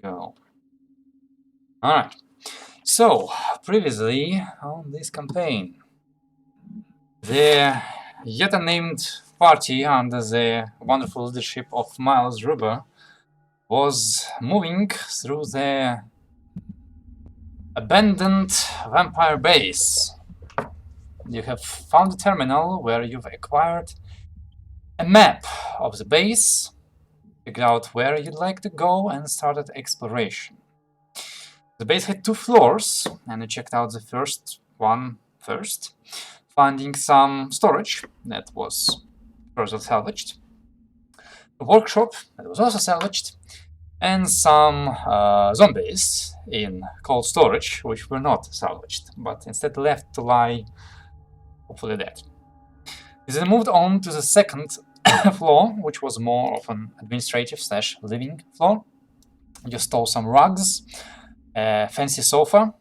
go. Alright. So, previously on this campaign, the yet unnamed party under the wonderful leadership of Miles Ruber was moving through the abandoned vampire base. You have found a terminal where you've acquired a map of the base, figured out where you'd like to go, and started exploration. The base had 2 floors, and you checked out the first one first, finding some storage that was further salvaged, a workshop that was also salvaged, and some zombies in cold storage, which were not salvaged, but instead left to lie, hopefully dead. You then moved on to the second floor, which was more of an administrative/living floor. You stole some rugs, a fancy sofa,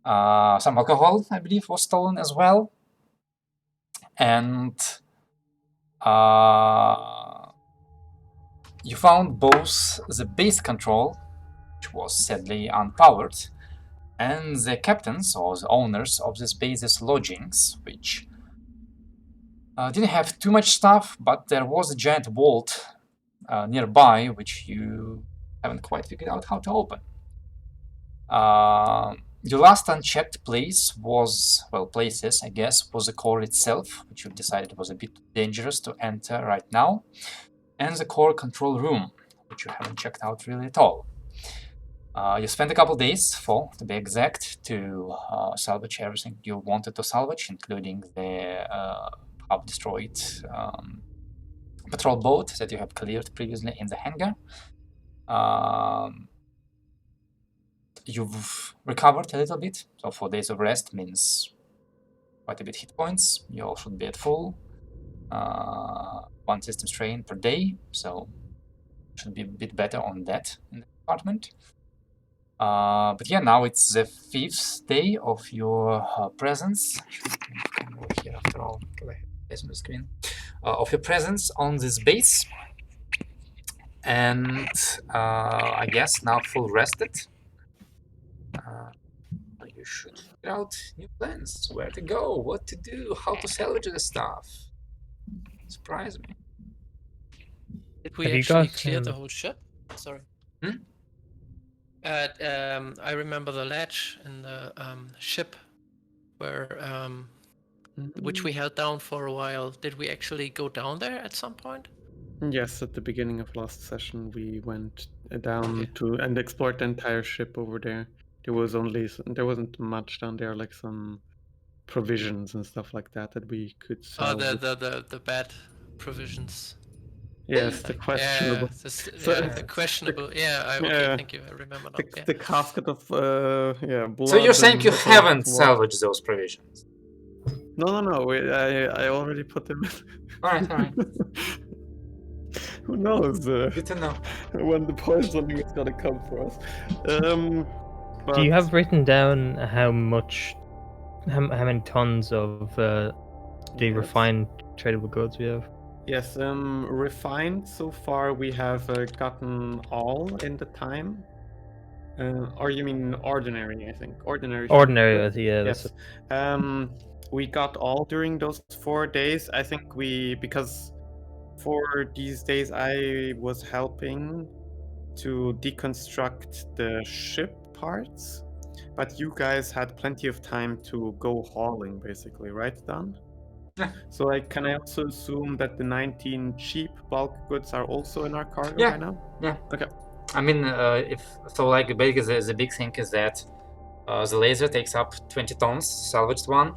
some alcohol, I believe, was stolen as well, and you found both the base control, which was sadly unpowered, and the captains or the owners of this base's lodgings, which didn't have too much stuff, but there was a giant vault nearby, which you haven't quite figured out how to open. Your last unchecked place was, well, places, I guess, was the core itself, which you decided was a bit dangerous to enter right now, and the core control room, which you haven't checked out really at all. You spent a couple days, 4 to be exact, to salvage everything you wanted to salvage, including the half-destroyed patrol boat that you have cleared previously in the hangar. You've recovered a little bit, so 4 days of rest means quite a bit hit points. You all should be at full. 1 system strain per day, so should be a bit better on that in the department. But yeah, now it's the 5th day of your presence. I should come over here after all, because I have this on the screen. Of your presence on this base. And I guess now full rested. You should figure out new plans, where to go, what to do, how to salvage the stuff. Surprise me. Did we actually clear the whole ship? Sorry. I remember the latch in the ship where which we held down for a while. Did we actually go down there at some point? Yes, at the beginning of last session we went down to and explored the entire ship over there. There wasn't much down there, like some provisions and stuff like that we could sell. Oh, the bad provisions. Yes, the questionable. The questionable. Okay, thank you. I remember now. The casket of blood. So you're saying you haven't salvaged those provisions? No. I already put them in. All right. Who knows? Good to know. When the poisoning is gonna come for us. Do you have written down how many tons of the refined tradable goods we have? Yes, refined so far we have gotten all in the time. Or you mean ordinary? I think ordinary. Ordinary, yeah. Yes. We got all during those 4 days. I think because for these days I was helping to deconstruct the ship parts, but you guys had plenty of time to go hauling, basically, right, Dan? Yeah. So can I also assume that the 19 cheap bulk goods are also in our cargo right now? Yeah. Okay. I mean, basically the big thing is that the laser takes up 20 tons, salvaged one.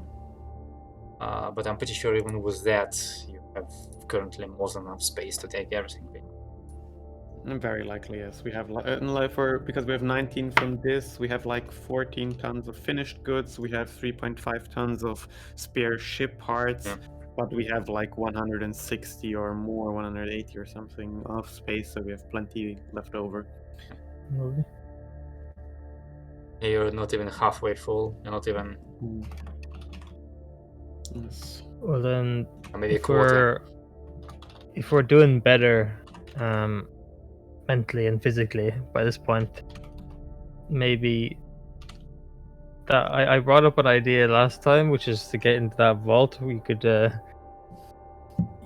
But I'm pretty sure even with that, you have currently more than enough space to take everything. Very likely, yes. We have because we have 19 from this, we have like 14 tons of finished goods. We have 3.5 tons of spare ship parts, but we have like 160 or more, 180 or something of space, so we have plenty left over. Okay. You're not even halfway full. You're not even. Yes. Well then, maybe a quarter. If we're doing better, mentally and physically by this point. Maybe that I brought up an idea last time, which is to get into that vault. We could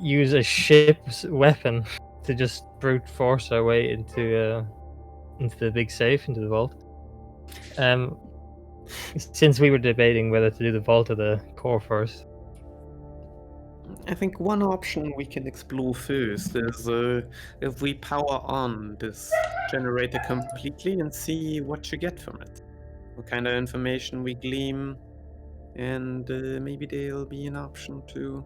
use a ship's weapon to just brute force our way into the big safe, into the vault. Since we were debating whether to do the vault or the core first. I think one option we can explore first is if we power on this generator completely and see what you get from it. What kind of information we glean, and maybe there'll be an option to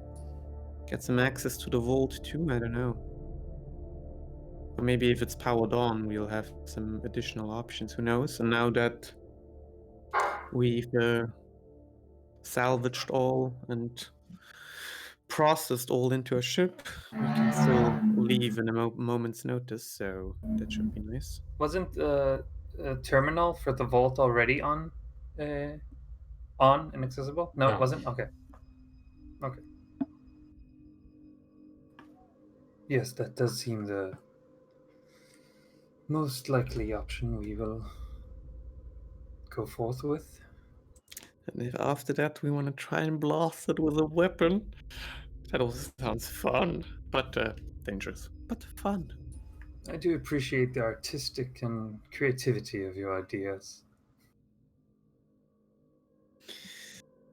get some access to the vault too, I don't know. Or maybe if it's powered on, we'll have some additional options, who knows? And now that we've salvaged all and processed all into a ship, we can still leave in a moment's notice, so that should be nice. Wasn't a terminal for the vault already on and accessible? No, No. it wasn't. Okay. Okay. Yes, that does seem the most likely option we will go forth with. And if after that we want to try and blast it with a weapon, that also sounds fun, but dangerous, but fun. I do appreciate the artistic and creativity of your ideas.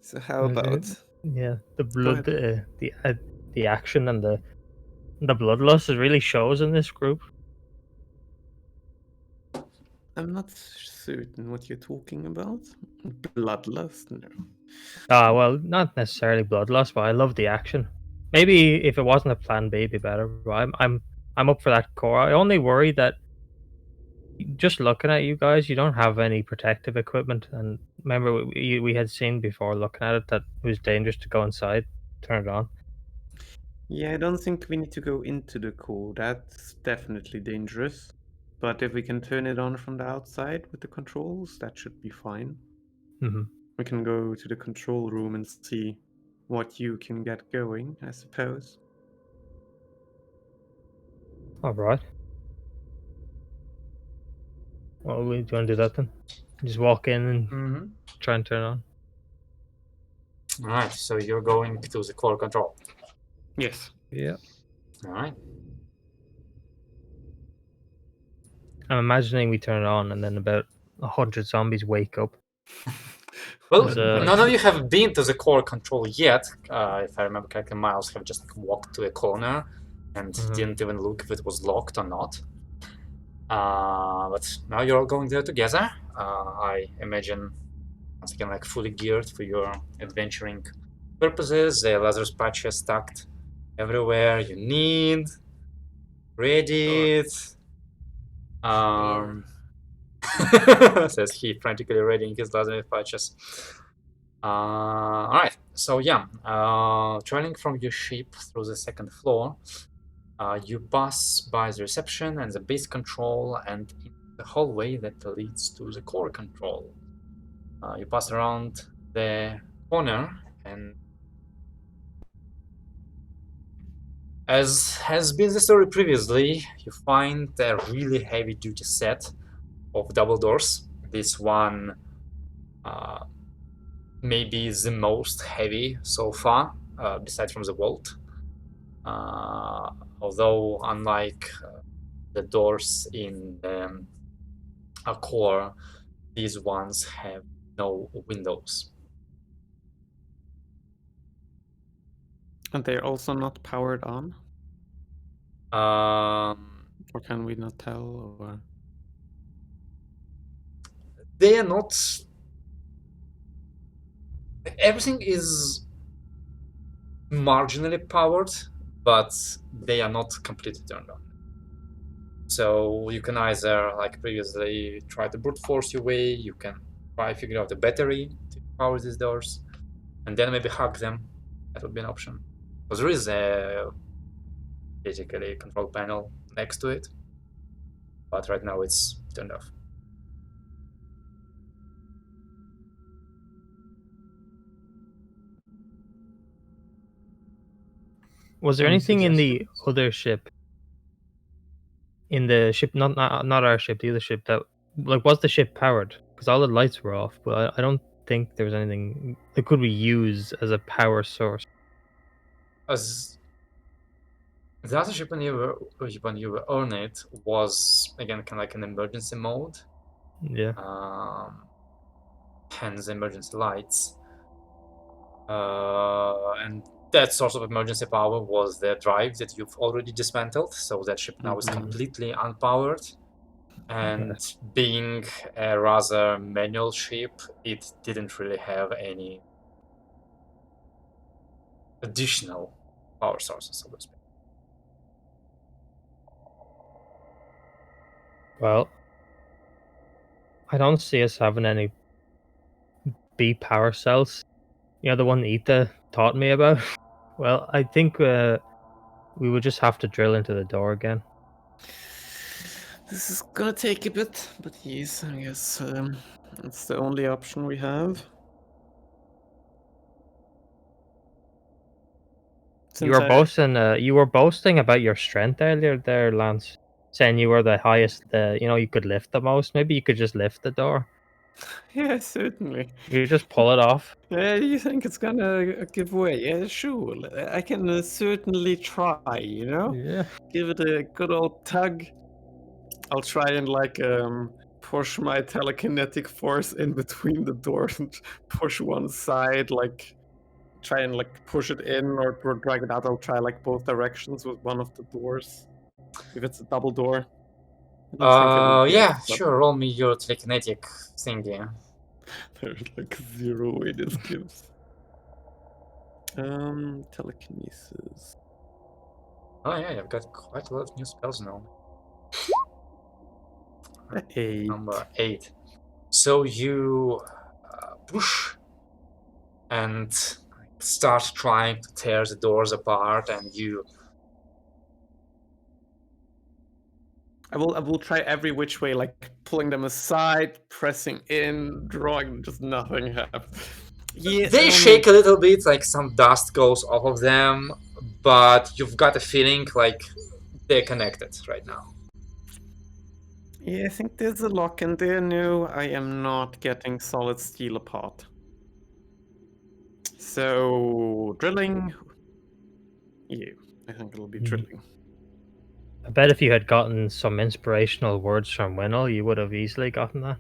So how about the blood, the action and the bloodlust it really shows in this group. I'm not certain what you're talking about. Bloodlust? No. Well, not necessarily bloodlust, but I love the action. Maybe if it wasn't a plan B, it'd be better. But I'm up for that core. I only worry that just looking at you guys, you don't have any protective equipment. And remember, we had seen before looking at it that it was dangerous to go inside, turn it on. Yeah, I don't think we need to go into the core. That's definitely dangerous. But if we can turn it on from the outside with the controls, that should be fine. Mm-hmm. We can go to the control room and see what you can get going, I suppose. All right. Well, do you want to do that then? Just walk in and try and turn it on. Alright, so you're going to the core control. Yes. Yeah. Alright. I'm imagining we turn it on and then about 100 zombies wake up. Well, There's none of you have been to the core control yet. If I remember correctly, Miles have just walked to a corner and didn't even look if it was locked or not. But now you're all going there together. I imagine, once again, like fully geared for your adventuring purposes. The laser patches stacked everywhere you need. Ready. Says he, frantically readying his laser patches. Alright, so yeah, traveling from your ship through the second floor, you pass by the reception and the base control and in the hallway that leads to the core control. You pass around the corner, and as has been the story previously, you find a really heavy-duty set of double doors. This one maybe the most heavy so far, besides from the vault. Although, unlike the doors in the core, these ones have no windows. And they're also not powered on? Or can we not tell? Or they are not. Everything is marginally powered, but they are not completely turned on. So you can either, like previously, try to brute force your way, you can try to figure out a battery to power these doors, and then maybe hack them. That would be an option. Because there is a basically control panel next to it, but right now it's turned off. Was there anything in the other ship in the ship, not our ship, the other ship, that like was the ship powered? Because all the lights were off, but I don't think there was anything that could we use as a power source. As the other ship when you were on it was again kind of like an emergency mode, Yeah. hence emergency lights, and that source of emergency power was the drive that you've already dismantled. So that ship now is completely unpowered, and being a rather manual ship, it didn't really have any additional power sources, so to speak. Well, I don't see us having any B power cells. You know, the one Aether taught me about. Well, I think we would just have to drill into the door again. This is gonna take a bit, but yes, I guess it's the only option we have. You were boasting about your strength earlier there, Lance, saying you were the highest. You could lift the most. Maybe you could just lift the door. Yeah, certainly. You just pull it off. You think it's gonna give way? Yeah, sure. I can certainly try. Yeah. Give it a good old tug. I'll try and push my telekinetic force in between the doors and push one side, try and push it in or drag it out. I'll try both directions with one of the doors. If it's a double door. I don't think it'll be Yeah, but sure. Roll me your telekinetic thingy. There's 0 in this gives. Telekinesis. Oh yeah, you've got quite a lot of new spells now. 8. Number 8. So you push and start trying to tear the doors apart, and you. I will try every which way, pulling them aside, pressing in, drawing. Just nothing happens. Yeah, They shake a little bit, some dust goes off of them, but you've got a feeling they're connected right now. Yeah, I think there's a lock in there. No, I am not getting solid steel apart. So, drilling. Yeah, I think it'll be drilling. I bet if you had gotten some inspirational words from Winnell, you would have easily gotten that.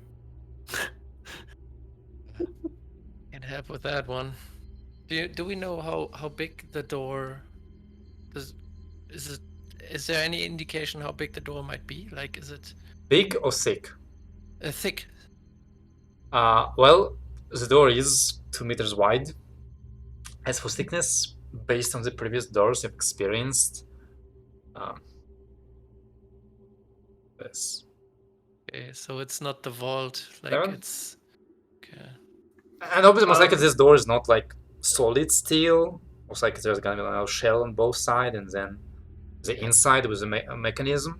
Can't help with that one. Do we know how big the door is there any indication how big the door might be? Is it Big or thick? thick? Well, the door is 2 meters wide. As for thickness, based on the previous doors you've experienced, this. Okay, so it's not the vault. Seven? It's okay. And obviously, most likely this door is not solid steel. Most likely there's gonna be a shell on both sides, and then the inside with a mechanism.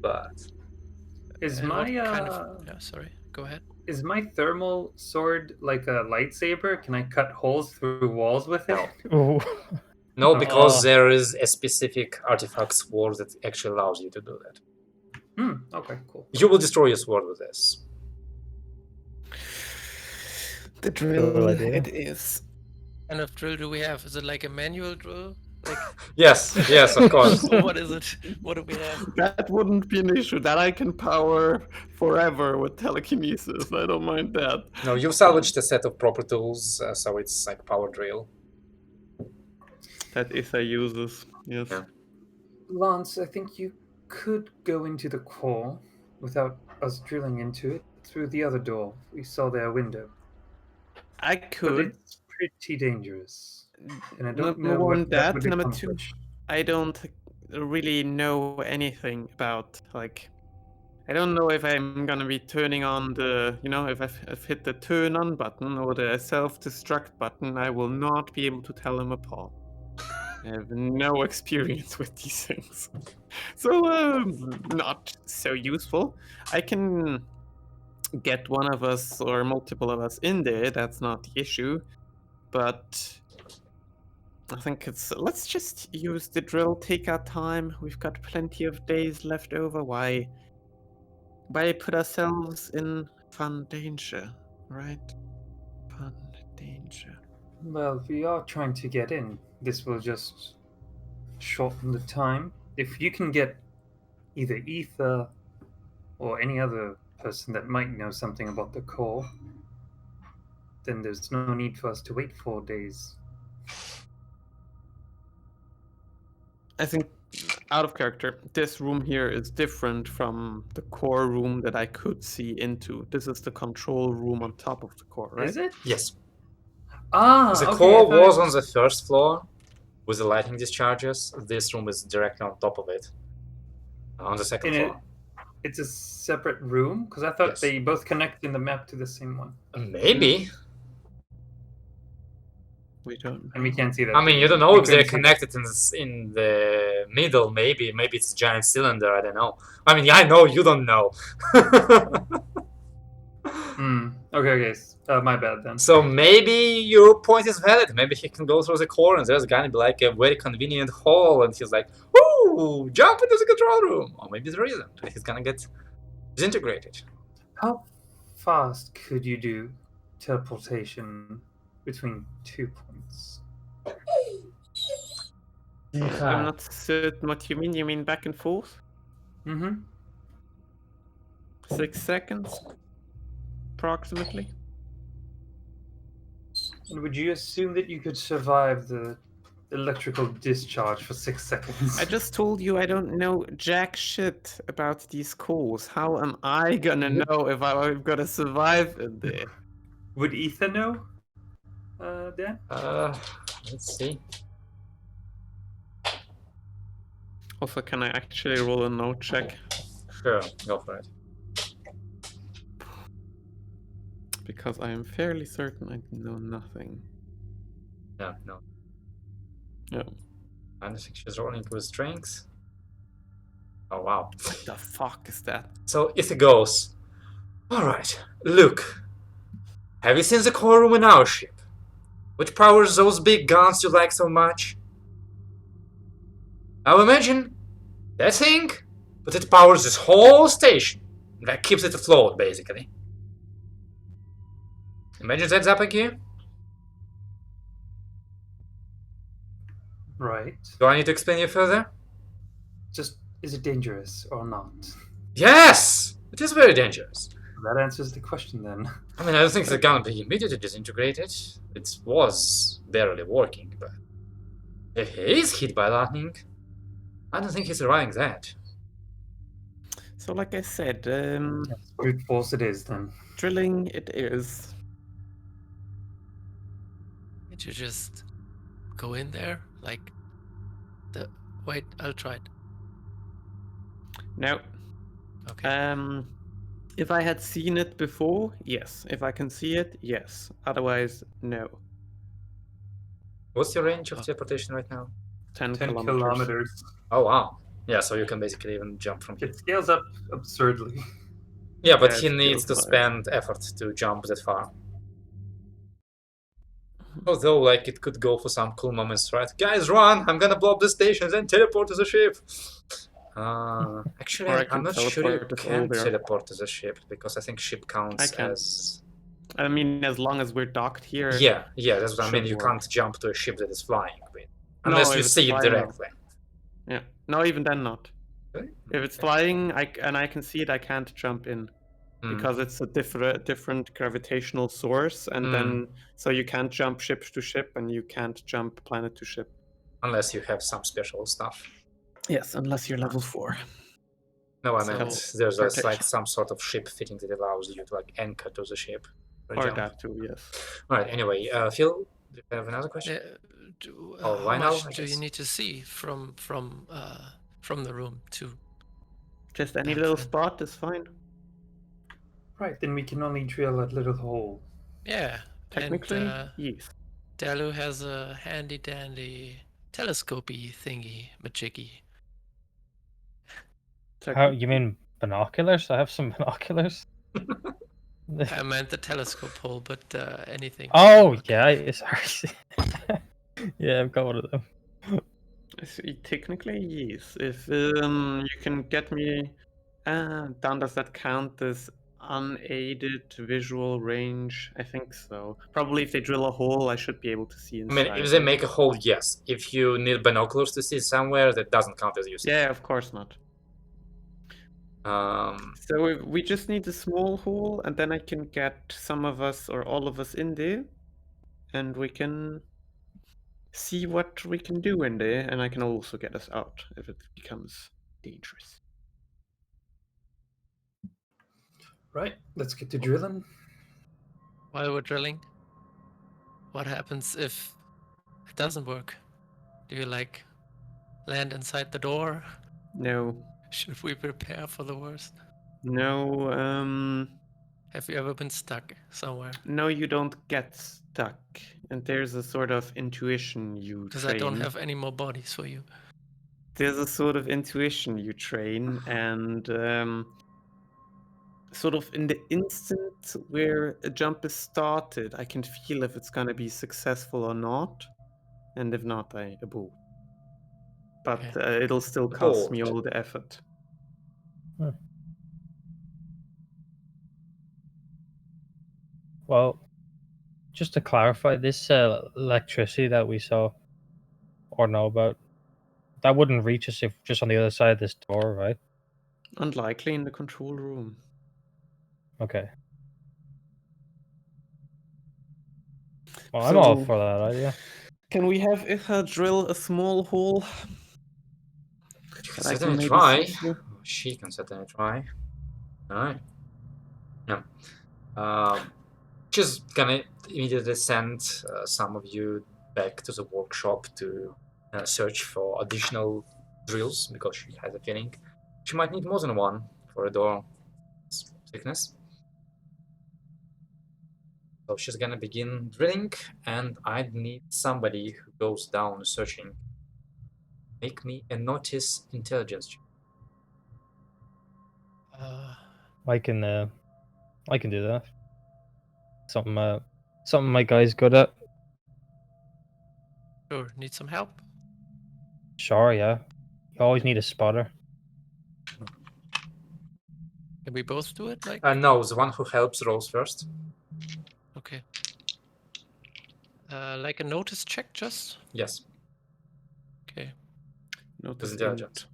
But Is And my what kind of... Yeah, sorry. Go ahead. is my thermal sword like a lightsaber? Can I cut holes through walls with it? Oh, no, because Oh. there is a specific artifact sword that actually allows you to do that. Okay, cool. You will destroy your sword with this. The drill, Cool idea. it is. What kind of drill do we have? Is it like a manual drill? Yes, of course. What is it? What do we have? That wouldn't be an issue. That I can power forever with telekinesis. I don't mind that. No, you've salvaged a set of proper tools, so it's like power drill. That Aether uses, yes. Yeah. Lance, I think you could go into the core without us drilling into it through the other door we saw their window. I But could. it's pretty dangerous. And I don't Number know one, what that. would Number 2, accomplish. I don't really know anything about, I don't know if I'm gonna be turning on the, if I've hit the turn on button or the self-destruct button, I will not be able to tell them apart. I have no experience with these things. So, not so useful. I can get one of us or multiple of us in there, that's not the issue. But I think it's. Let's just use the drill, take our time. We've got plenty of days left over. Why put ourselves in fun danger, right? Fun danger. Well, we are trying to get in. This will just shorten the time. If you can get either Aether or any other person that might know something about the core, then there's no need for us to wait 4 days. I think, out of character, this room here is different from the core room that I could see into. This is the control room on top of the core, right? Is it? Yes. Ah, The okay, core I thought was on the first floor with the lightning discharges. This room is directly on top of it. On the second floor. It's a separate room? Because I thought Yes. they both connect in the map to the same one. Maybe. We don't. And we can't see that. I mean, you don't We know if they're couldn't see that. connected in the middle. Maybe it's a giant cylinder. I don't know. I mean, I know you don't know. Okay. My bad then. So maybe your point is valid. Maybe he can go through the core and there's gonna be like a very convenient hall, and he's like, "Ooh, jump into the control room." Or maybe there isn't. He's gonna get disintegrated. How fast could you do teleportation between 2 points? I'm not certain what you mean. You mean back and forth? Mm-hmm. 6 seconds? Approximately? And would you assume that you could survive the electrical discharge for 6 seconds? I just told you I don't know jack shit about these cores. How am I gonna know if I'm gonna survive in there? Would Aether know? Dan? Let's see. Also, can I actually roll a note check? Sure, go for it. Because I am fairly certain I know nothing. No. No. I don't think she's rolling with strength. Oh wow. What the fuck is that? So it goes. Alright, look. Have you seen the core room in our ship? Which powers those big guns you like so much? Now imagine that thing, but it powers this whole station. That keeps it afloat, basically. Imagine that's up here. Right. Do I need to explain you further? Just, is it dangerous or not? Yes! It is very dangerous. That answers the question then. I mean, I don't think it's gonna be immediately disintegrated. It was barely working, but if he is hit by lightning, I don't think he's surviving that. So, like I said, Brute force it is then. drilling it is. Did you just go in there? Like the wait, I'll try it. No. Okay. If I had seen it before, yes. If I can see it, yes. Otherwise, no. What's your range of teleportation right now? 10 10 kilometers. kilometers. Oh wow. Yeah, so you can basically even jump from here. It scales up absurdly. Yeah, but Yeah, he it needs to feels spend effort to jump that far. Although, like, it could go for some cool moments, right? Guys, run! I'm gonna blow up the station, then teleport to the ship! Actually, Or I I'm can not sure you teleport us all can there. teleport to the ship, because I think ship counts I can. as... I mean, as long as we're docked here. Yeah, that's what I mean. should You work. can't jump to a ship that is flying, with, No, unless if you it's see it flying, no. directly. Yeah. No, even then not. Really? If it's flying, and I can see it, I can't jump in. Because it's a different gravitational source, and then so you can't jump ship to ship, and you can't jump planet to ship. Unless you have some special stuff. Yes, unless you're level 4. No, I So- meant there's like Protection. some sort of ship fitting that allows you to like anchor to the ship. For Or jump. that too, yes. Alright, anyway, Phil, do you have another question? Oh, How Lionel, much I do you guess. need to see from the room to? Just any That's little it. spot is fine. Right, then we can only drill that little hole. Yeah. Technically, And yes. Dalu has a handy dandy telescopy thingy, majiggy. How, you mean binoculars? I have some binoculars. I meant the telescope hole, but anything. Oh Okay. yeah, sorry. Yeah, I've got one of them. See, technically, yes. If you can get me, down, does that count as unaided visual range? I think so. Probably if they drill a hole, I should be able to see I inside. mean, if they right? make a hole, yes. If you need binoculars to see somewhere, that doesn't count as using. Yeah, of course not. So we just need a small hole, and then I can get some of us or all of us in there, and we can see what we can do in there, and I can also get us out if it becomes dangerous. Right, let's get to drilling. While we're drilling, what happens if it doesn't work? Do you like land inside the door? No, Should we prepare for the worst? no, Have you ever been stuck somewhere? no, you don't get stuck, and there's a sort of intuition you Because train. I don't have any more bodies for you. There's a sort of intuition you train, and sort of in the instant where a jump is started, I can feel if it's gonna be successful or not, and if not, I abort. But it'll still cost me Abort. all the effort. Well, just to clarify, this electricity that we saw or know about, that wouldn't reach us if just on the other side of this door, right? Unlikely in the control room. Okay. Well, I'm all So- for that idea. Can we have Aether drill a small hole? You can that I can certainly maybe try. see through? She can certainly try. Alright. Yeah. She's gonna immediately send some of you back to the workshop to search for additional drills because she has a feeling she might need more than one for a door thickness. So she's gonna begin drilling, and I need somebody who goes down searching. Make me a notice intelligence check. I can do that. Something my guy's good at. Sure, need some help? Sure, yeah. You always need a spotter. Can we both do it? Like, No, the one who helps rolls first. okay. Like a notice check, just? Yes, Okay. Notice with intelligence.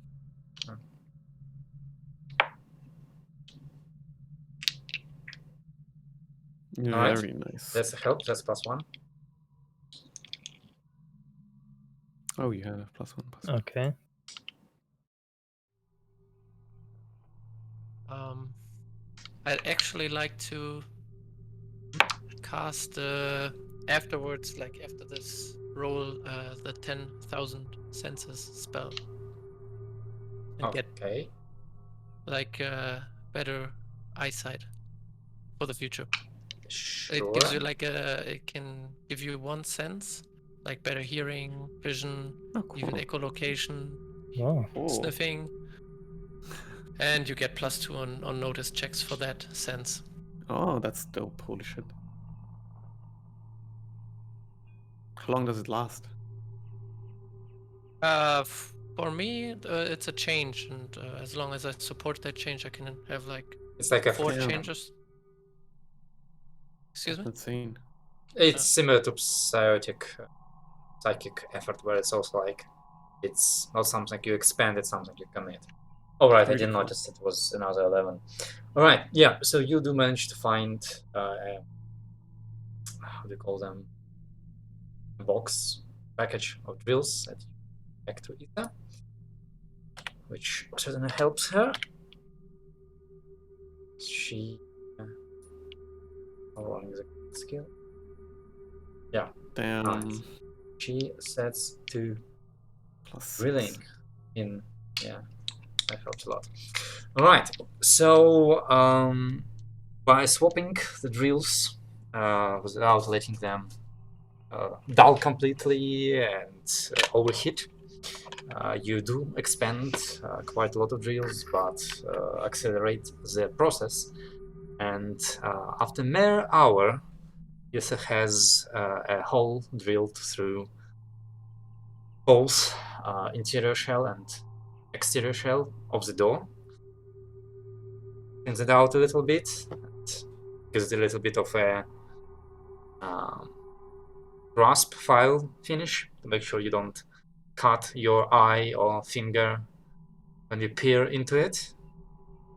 Alright. Very nice. That's a help. That's +1. Oh, you have +1. Okay. I'd actually like to cast afterwards, like after this roll, the 10,000 senses spell, and get Okay. like better eyesight for the future. Sure. It gives you like it can give you one sense, like better hearing, vision, Oh, cool. even echolocation, Oh. Oh. sniffing, and you get +2 on notice checks for that sense. Oh, that's dope. Holy shit. How long does it last? For me, it's a change, and as long as I support that change, I can have like It's like a 4 Yeah. changes. Excuse me? Insane. It's similar to psychic effort, where it's also like it's not something you expand, it's something you commit. All right, I Really didn't cool. notice it was another 11. All right, yeah. So you do manage to find how do you call them? A box package of drills that you back to Aether, which certainly helps her. She how long is a skill? Yeah. Damn. Nice. She sets to +6. drilling in. Yeah, that helps a lot. All right. So by swapping the drills without letting them dull completely and overheat, you do expand quite a lot of drills, but accelerate the process. And after a mere hour, Aether has a hole drilled through both interior shell and exterior shell of the door. Thins it out a little bit, and gives it a little bit of a rasp file finish to make sure you don't cut your eye or finger when you peer into it,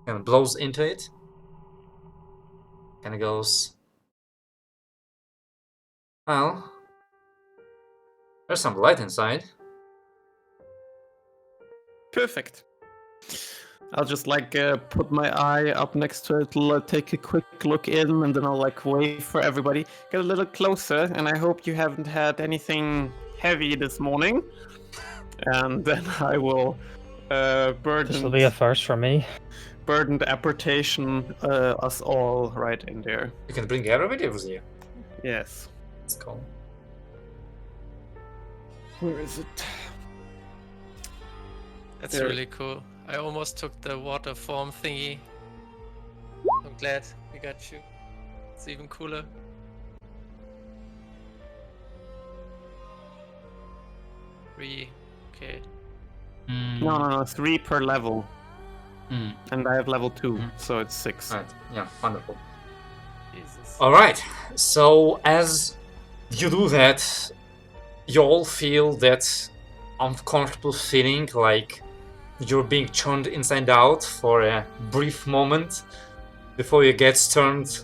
and blows into it. And it goes, well, there's some light inside. Perfect. I'll just like put my eye up next to it, take a quick look in, and then I'll like wait for everybody. Get a little closer, and I hope you haven't had anything heavy this morning. And then I will burden. This will be a first for me. Burdened apportation us all right in there. You can bring everybody with you. Yes. Let's go. Where is it? That's There. really cool. I almost took the water form thingy. I'm glad we got you. It's even cooler. Three. Okay. No, 3 per level. Mm. And I have level 2, so it's 6. Right. Yeah, wonderful. Jesus. Alright, so as you do that, you all feel that uncomfortable feeling like you're being turned inside out for a brief moment before you get turned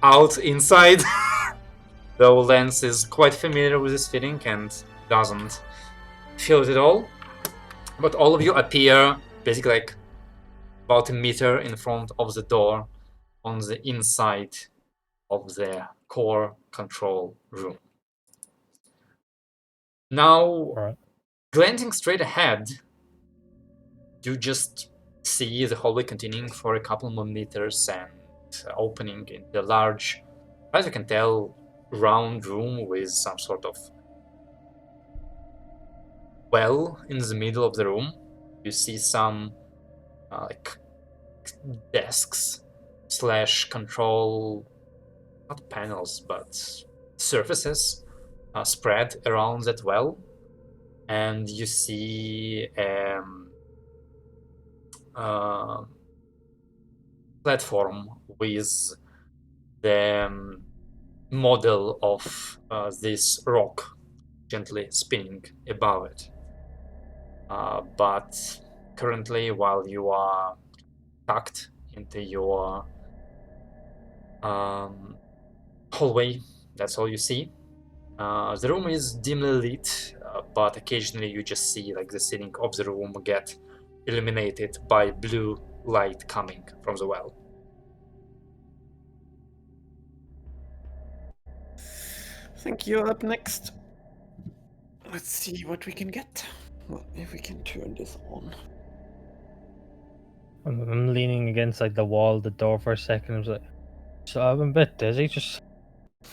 out inside. Though Lance is quite familiar with this feeling and doesn't feel it at all. But all of you appear basically like about a meter in front of the door on the inside of the core control room. Now, Right. glancing straight ahead, you just see the hallway continuing for a couple more meters and opening in the large, as you can tell, round room with some sort of well in the middle of the room. You see some like desks / control, not panels, but surfaces spread around that well, and you see platform with the model of this rock gently spinning above it. But currently, while you are tucked into your hallway, that's all you see. The room is dimly lit, but occasionally you just see like the ceiling of the room get illuminated by blue light coming from the well. I think you're up next. Let's see what we can get. Well, if we can turn this on. I'm leaning against like the wall, the door for a second. I was like, so I'm a bit dizzy. Just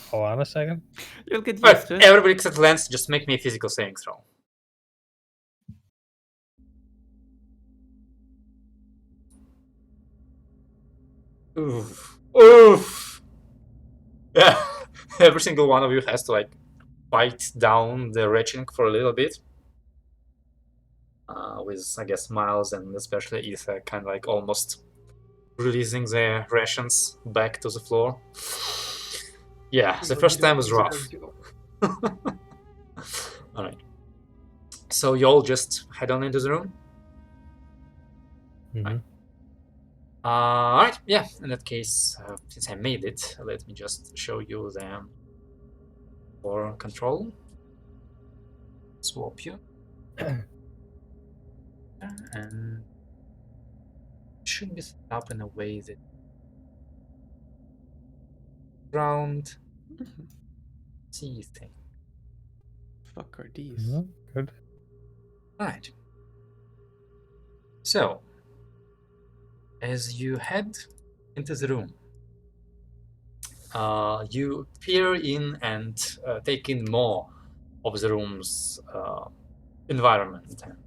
hold on a second. You'll get Right, used to it. everybody except Lance, just make me a physical saving throw. Oof. Oof. Yeah, every single one of you has to like fight down the retching for a little bit. With, I guess, Miles and especially Aether kind of like almost releasing their rations back to the floor. Yeah, the first time was rough. Alright. So you all just head on into the room? Mm-hmm. Alright, yeah, in that case, since I made it, let me just show you the core control. Swap you. And it should be set up in a way that round see thing. Fuck are these? Good. Right. So, as you head into the room, you peer in and take in more of the room's environment and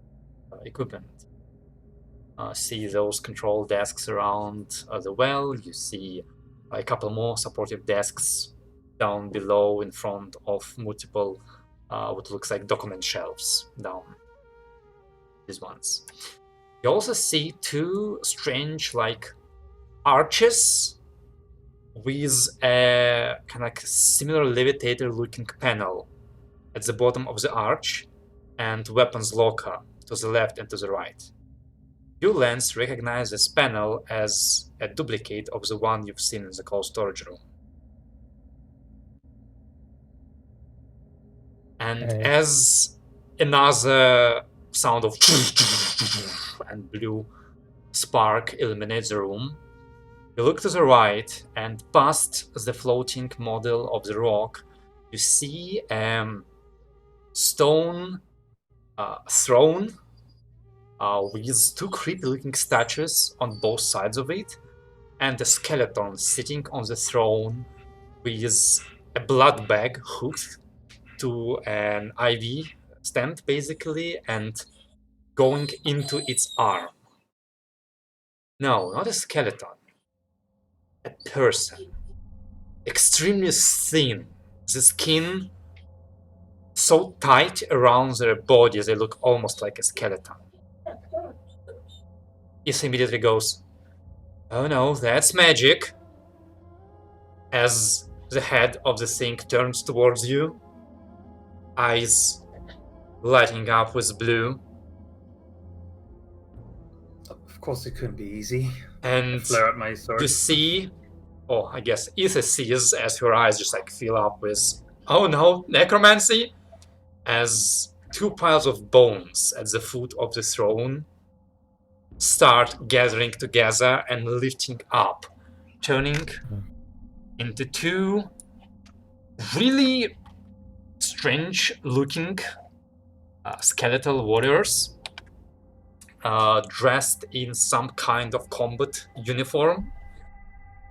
equipment. See those control desks around the well. You see a couple more supportive desks down below in front of multiple what looks like document shelves down. These ones. You also see two strange, like, arches with a kind of like similar levitator-looking panel at the bottom of the arch, and weapons locker to the left and to the right. You, Lance, recognize this panel as a duplicate of the one you've seen in the cold storage room. And Okay. as another sound of and blue spark illuminates the room, you look to the right, and past the floating model of the rock, you see a stone throne with two creepy-looking statues on both sides of it, and a skeleton sitting on the throne with a blood bag hooked to an IV stand, basically, and going into its arm. No, not a skeleton. A person. Extremely thin. The skin so tight around their bodies they look almost like a skeleton. Issa immediately goes, "Oh no, that's magic." As the head of the thing turns towards you, eyes lighting up with blue, Of course, it couldn't be easy. I and flare out my sword. you see, or I guess Issa sees as her eyes just like fill up with, "Oh no, necromancy," as two piles of bones at the foot of the throne start gathering together and lifting up, turning into two really strange looking skeletal warriors dressed in some kind of combat uniform,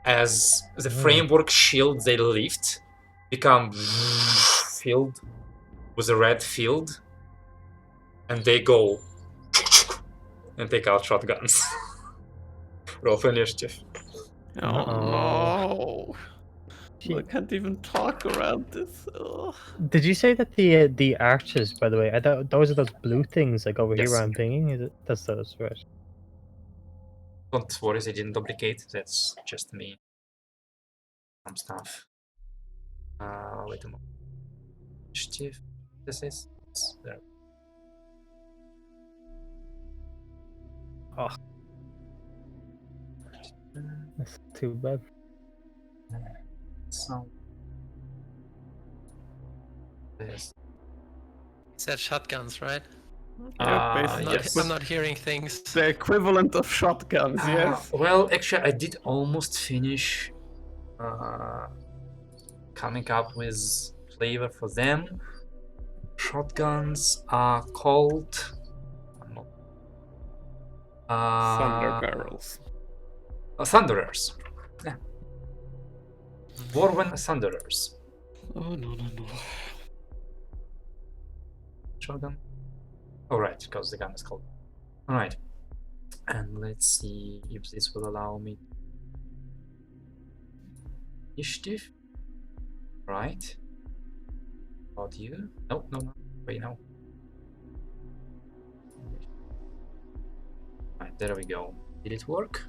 as the framework shield they lift become filled with a red field, and they go and take out shotguns. Roll for initiative. Oh no! I can't even talk around this. Ugh. Did you say that the arches, by the way, those are those blue things like over here Yes. where I'm pinging? Is it? That's those, right? Don't worry, they didn't duplicate. That's just me. Some stuff. Wait a moment. Initiative. This is there. Oh, that's too bad. So this. He said shotguns, right? Yeah, basically. Yes. I'm not hearing things. The equivalent of shotguns, yes. Well, actually, I did almost finish coming up with flavor for them. Shotguns are called Thunder barrels. Thunderers. Yeah. Dwarven Thunderers. Oh no. Shotgun. Oh, right, because the gun is called. Alright. And let's see if this will allow me. Initiative. Right. About you? No. Wait, no. Right, there we go. Did it work?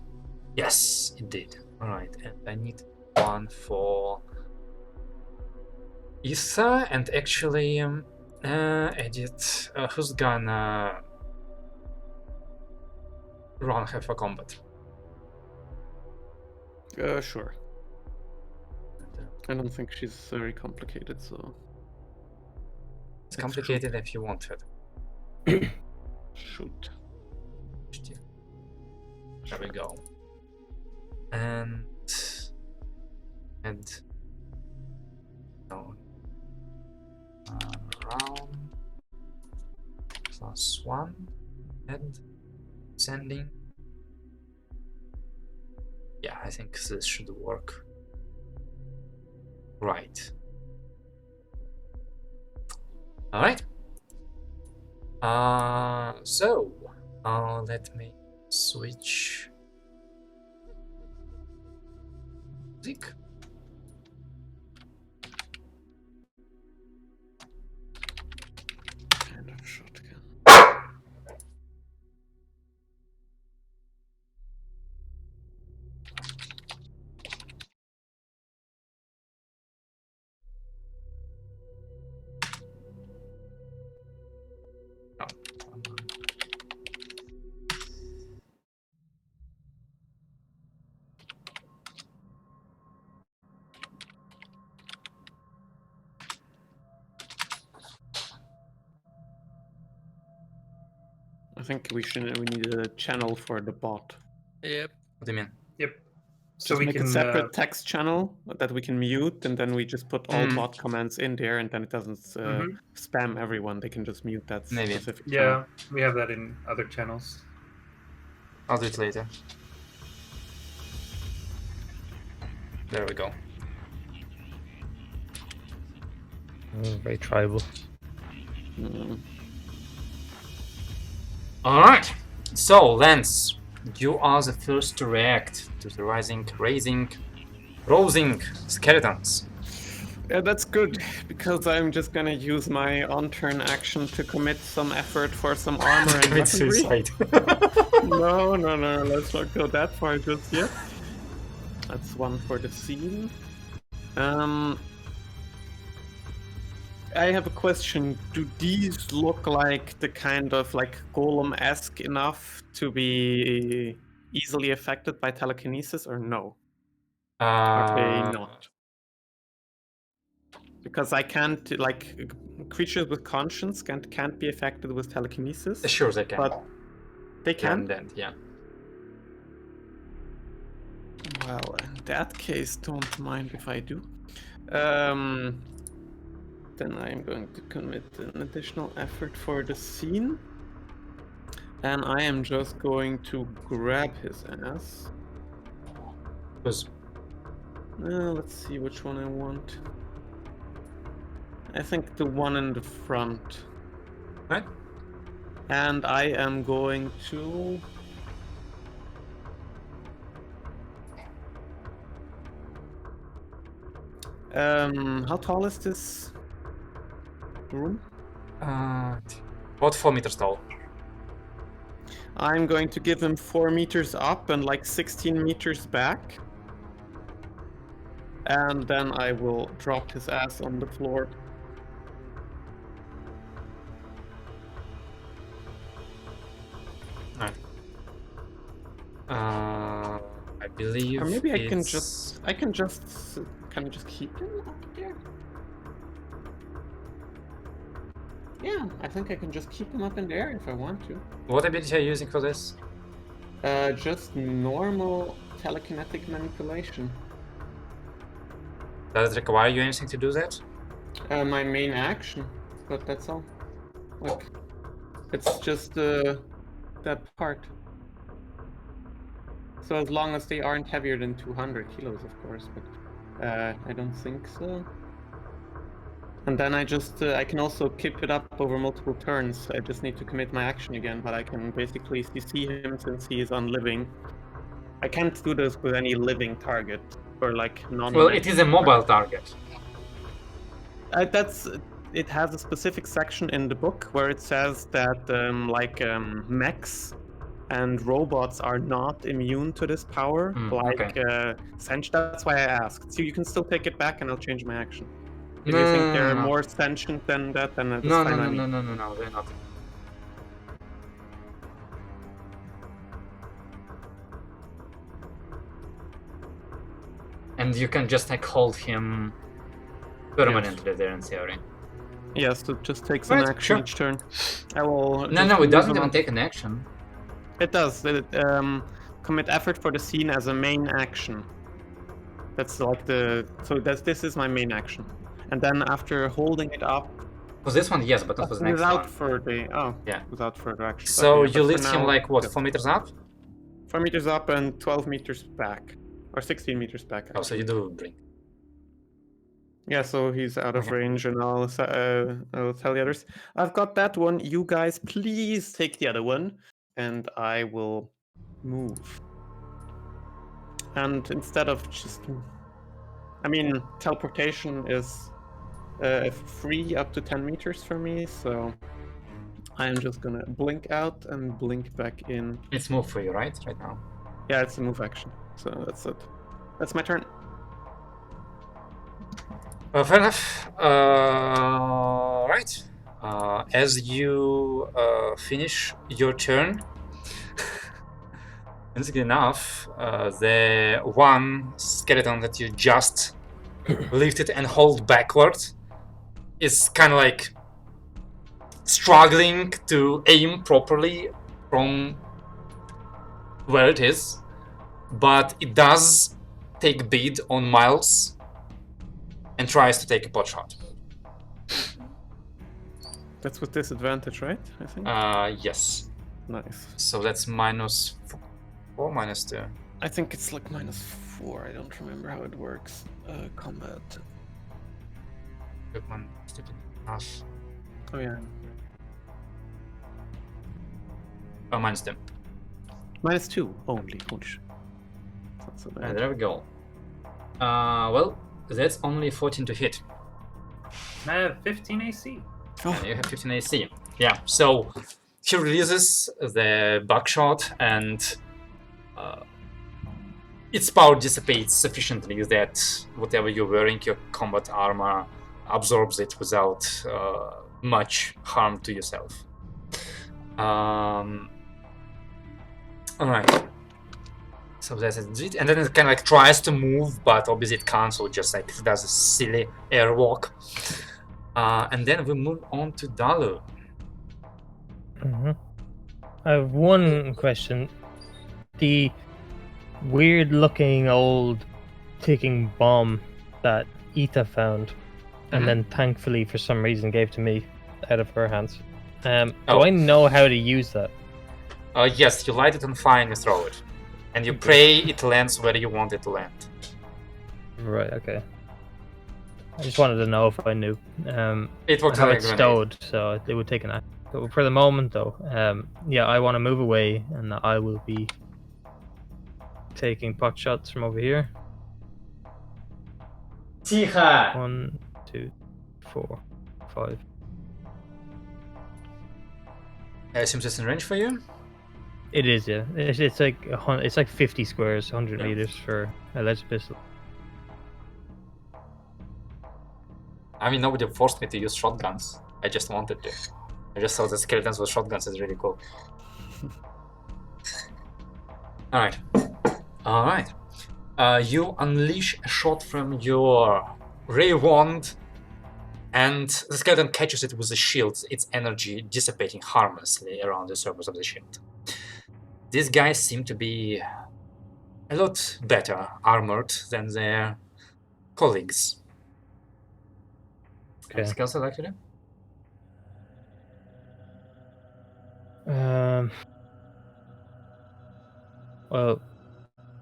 Yes, it did. Alright, and I need one for Issa, and actually edit who's gonna run her for combat. Sure. I don't think she's very complicated, so. It's complicated if you want her. Shoot. There we go. And no. Round +1 and sending. Yeah, I think this should work. Right. All right. So let me switch music. think we need a channel for the bot. Yep. What do you mean? So Just we make can a separate text channel that we can mute, and then we just put all Mm. bot commands in there, and then it doesn't spam everyone. They can just mute that Maybe. specific channel. Yeah, we have that in other channels. I'll do it later. There we go. Very tribal. Mm. Alright. So, Lance, you are the first to react to the rising skeletons. Yeah, that's good, because I'm just gonna use my on-turn action to commit some effort for some armor and Commit weaponry. suicide. No, let's not go that far just yet. That's one for the scene. I have a question. Do these look like the kind of like golem-esque enough to be easily affected by telekinesis, or no? Are they not? Because I can't, like, creatures with conscience can't be affected with telekinesis. Sure, they can. But they can? Yeah. Well, in that case, don't mind if I do. Then I'm going to commit an additional effort for the scene. And I am just going to grab his ass. Because Let's see which one I want. I think the one in the front. right? And I am going to... how tall is this room? About 4 meters tall. I'm going to give him 4 meters up and like 16 meters back. And then I will drop his ass on the floor. Alright. I believe. Or maybe I can it's- just can I just keep him up there? Yeah, I think I can just keep him up in the air if I want to. What ability are you using for this? Just normal telekinetic manipulation. Does it require you anything to do that? My main action, but that's all. Like, it's just that part. So as long as they aren't heavier than 200 kilos, of course, but I don't think so. And then I can also keep it up over multiple turns. I just need to commit my action again, but I can basically CC him since he is unliving. I can't do this with any living target or like non. Well, it is a mobile target. It has a specific section in the book where it says that mechs and robots are not immune to this power. That's why I asked. So you can still take it back, and I'll change my action. If you think they're more sentient than that, then that's fine. No, they're not. And you can just like hold him permanently there in theory. Yes, so just take some Right, action sure. each turn. I will. No, just it move doesn't him even up. take an action. It does. Commit effort for the scene as a main action. That's like this is my main action. And then after holding it up, For this one, yes, but not for the next without one. further Yeah. without further action. So Okay, you but for lift him now, like what, yes. 4 meters up? 4 meters up and 12 meters back, or 16 meters back. Oh, so you do bring. Yeah, so he's out of Okay. range, and I'll tell the others. I've got that one. You guys, please take the other one, and I will move. And instead of just, I mean, teleportation is free up to 10 meters for me, so I'm just gonna blink out and blink back in. It's move for you, right now. Yeah, it's a move action, so that's it. That's my turn. Fair enough. Right. As you finish your turn, interestingly enough, the one skeleton that you just lifted and hold backwards is kind of like struggling to aim properly from where it is, but it does take bid on Miles and tries to take a pot shot. That's with disadvantage, right? I think. Yes. Nice. So that's -4, -2. I think it's like -4. I don't remember how it works. Combat. Equipment, stupid half. Oh yeah. Oh, -2. -2 only. Holy shit. Not so bad. There we go. Well, that's only 14 to hit. I have 15 AC. And you have 15 AC. Yeah, so he releases the buckshot and its power dissipates sufficiently that whatever you're wearing, your combat armor, absorbs it without much harm to yourself. Alright. So that's it. And then it kind of like tries to move, but obviously it can't, so just like it does a silly airwalk. And then we move on to Dalu. I have one question. The weird-looking old ticking bomb that Aether found, and then thankfully for some reason gave to me out of her hands. Do I know how to use that? Yes, you light it on fire and you throw it. And you pray it lands where you want it to land. Right, okay. I just wanted to know if I knew It works how like a it's grenade. stowed, so it would take an act. But for the moment, though, yeah, I want to move away, and I will be taking pot shots from over here. Тихо! 1, 2, 4, 5. I assume it's in range for you? It is, yeah. It's like it's like 50 squares, 100 meters for a laser pistol. I mean, nobody forced me to use shotguns. I just wanted to. I just thought that skeletons with shotguns is really cool. Alright. Alright. You unleash a shot from your ray wand, and the skeleton catches it with the shield, its energy dissipating harmlessly around the surface of the shield. These guys seem to be a lot better armored than their colleagues. Okay. Anything else I'd like to do? Well,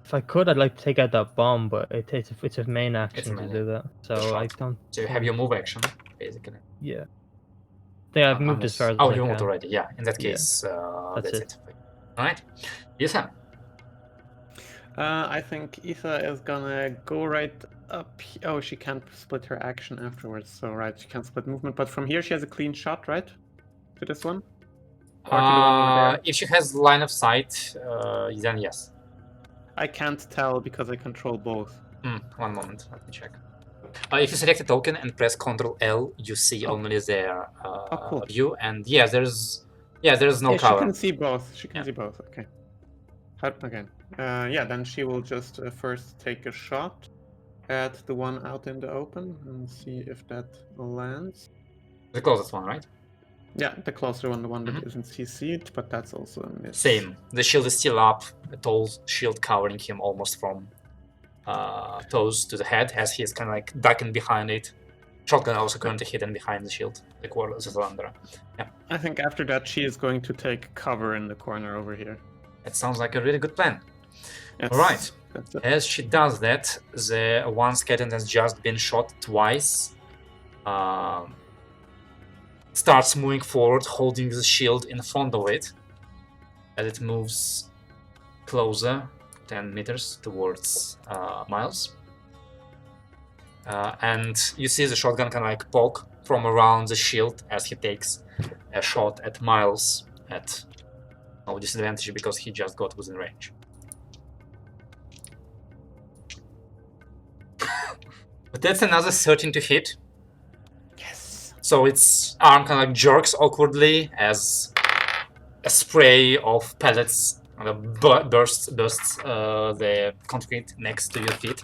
if I could, I'd like to take out that bomb, but it's a main action to melee. do that. So Shot. I don't. So you have your move action, basically. Yeah. I think I've moved as far as Oh, I you can. moved already. Yeah. In that Yeah. case, That's that's it. All right. Yes, Sam. I think Aether is gonna go right up. Oh, she can't split her action afterwards. So right, she can't split movement. But from here, she has a clean shot, right? To this one. Or to the one over there. If she has line of sight, then yes. I can't tell because I control both. One moment, let me check. If you select a token and press Ctrl L, you see only their cool. view, and yeah, there's no Yeah, cover. she can see both. She can Yeah. see both. Okay. Okay. Yeah, then she will just first take a shot at the one out in the open and see if that lands. The closest one, right? Yeah, the closer one, the one that isn't CC'd, but that's also a miss. Same. The shield is still up, a tall shield covering him almost from toes to the head, as he is kind of like ducking behind it. Shotgun also currently hidden behind the shield, the quarter is under. Yeah. I think after that she is going to take cover in the corner over here. That sounds like a really good plan. Yes, Alright. that's it. As she does that, the one skeleton has just been shot twice. Starts moving forward, holding the shield in front of it. As it moves closer, 10 meters towards Miles. And you see the shotgun kind of like poke from around the shield as he takes a shot at Miles at no disadvantage because he just got within range. But that's another 13 to hit. Yes. So its arm kind of like jerks awkwardly as a spray of pellets bursts the concrete next to your feet,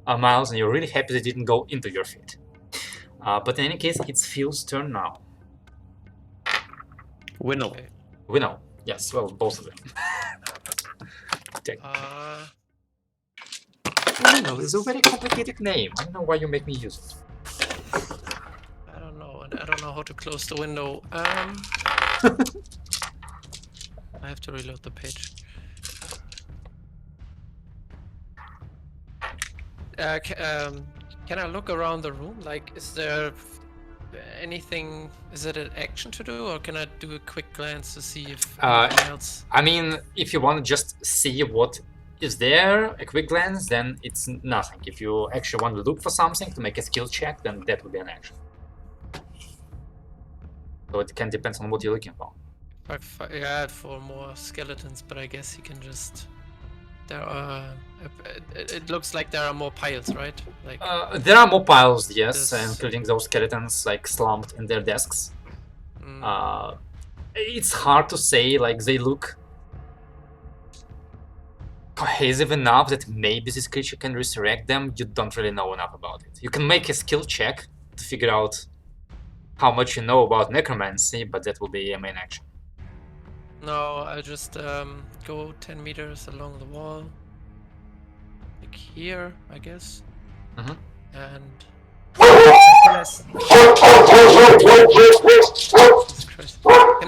Miles, and you're really happy they didn't go into your feet. But in any case, it's Phil's turn now. Winnow. Okay. We know. Yes, well, both of them. Window is a very complicated name. I don't know why you make me use it. I don't know, and I don't know how to close the window. I have to reload the page. Can I look around the room? Like, is there anything? Is it an action to do, or can I do a quick glance to see if anything else? I mean, if you want to just see what is there, a quick glance, then it's nothing. If you actually want to look for something to make a skill check, then that would be an action. So it can depend on what you're looking for. Yeah, for more skeletons, but I guess you can just. There are. It looks like there are more piles, right? Like. There are more piles, yes, This- including those skeletons like slumped in their desks. Mm. It's hard to say, like they look cohesive enough that maybe this creature can resurrect them. You don't really know enough about it. You can make a skill check to figure out how much you know about necromancy, but that will be a main action. No, I'll just go 10 meters along the wall. Like here, I guess. Mhm. And. Can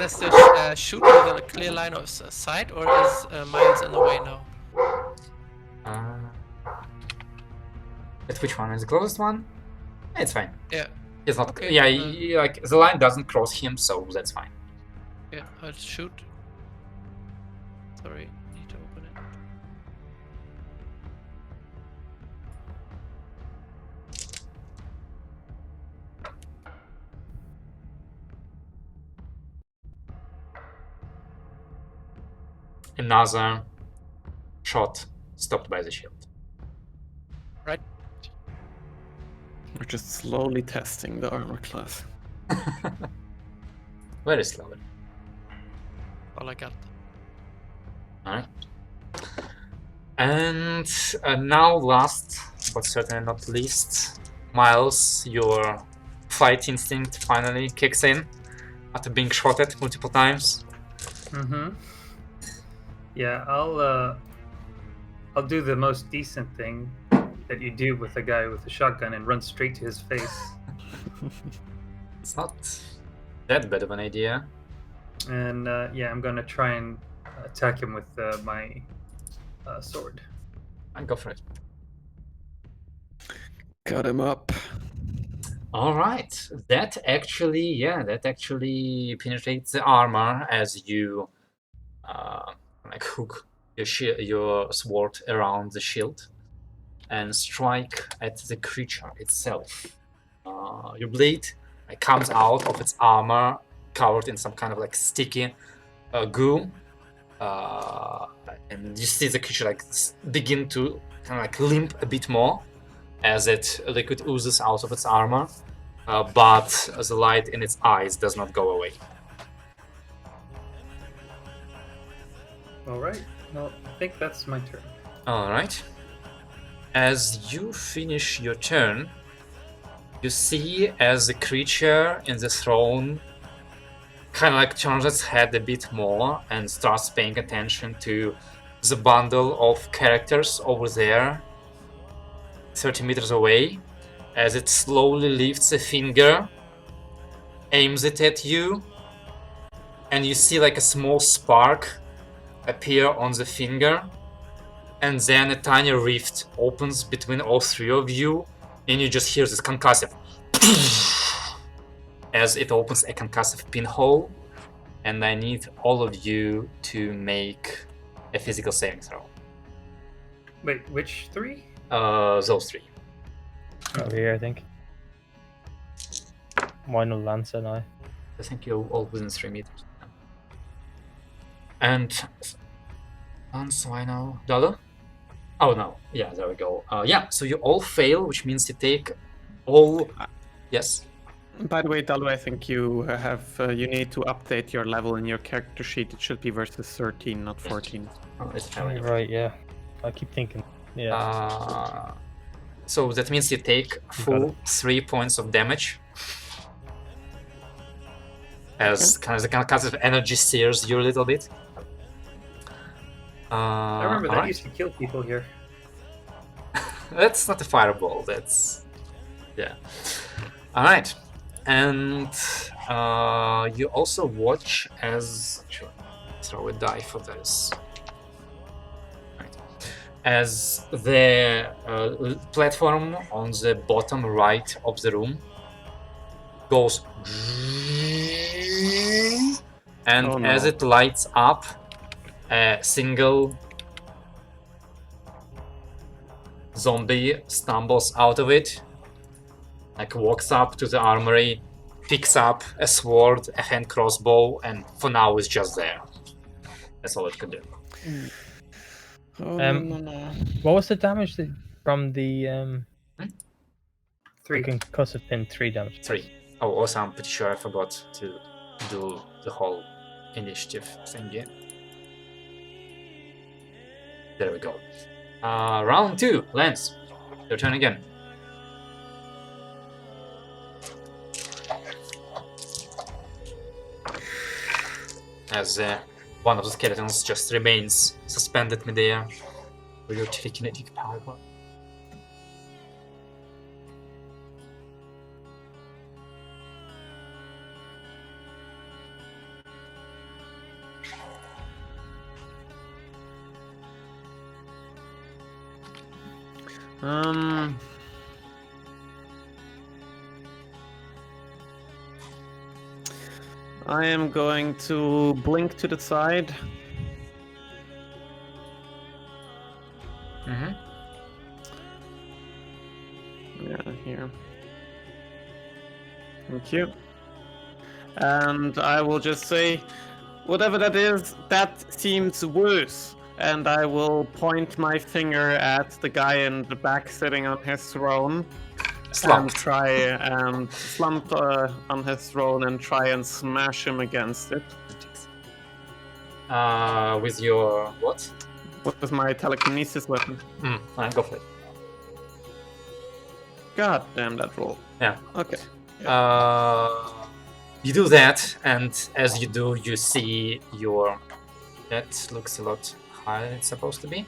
I still shoot with a clear line of sight, or is Miles in the way now? But which one is the closest one? It's fine. Yeah. It's not. Okay, Yeah, like the line doesn't cross him, so that's fine. Yeah, I'll shoot. Sorry, need to open it. Another shot stopped by the shield. Right. We're just slowly testing the armor class. Very slowly. All I got. Alright. And now, last but certainly not least, Miles, your fight instinct finally kicks in after being shot at multiple times. Mm-hmm. Yeah, I'll do the most decent thing that you do with a guy with a shotgun and run straight to his face. It's not that bad of an idea. And yeah, I'm gonna try and attack him with my sword. And go for it. Cut him up. Alright. That actually penetrates the armor as you like hook your sword around the shield and strike at the creature itself. Your blade comes out of its armor covered in some kind of like sticky goo, and you see the creature like begin to kind of like limp a bit more as it liquid oozes out of its armor, but the light in its eyes does not go away. All right. Well, I think that's my turn. Alright. As you finish your turn, you see as the creature in the throne kind of like turns its head a bit more and starts paying attention to the bundle of characters over there, 30 meters away, as it slowly lifts a finger, aims it at you, and you see like a small spark appear on the finger, and then a tiny rift opens between all three of you, and you just hear this concussive as it opens a concussive pinhole, and I need all of you to make a physical saving throw. Wait, which three? Those three. Over here, I think. Mine will Lancer now. I think you're all within 3 meters. And so I know Dalo? Oh no, yeah, there we go. Yeah, so you all fail, which means you take all. Yes. By the way, Dalu, I think you have you need to update your level in your character sheet. It should be versus 13, not 14. Oh, it's Oh, right, yeah. I keep thinking. Yeah. So that means you take full 3 points of damage. As kind of the concussive energy sears you a little bit. I remember that alright. used to kill people here. That's not a fireball, that's... yeah. Alright. And you also watch as... Sure, throw a die for this. Right. As the platform on the bottom right of the room goes... and Oh, as no. it lights up, a single zombie stumbles out of it, like walks up to the armory, picks up a sword, a hand crossbow, and for now is just there. That's all it could do. Oh, no. What was the damage from the 3. concussive pin? 3 damage. 3. Oh, also I'm pretty sure I forgot to do the whole initiative thingy. There we go. Round 2, Lance. Your turn again. As one of the skeletons just remains suspended midair with your telekinetic power. I am going to blink to the side. Mm-hmm. Yeah, here. Thank you. And I will just say, whatever that is, that seems worse. And I will point my finger at the guy in the back sitting on his throne. And Slumped. try and slump on his throne and try and smash him against it. With your what? With my telekinesis weapon. Go for it. God damn that roll. Yeah. Okay. You do that, and as you do, you see your... That looks a lot higher than it's supposed to be.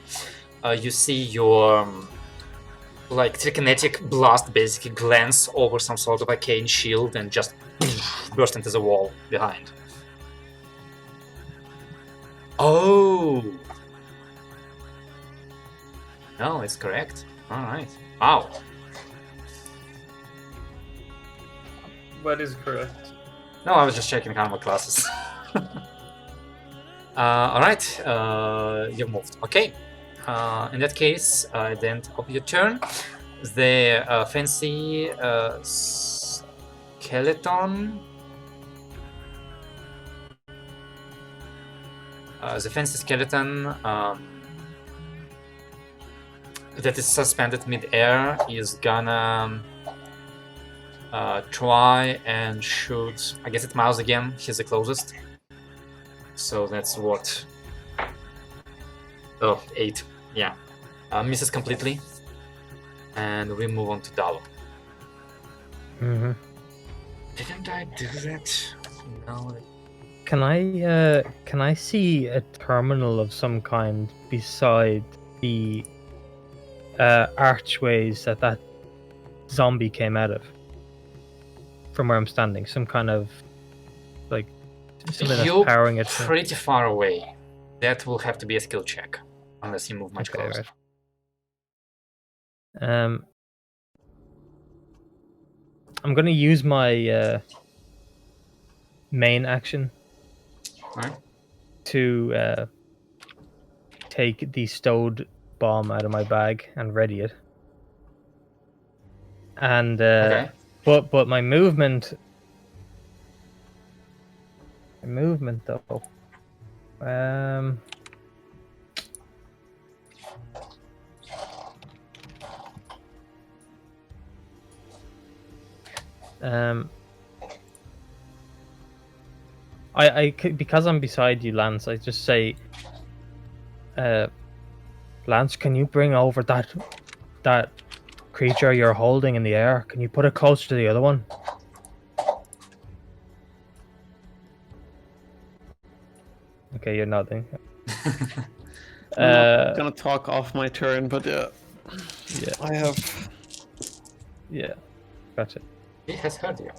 You see your... like telekinetic blast basically glance over some sort of arcane shield and just burst into the wall behind. Oh! No, it's correct. Alright. Wow. What is correct? No, I was just checking armor classes. Alright, you've moved. Okay. In that case, at the end of your turn, the fancy skeleton... the fancy skeleton that is suspended mid-air is gonna try and shoot... I guess it Miles again, he's the closest. So that's what... Oh, 8. Yeah. Misses completely. And we move on to Dalo. Mm-hmm. Didn't I do that? No. Can I see a terminal of some kind beside the archways that zombie came out of? From where I'm standing, some kind of like something You're that's powering it. pretty far away. That will have to be a skill check, unless you move much Okay, closer. right. I'm gonna use my main action Right. to take the stowed bomb out of my bag and ready it. And Okay. but my movement though. Because I'm beside you, Lance, I just say, Lance, can you bring over that creature you're holding in the air? Can you put it closer to the other one? Okay, you're nodding. I'm not gonna talk off my turn, but yeah, I have. yeah, gotcha. He has heard you.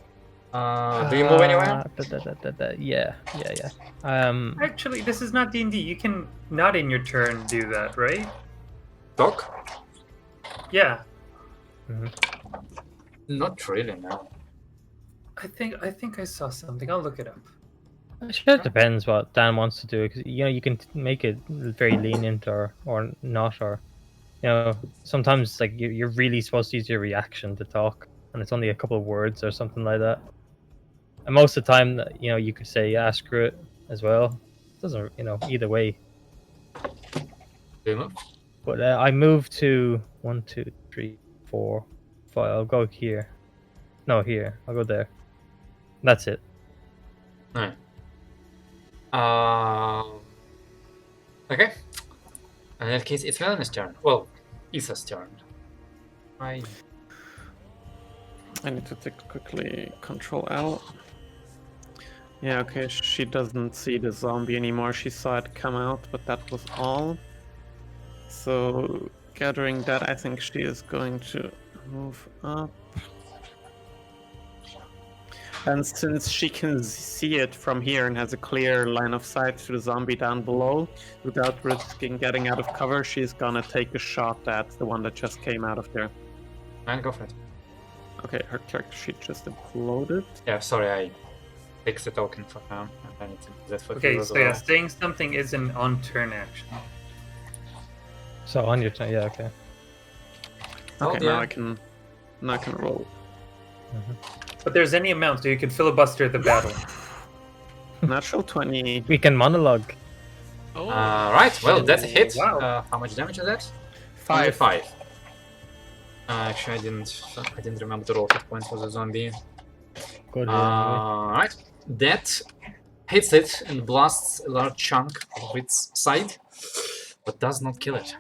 Do you move anywhere? Yeah. Actually, this is not D&D. You can not in your turn do that, right? Talk? Yeah. Not really, no. I think I saw something. I'll look it up. It just depends what Dan wants to do, because you can make it very lenient or not, or sometimes like you're really supposed to use your reaction to talk, and it's only a couple of words or something like that. And most of the time, you could say screw it as well. It doesn't either way. Do you move? But I move to 1, 2, 3, 4, 5. I'll go here. No, here. I'll go there. That's it. Alright. Okay. In that case, it's Melanie's turn. Well, Issa's turn. I need to take quickly Control L. Yeah, okay, she doesn't see the zombie anymore. She saw it come out, but that was all. So, gathering that, I think she is going to move up. And since she can see it from here and has a clear line of sight to the zombie down below, without risking getting out of cover, she's gonna take a shot at the one that just came out of there. And go for it. Okay, her character sheet just imploded. Yeah, sorry, I fixed the token for her. And I need to do that for Okay, you as so well. yeah, saying something is an on-turn action. So on your turn, yeah, okay. Okay, yeah. now I can roll. But there's any amount, so you could filibuster the battle. Natural 20. We can monologue. Oh, Right, well, that's a hit. Wow. How much damage is that? 5. Only 5. Actually, I didn't remember the roll hit points for the zombie. Good. Right, that hits it and blasts a large chunk of its side, but does not kill it.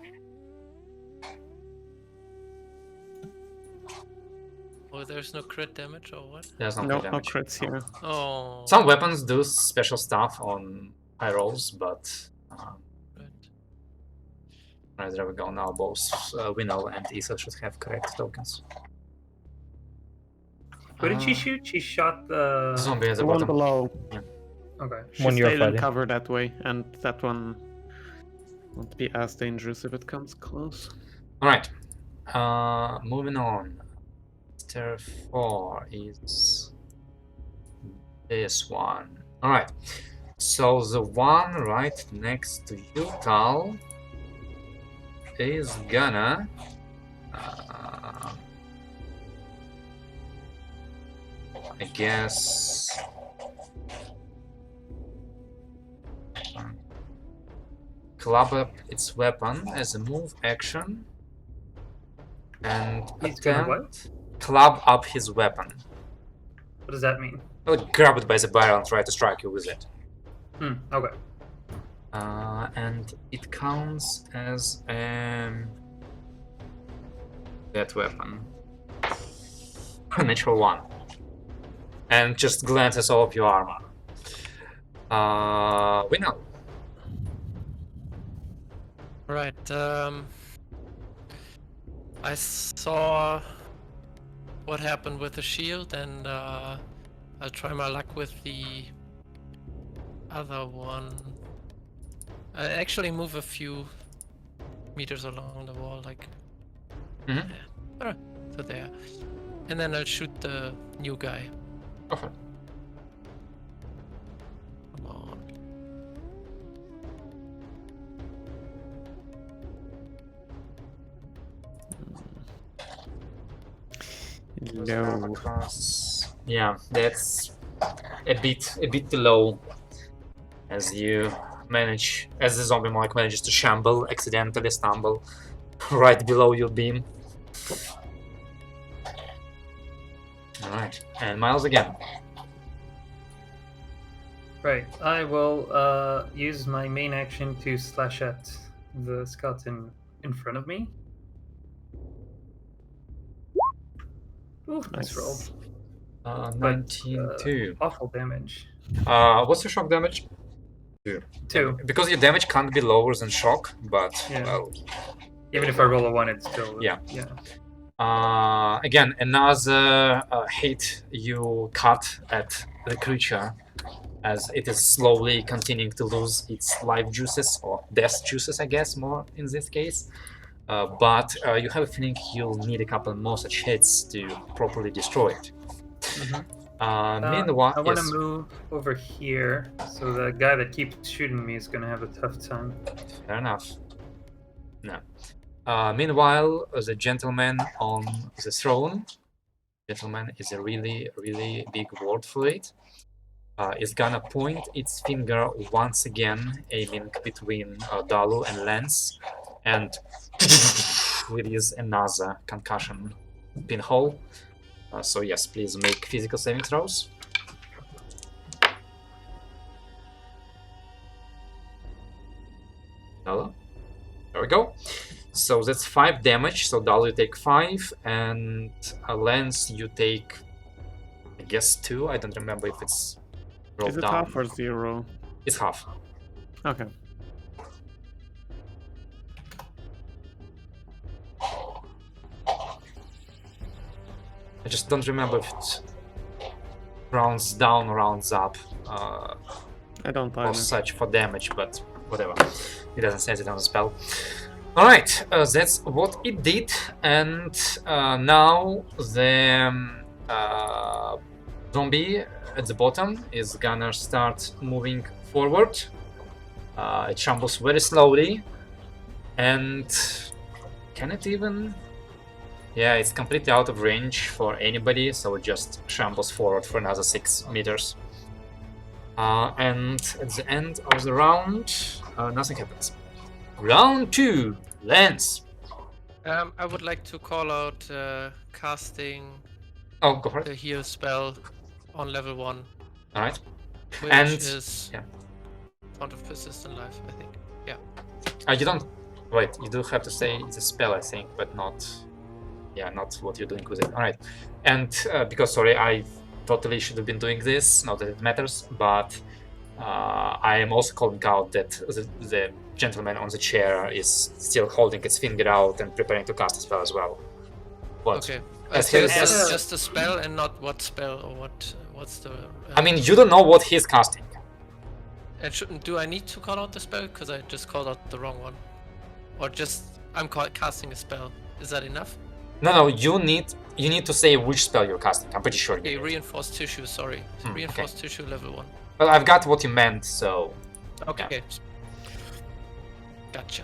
oh, there's no crit damage or what? There's no No, crit no damage. crits here. Oh. Some weapons do special stuff on high rolls, but Right. right, there we go. Now both Winnow and Issa should have correct tokens. What did she shoot? She shot the... Zombie at the The one bottom. below. Okay. She One you're stayed in fighting. cover that way, and that one won't be as dangerous if it comes close. Alright, moving on. Step 4 is this one. Alright, so the one right next to you, Tal, is gonna I guess club up its weapon as a move action and He's gonna what? attempt club up his weapon. What does that mean? I'll grab it by the barrel and try to strike you with it. Okay. And it counts as that weapon. A natural 1. And just glances all of your armor. We know. Right. I saw what happened with the shield, and I'll try my luck with the other one. I actually move a few meters along the wall, like Mm-hmm. alright, so there. And then I'll shoot the new guy. Go for it. Come on. No. Across. Yeah, that's a bit low. As you manage, as the zombie monk manages to accidentally stumble, right below your beam. Alright, and Miles again. Right. I will use my main action to slash at the skeleton in front of me. Ooh, nice roll. 19 2. Awful damage. What's your shock damage? 2. Because your damage can't be lower than shock, but Yeah. well, Even if I roll a 1, it's still Yeah. yeah. again, another hit you cut at the creature as it is slowly continuing to lose its life juices, or death juices, I guess, more in this case. But you have a feeling you'll need a couple more such hits to properly destroy it. Meanwhile, I want to yes, move over here, so the guy that keeps shooting me is going to have a tough time. fair enough. No. Meanwhile, the gentleman on the throne, gentleman is a really, really big word for it, is gonna point its finger once again, aiming between Dalu and Lance, and release another concussion pinhole. So yes, please make physical saving throws. Dalu. There we go. So that's 5 damage. So Dalu, you take 5, and Lance, you take, I guess, 2. I don't remember if it's rolled Is it down. half or 0? It's half. Okay. I just don't remember if it rounds down or rounds up I don't or either. such for damage, but whatever. It doesn't say it on the spell. Alright, that's what it did, and now the zombie at the bottom is gonna start moving forward. It shambles very slowly, and can it even... Yeah, it's completely out of range for anybody, so it just shambles forward for another 6 meters. And at the end of the round, nothing happens. Round 2, Lance. I would like to call out casting Oh, go for the it. heal spell on level 1, Alright. which And- is yeah. Font of Persistent Life, I think. You don't... Wait, you do have to say it's a spell, I think, but not... Yeah, not what you're doing with it. Alright. And because, sorry, I totally should have been doing this, not that it matters, but I am also calling out that the gentleman on the chair is still holding its finger out and preparing to cast a spell as well. What? Okay. As So he it's is- just a spell and not what spell or what's the... I mean, you don't know what he's casting. And do I need to call out the spell? Because I just called out the wrong one. Or just, I'm casting a spell. Is that enough? No, you need to say which spell you're casting. I'm pretty sure. Okay, Reinforced Tissue, sorry. Reinforced Tissue level 1. Well, I've got what you meant, so... Okay. Gotcha.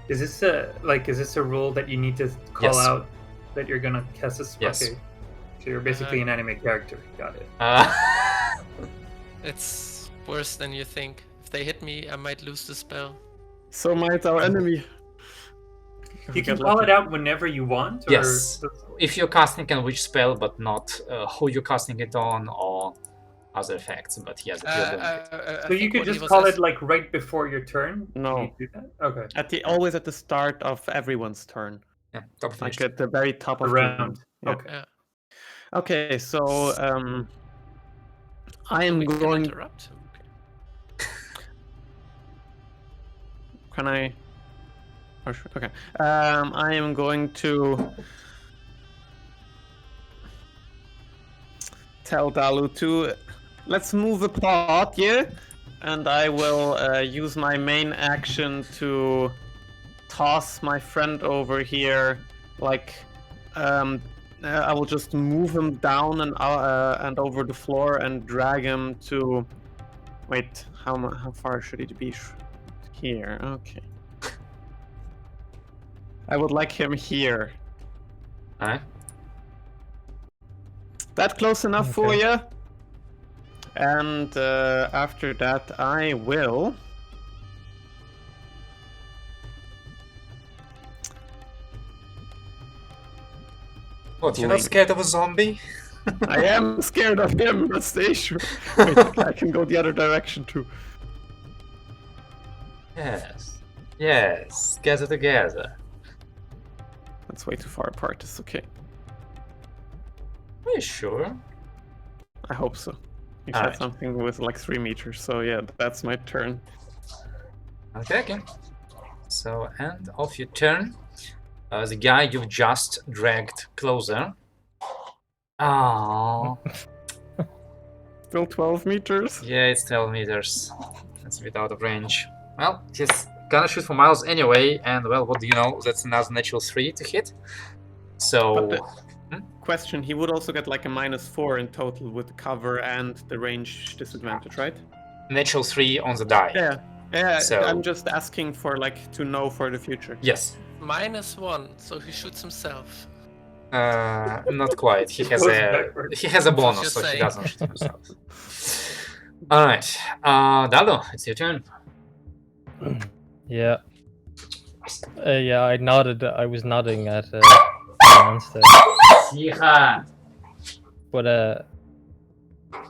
Is this a rule that you need to call Yes. out that you're gonna cast a spell? Yes. Okay. So you're basically an anime character. Got it. It's worse than you think. If they hit me, I might lose the spell. So might our enemy. You can call it out whenever you want? Or Yes. If you're casting on which spell, but not who you're casting it on or other effects. But yes, you're doing it. So you could just call it like right before your turn? No. Can you do that? Okay. Always at the start of everyone's turn. Yeah, top of Like initiative. at the very top of Around. the Okay. Yeah. Okay, so I am We can going. interrupt. Okay. Can I? Oh, sure. Okay. I am going to tell Dalu to let's move apart, yeah. And I will use my main action to toss my friend over here. Like, I will just move him down and over the floor and drag him to. Wait, how far should he be? Here. Okay. I would like him here. Alright. That close enough for you? And after that, I will. What, you're not scared of a zombie? I am scared of him, but stay sure. Wait, I can go the other direction too. Yes. Yes. Gather together. That's way too far apart. It's okay. Are you sure? I hope so. He All shot right. something with like 3 meters, so yeah, that's my turn. Okay. So, end of your turn. The guy you've just dragged closer. Oh, Still 12 meters? yeah, it's 12 meters. It's a bit out of range. Well, he's gonna shoot for miles anyway, and well, what do you know? That's another natural 3 to hit. So, Question, he would also get like a -4 in total with cover and the range disadvantage, right? natural 3 on the die. Yeah, So- I'm just asking for like to know for the future. Yes. -1, so he shoots himself. Not quite. He has Goes a backwards. he has a bonus, Just so he saying. doesn't shoot himself. All right, Dalo, it's your turn. Yeah. Yeah, I nodded. I was nodding at Lance there. Tira. But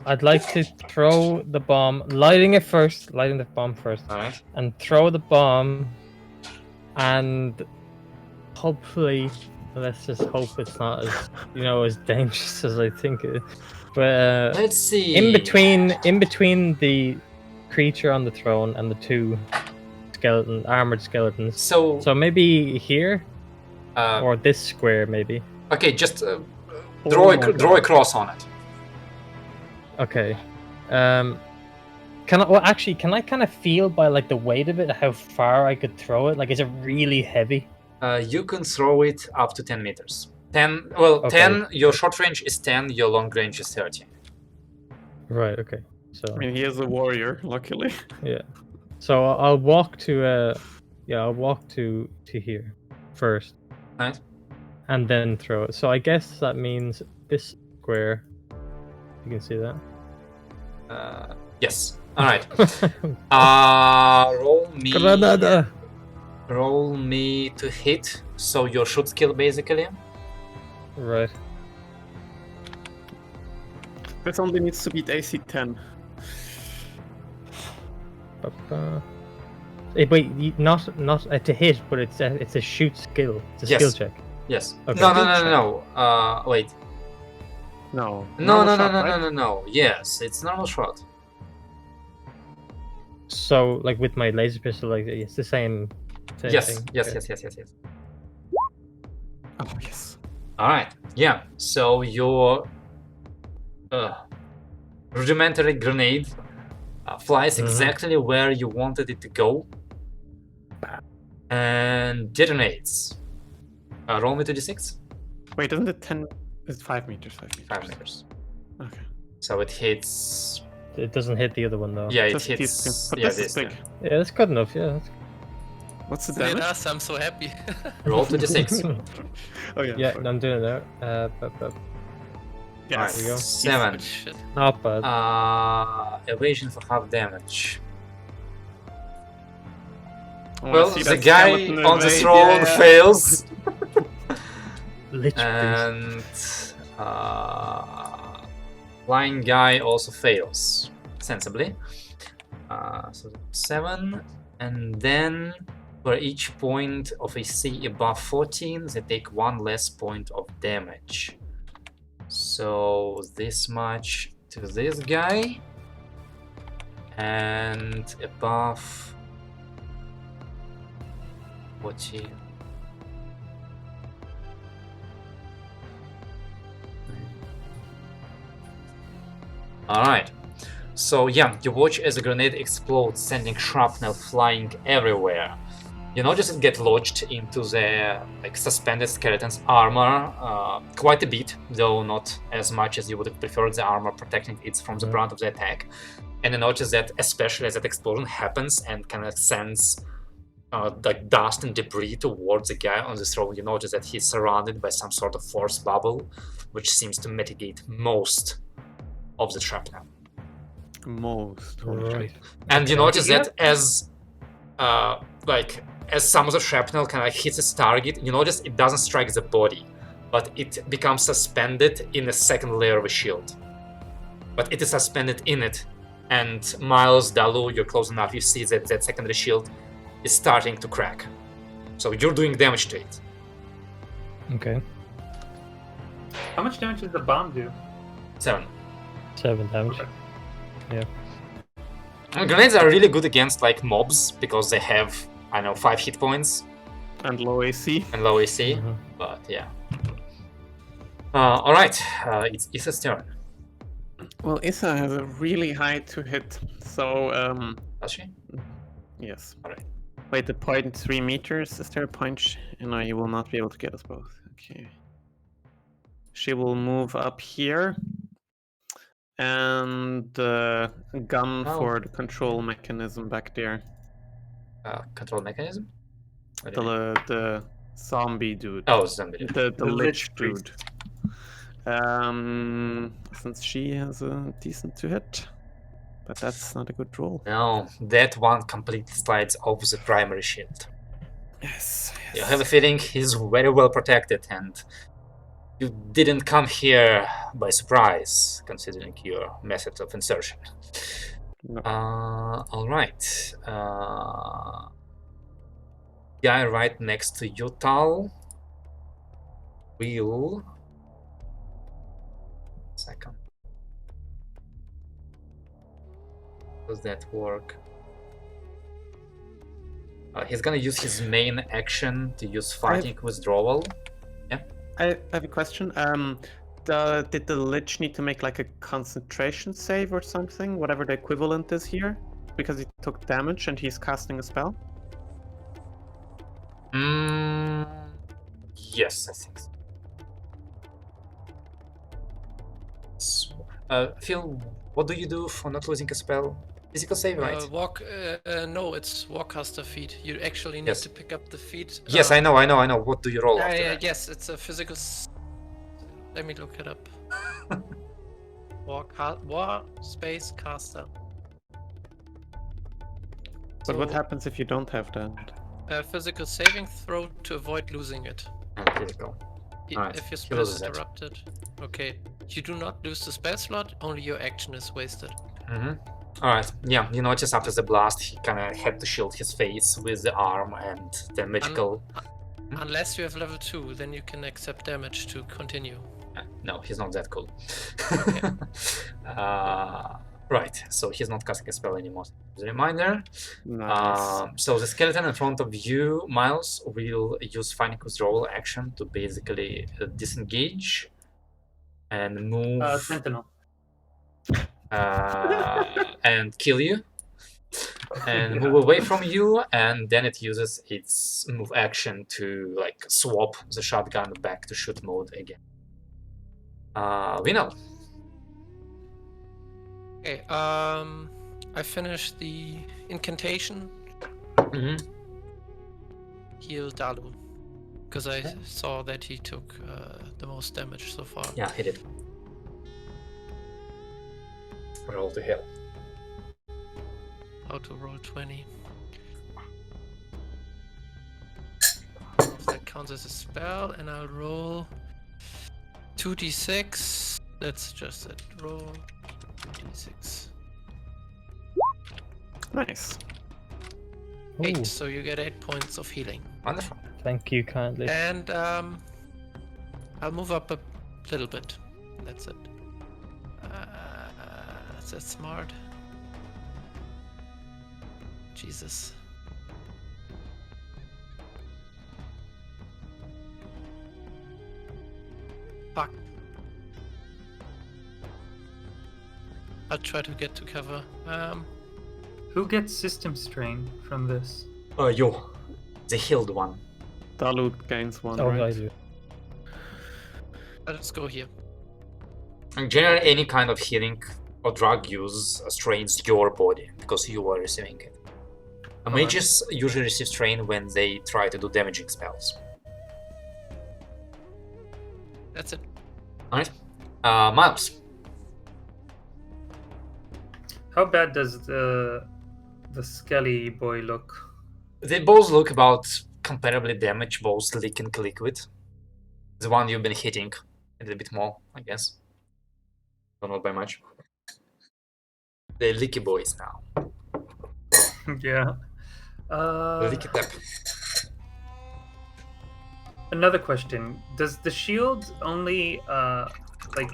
I'd like to throw the bomb, lighting the bomb first, All right. and throw the bomb, and hopefully, let's just hope it's not as as dangerous as I think it. But Let's see. in between the creature on the throne and the two armored skeletons. So maybe here or this square, maybe. Okay, just draw a cross on it. Okay. Can I kind of feel by like the weight of it how far I could throw it? Like, is it really heavy? You can throw it up to 10 meters. 10. Well, Okay. 10. Your short range is 10. Your long range is 30. Right. Okay. So I mean, he is a warrior, luckily. yeah. So I'll walk to I'll walk to here first. Right. And then throw it. So I guess that means this square. You can see that. Yes. All right. Roll me. Granada. Roll me to hit. So your shoot skill, basically. Right. This only needs to beat AC 10. Wait, not to hit, but it's a shoot skill. It's a Yes. skill check. Yes. Okay. No. Wait. No. No. Normal shot, right? No. Yes, it's normal shot. So, like with my laser pistol, like it's the same Yes. thing. Yes. Okay. Yes. Oh, yes. All right. Yeah. So your rudimentary grenade flies exactly where you wanted it to go and detonates. Roll me to d6. Wait, isn't it 10? It's 5 meters. 5 meters. Okay. So it hits. It doesn't hit the other one though. Yeah, it Just hits. these two. But Yeah, this is this big. two. Yeah, that's good enough. Yeah. What's the Look at damage? us, I'm so happy. Roll to d6. Oh, yeah. Yeah, sorry. I'm doing it now. Yes. There we go. 7. Shit. Not bad. Evasion for half damage. I wanna Well, see the that guy skeleton on the evade, throne yeah. fails, Lich priest. and flying guy also fails, sensibly. So 7, and then for each point of AC above 14, they take 1 less point of damage. So this much to this guy, and above 14. Alright. So yeah, you watch as a grenade explodes, sending shrapnel flying everywhere. You notice it get lodged into the suspended skeleton's armor quite a bit, though not as much as you would have preferred. The armor protecting it from the brunt of the attack. And you notice that especially as that explosion happens and kind of sends dust and debris towards the guy on the throne, you notice that he's surrounded by some sort of force bubble, which seems to mitigate most of the shrapnel. Most. Right. And you notice that as some of the shrapnel kind of hits its target, you notice it doesn't strike the body, but it becomes suspended in a second layer of a shield. But it is suspended in it, and Miles, Dalu, you're close enough, you see that that secondary shield is starting to crack. So you're doing damage to it. Okay. How much damage does the bomb do? 7. 7 damage. Okay. Yeah. And grenades are really good against like mobs because they have, I don't know, 5 hit points And low AC. and low AC. Mhm. But yeah. Alright, it's Issa's turn. Well, Issa has a really high to hit, so Does she? yes. Alright. Wait, the 0.3 meters. Is there a point? No, you will not be able to get us both. Okay. She will move up here. And gun Oh. for the control mechanism back there. Control mechanism? What do you mean? The zombie dude. Oh, zombie. The The lich Lich Priest. dude. Since she has a decent to hit. But that's not a good roll. No, that one completely slides off the primary shield. Yes. You have a feeling he's very well protected, and you didn't come here by surprise, considering your method of insertion. No. Alright. Guy right next to Yutal will... Second. Does that work? He's gonna use his main action to use fighting withdrawal. I have a question. Did the lich need to make like a concentration save or something? Whatever the equivalent is here? Because he took damage and he's casting a spell? Yes, I think so. Phil, what do you do for not losing a spell? Physical save, right? No, it's Warcaster feat. You actually need Yes. to pick up the feat. Yes, I know. What do you roll after that? Yes, it's a physical. Let me look it up. War space caster. But what So, happens if you don't have that? a physical saving throw to avoid losing it. Critical. Alright, If your he spell is loses that. interrupted. Okay. You do not lose the spell slot, only your action is wasted. Alright, yeah, you notice after the blast he kinda had to shield his face with the arm and the magical... Unless you have level 2, then you can accept damage to continue. No, he's not that cool. Okay. Right, so he's not casting a spell anymore. As a reminder, Nice. so the skeleton in front of you, Miles, will use Finding Withdrawal action to basically disengage and move Sentinel. and kill you. And move away from you, and then it uses its move action to like swap the shotgun back to shoot mode again. We know. Okay, I finished the incantation. Heal Dalu. Because I saw that he took the most damage so far. Yeah, he did. Roll to heal. How to roll 20. That counts as a spell, and I'll roll 2d6. That's just it. Roll 2d6. Nice. 8, Ooh, so you get 8 points of healing. Wonderful. thank you kindly. And I'll move up a little bit. That's it. That's smart. Jesus. Fuck. I'll try to get to cover. Who gets system strain from this? You, the healed one. Dalu gains 1, Oh, right? I do. Let's go here. In general, any kind of healing or drug use strains your body because you are receiving it. Mages usually receive strain when they try to do damaging spells. That's it. Alright. Miles. How bad does the Skelly boy look? They both look about comparably damaged, both leaking liquid. The one you've been hitting a little bit more, I guess. But not by much. The leaky boys now. Yeah. Leaky tap. Another question: does the shield only like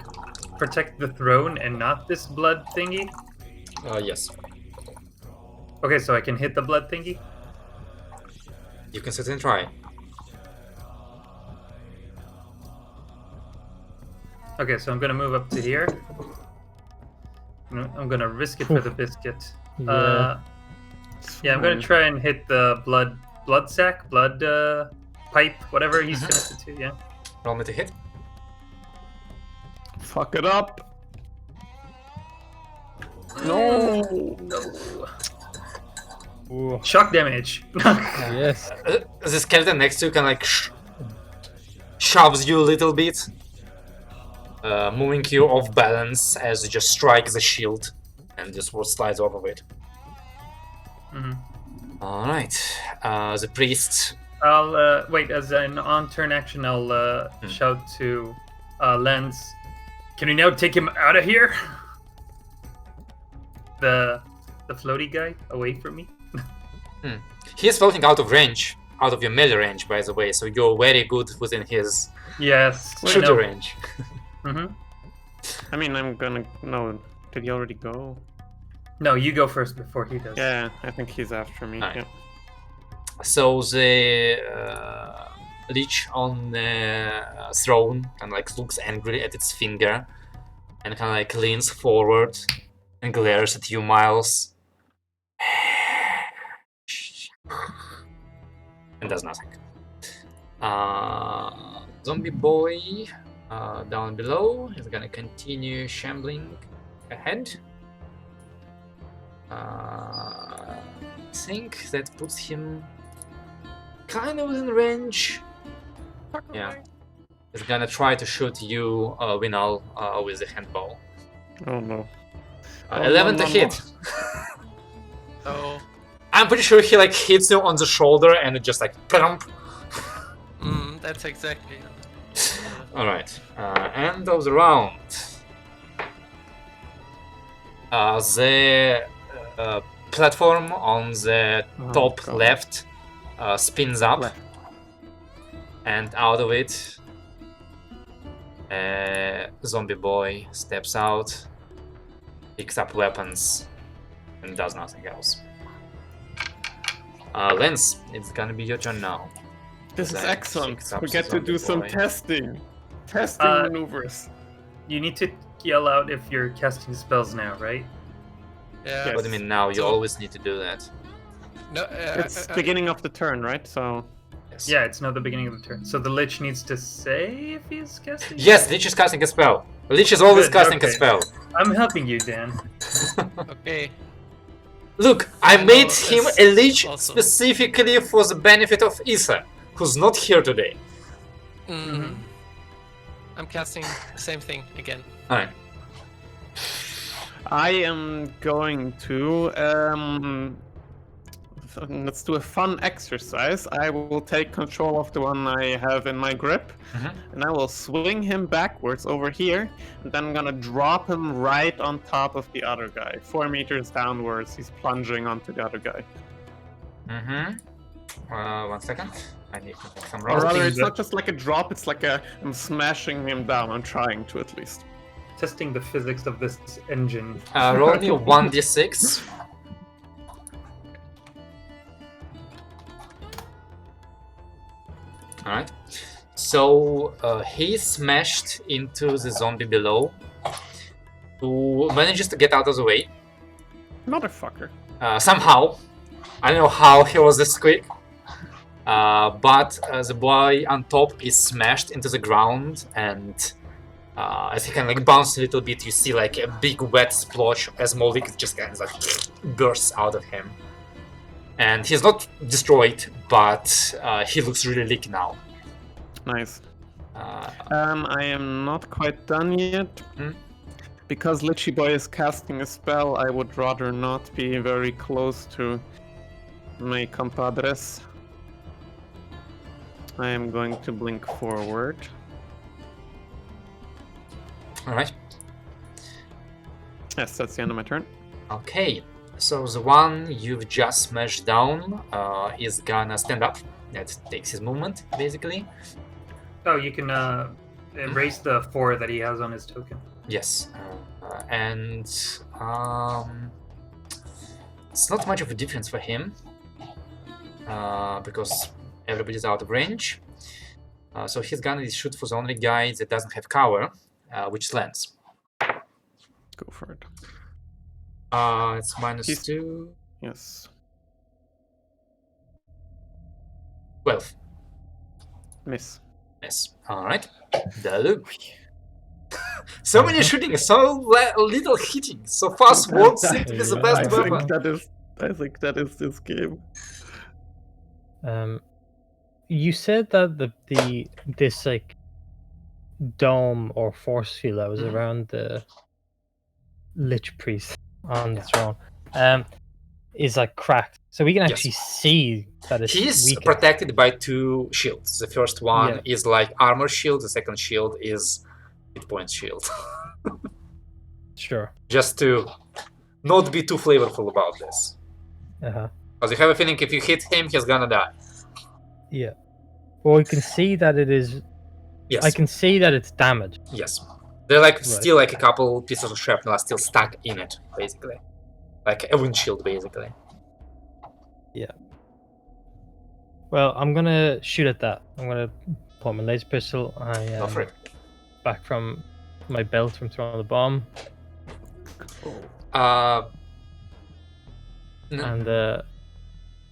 protect the throne and not this blood thingy? Yes. Okay, so I can hit the blood thingy? You can certainly try. Okay, so I'm gonna move up to here. I'm gonna risk it for the biscuit. Yeah. Yeah, I'm gonna try and hit the blood sac, blood pipe, whatever he's connected to. Yeah. Roll me to hit. Fuck it up. No. Ooh. Shock damage. Yes. The skeleton next to you kind of like shoves you a little bit, moving you off balance as you just strike the shield, and the sword slides off of it. All right, the priest. I'll wait as an on-turn action. I'll shout to Lens. Can we now take him out of here? The floaty guy away from me. He is floating out of range, out of your melee range, by the way. So you're very good within his Yes. shooter range. I mean, I'm gonna. No, did he already go? No, you go first before he does. Yeah, I think he's after me. Alright. Yeah. So the leech on the throne kind of like looks angrily at its finger, and kind of like leans forward and glares at you, Miles, and does nothing. Zombie boy down below is gonna continue shambling ahead. I think that puts him kind of within range. Yeah. He's gonna try to shoot you, Winal, with the handball. Oh no. 11 to hit. So, I'm pretty sure he like hits you on the shoulder and it just like plump. that's exactly. Alright. End of the round. The platform on the top God. left spins up, Left. and out of it, zombie boy steps out, picks up weapons, and does nothing else. Lens, it's gonna be your turn now. This is That excellent. picks up We the get to zombie do some boy. testing. Testing maneuvers. You need to yell out if you're casting spells now, right? Yeah. What do you mean now? You So- always need to do that. No, It's beginning of the turn, right? So Yes. Yeah, it's not the beginning of the turn. So the Lich needs to say if he's casting? Yes, Lich is casting a spell. Lich is always Good, casting a okay. spell. I'm helping you, Dan. Okay. Look, I I made know, him that's a Lich awesome. specifically for the benefit of Aether, who's not here today. I'm casting the same thing again. Alright. I am going to let's do a fun exercise. I will take control of the one I have in my grip, and I will swing him backwards over here, and then I'm gonna drop him right on top of the other guy, 4 meters downwards. He's plunging onto the other guy. 1 second. I need to make some Or rolls. rather, Testing it's the- not just like a drop. It's like I'm smashing him down. I'm trying to at least. Testing the physics of this engine. Roll me 1d6. Alright. So he smashed into the zombie below, who manages to get out of the way. Motherfucker. Somehow. I don't know how he was this quick. But the boy on top is smashed into the ground, and as he kind of like bounces a little bit, you see like a big wet splotch as more liquid just kind of like bursts out of him. And he's not destroyed, but he looks really leaky now. Nice. I am not quite done yet. Because Lichy Boy is casting a spell, I would rather not be very close to my compadres. I am going to blink forward. Alright. Yes, that's the end of my turn. Okay. So the one you've just smashed down is gonna stand up. That takes his movement, basically. Oh, you can erase the 4 that he has on his token. Yes. And it's not much of a difference for him because everybody's out of range. So he's gonna shoot for the only guy that doesn't have cover, which is Lance. Go for it. It's -2. Yes. 12. Miss. Yes. Alright. Dalu. So many shooting, so little hitting. So fast won't seem to be the best I weapon. think that is this game. You said that this like dome or force field that was around the Lich Priest on the throne is like cracked, so we can actually see that it's He's weakened. protected by 2 shields. The first one is like armor shield, the second shield is hit point shield. Sure. Just to not be too flavorful about this. Because you have a feeling if you hit him, he's gonna die. Yeah. Well, we can see that it is. Yes. I can see that it's damaged. Yes. There are like still like a couple pieces of shrapnel are still stuck in it, basically. Like a windshield, basically. Yeah. Well, I'm gonna shoot at that. I'm gonna pull my laser pistol. Go for it. Back from my belt from throwing the bomb. And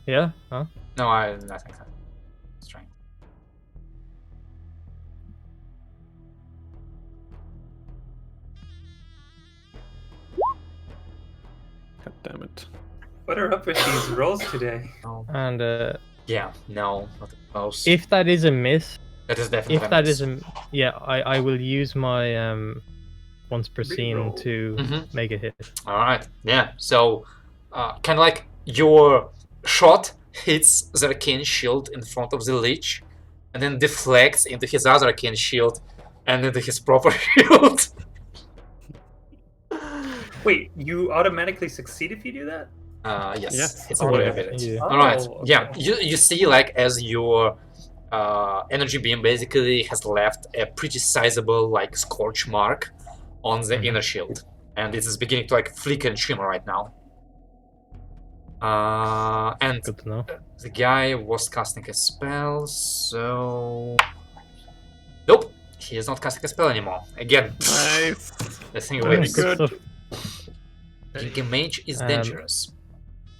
yeah, huh? No, I think so. It's trying. God damn it. What are up with these rolls today? And yeah, no, not close. if that is a miss, that is definitely if that is a I will use my once per scene to make a hit. All right, yeah. So, kind of like your shot hits the arcane shield in front of the Lich, and then deflects into his other arcane shield, and into his proper shield. Wait, you automatically succeed if you do that? Yes, it's a warrior ability. Yeah. All right, Oh, yeah. You see, like as your energy beam basically has left a pretty sizable like scorch mark on the inner shield, and it is beginning to like flicker and shimmer right now. And Good to know. the guy was casting a spell, so nope, he is not casting a spell anymore. Again, Nice. the thing Very with good. stuff. drinking mage is dangerous.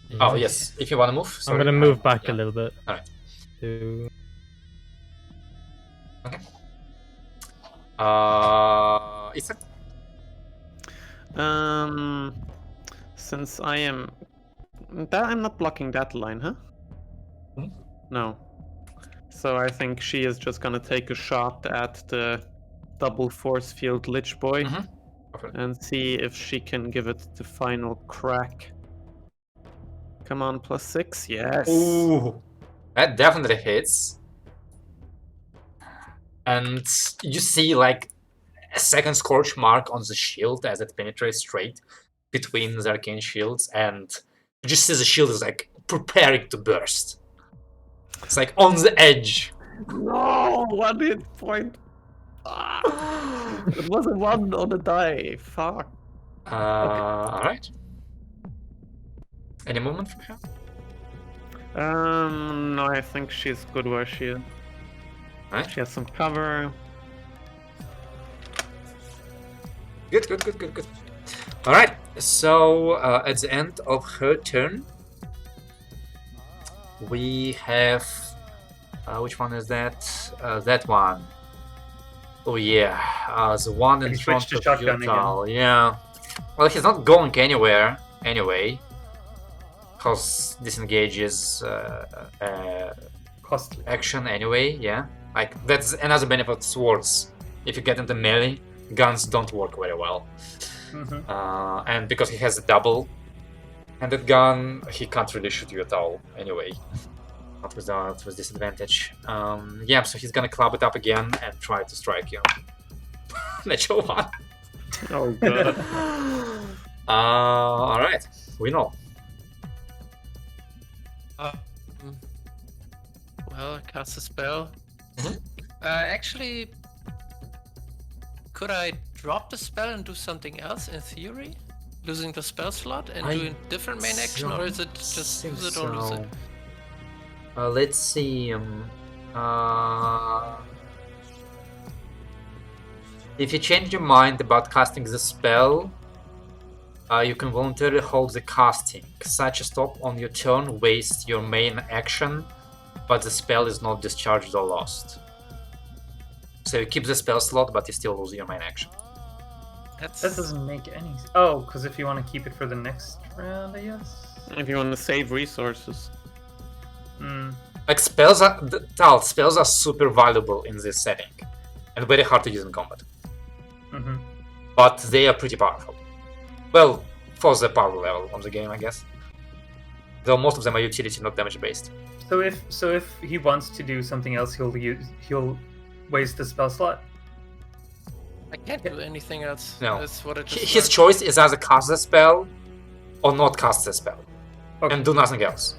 Yeah. Oh yes, if you want to move. I'm Sorry. gonna move back a little bit. Alright. To Okay. Ethan? Since I'm not blocking that line, huh? No. So I think she is just gonna take a shot at the double force field Lich Boy and see if she can give it the final crack. Come on, +6, yes. Ooh, that definitely hits. And you see like a second scorch mark on the shield as it penetrates straight between the arcane shields, and you just see the shield is like preparing to burst. It's like on the edge. No, 1 hit point. It was a 1 on the die. Fuck. Alright. Any movement from her? No, I think she's good where she is. Right. She has some cover. Good. Alright, so at the end of her turn, we have... which one is that? That one. Oh yeah, the one in front switched to of shotgun Yutal. Yeah. Well, he's not going anywhere anyway, because disengages Costly. action anyway. Yeah, like that's another benefit of swords. If you get into melee, guns don't work very well. And because he has a double-handed gun, he can't really shoot you at all anyway. Not with disadvantage. Yeah, so he's gonna club it up again and try to strike you. Natural 1. Oh god. Alright, we know. Well, cast a spell. Actually, could I drop the spell and do something else in theory? losing the spell slot and I doing different main action, or is it just think use it or lose it? Let's see. If you change your mind about casting the spell, you can voluntarily hold the casting. Such a stop on your turn wastes your main action, but the spell is not discharged or lost. So you keep the spell slot, but you still lose your main action. That's That doesn't make any sense. Oh, because if you want to keep it for the next round, I guess. If you want to save resources. Hmm. Like spells are super valuable in this setting, and very hard to use in combat. Mm-hmm. But they are pretty powerful. Well, for the power level of the game, I guess. Though most of them are utility, not damage based. So if he wants to do something else, he'll waste the spell slot. I can't do anything else. No. That's what I just His learned. choice is either cast the spell or not cast the spell, Okay. and do nothing else.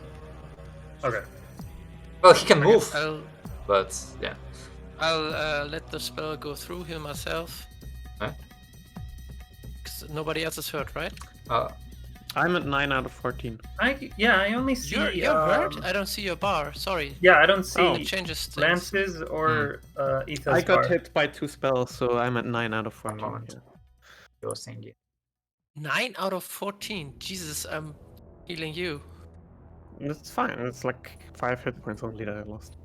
Okay. Well, he can move, but yeah. I'll let the spell go through him myself. Huh? 'Cause nobody else is hurt, right? I'm at 9 out of 14. I only see. You're hurt? I don't see your bar. Sorry. Yeah, I don't see It changes things. Lance's or Ether's I got bar. hit by 2 spells, so I'm at 9 out of 14. moment. Yeah. You're thingy. 9 out of 14. Jesus, I'm healing you. It's fine. It's like 5 hit points only that I lost.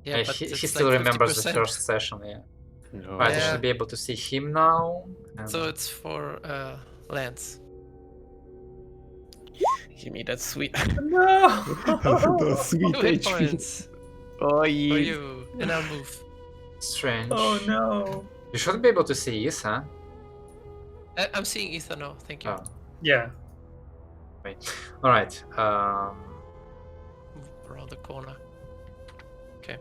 Yeah, but he it's still like remembers the 50%. first session, yeah. No. Right, you Yeah. should be able to see him now. And So it's for Lance. Give me that sweet. No. Those sweet 2 hit HP. points Oh, for yeah. you, and I'll move. strange. Oh no. You should be able to see this, huh? I'm seeing Ether now. Thank you. Oh, Yeah. alright. Move around the corner. Okay.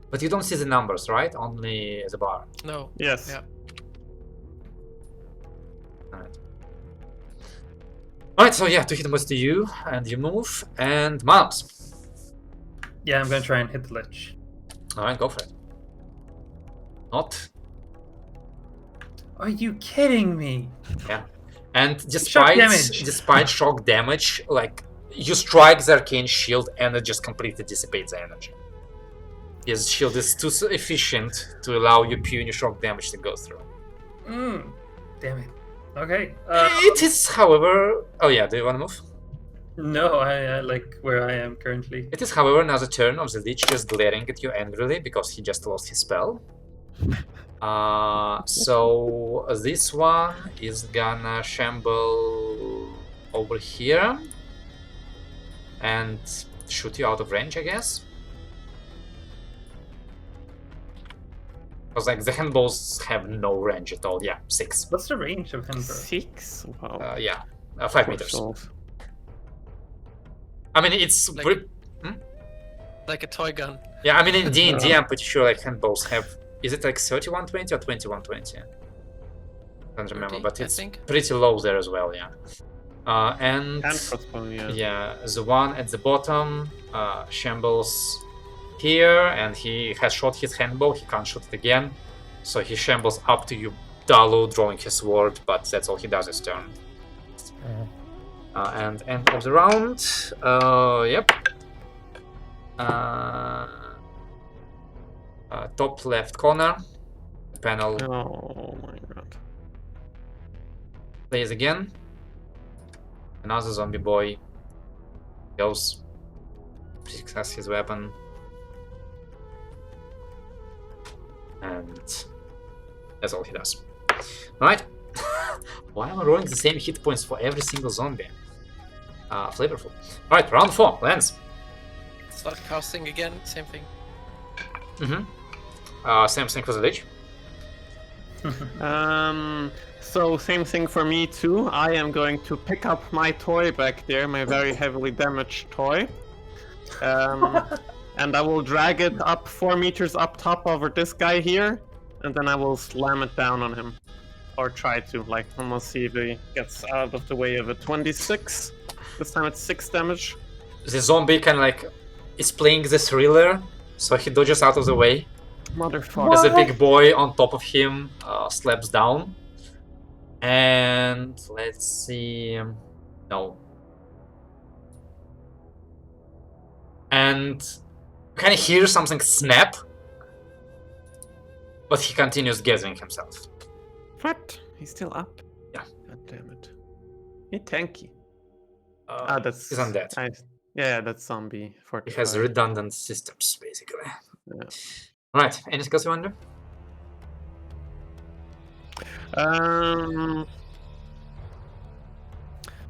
But you don't see the numbers, right? Only the bar. No. Yes. Yeah. Alright, so yeah, 2 hit points to you, and you move, and Miles. Yeah, I'm gonna try and hit the lich. Alright, go for it. Not. Are you kidding me? Yeah. And Shock damage. despite shock damage, like, you strike the arcane shield and it just completely dissipates the energy. His shield is too efficient to allow you puny shock damage to go through. Damn it. Okay. It is, however... Oh yeah, do you want to move? No, I like where I am currently. It is, however, another turn of the Lich just glaring at you angrily because he just lost his spell. So this one is gonna shamble over here and shoot you out of range, I guess. Because like the handballs have no range at all. Yeah, 6. What's the range of Henbro? 6? Wow. Yeah, 5 Poor meters. souls. I mean, it's Like- Like a toy gun. yeah. I mean, in D&D, I'm pretty sure like handballs have. Is it like 3120 or 2120? I don't remember, 30, but I it's think. pretty low there as well. Yeah. And And crossbow, yeah. yeah, the one at the bottom shambles here, and he has shot his handball. He can't shoot it again, so he shambles up to you, Dalu, drawing his sword. But that's all he does this turn. And end of the round. Yep. Top left corner. Panel Oh my god. plays again. Another zombie boy goes. Success his weapon. And that's all he does. Right? Why am I rolling the same hit points for every single zombie? Flavorful. Alright, round 4, Lance. Start casting again. Same thing. Same thing for the Lich. So same thing for me too. I am going to pick up my toy back there, my very heavily damaged toy. And I will drag it up 4 meters up top over this guy here, and then I will slam it down on him. Or try to, like, almost see if he gets out of the way of a 26. This time it's 6 damage. The zombie kind of like is playing the thriller, so he dodges out of the way Motherfucker. As a big boy on top of him slaps down. And let's see. No. And you kind of hear something snap, but he continues gathering himself. What? He's still up? Yeah. God damn it. He tanky. That's He's undead. Yeah, that's zombie. He 45. has redundant systems, basically. Yeah. Right. Anything else you want to do?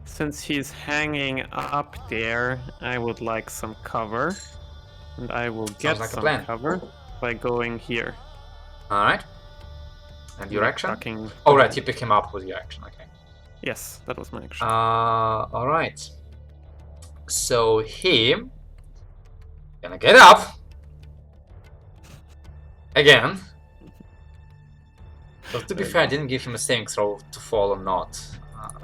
Since he's hanging up there, I would like some cover. And I will get like a some plan. cover by going here. Alright. And your action? Fucking... Oh, right. You pick him up with your action. Okay. Yes, that was my action. Alright. So he gonna get up again. So to be fair, I didn't give him a saving throw to fall or not.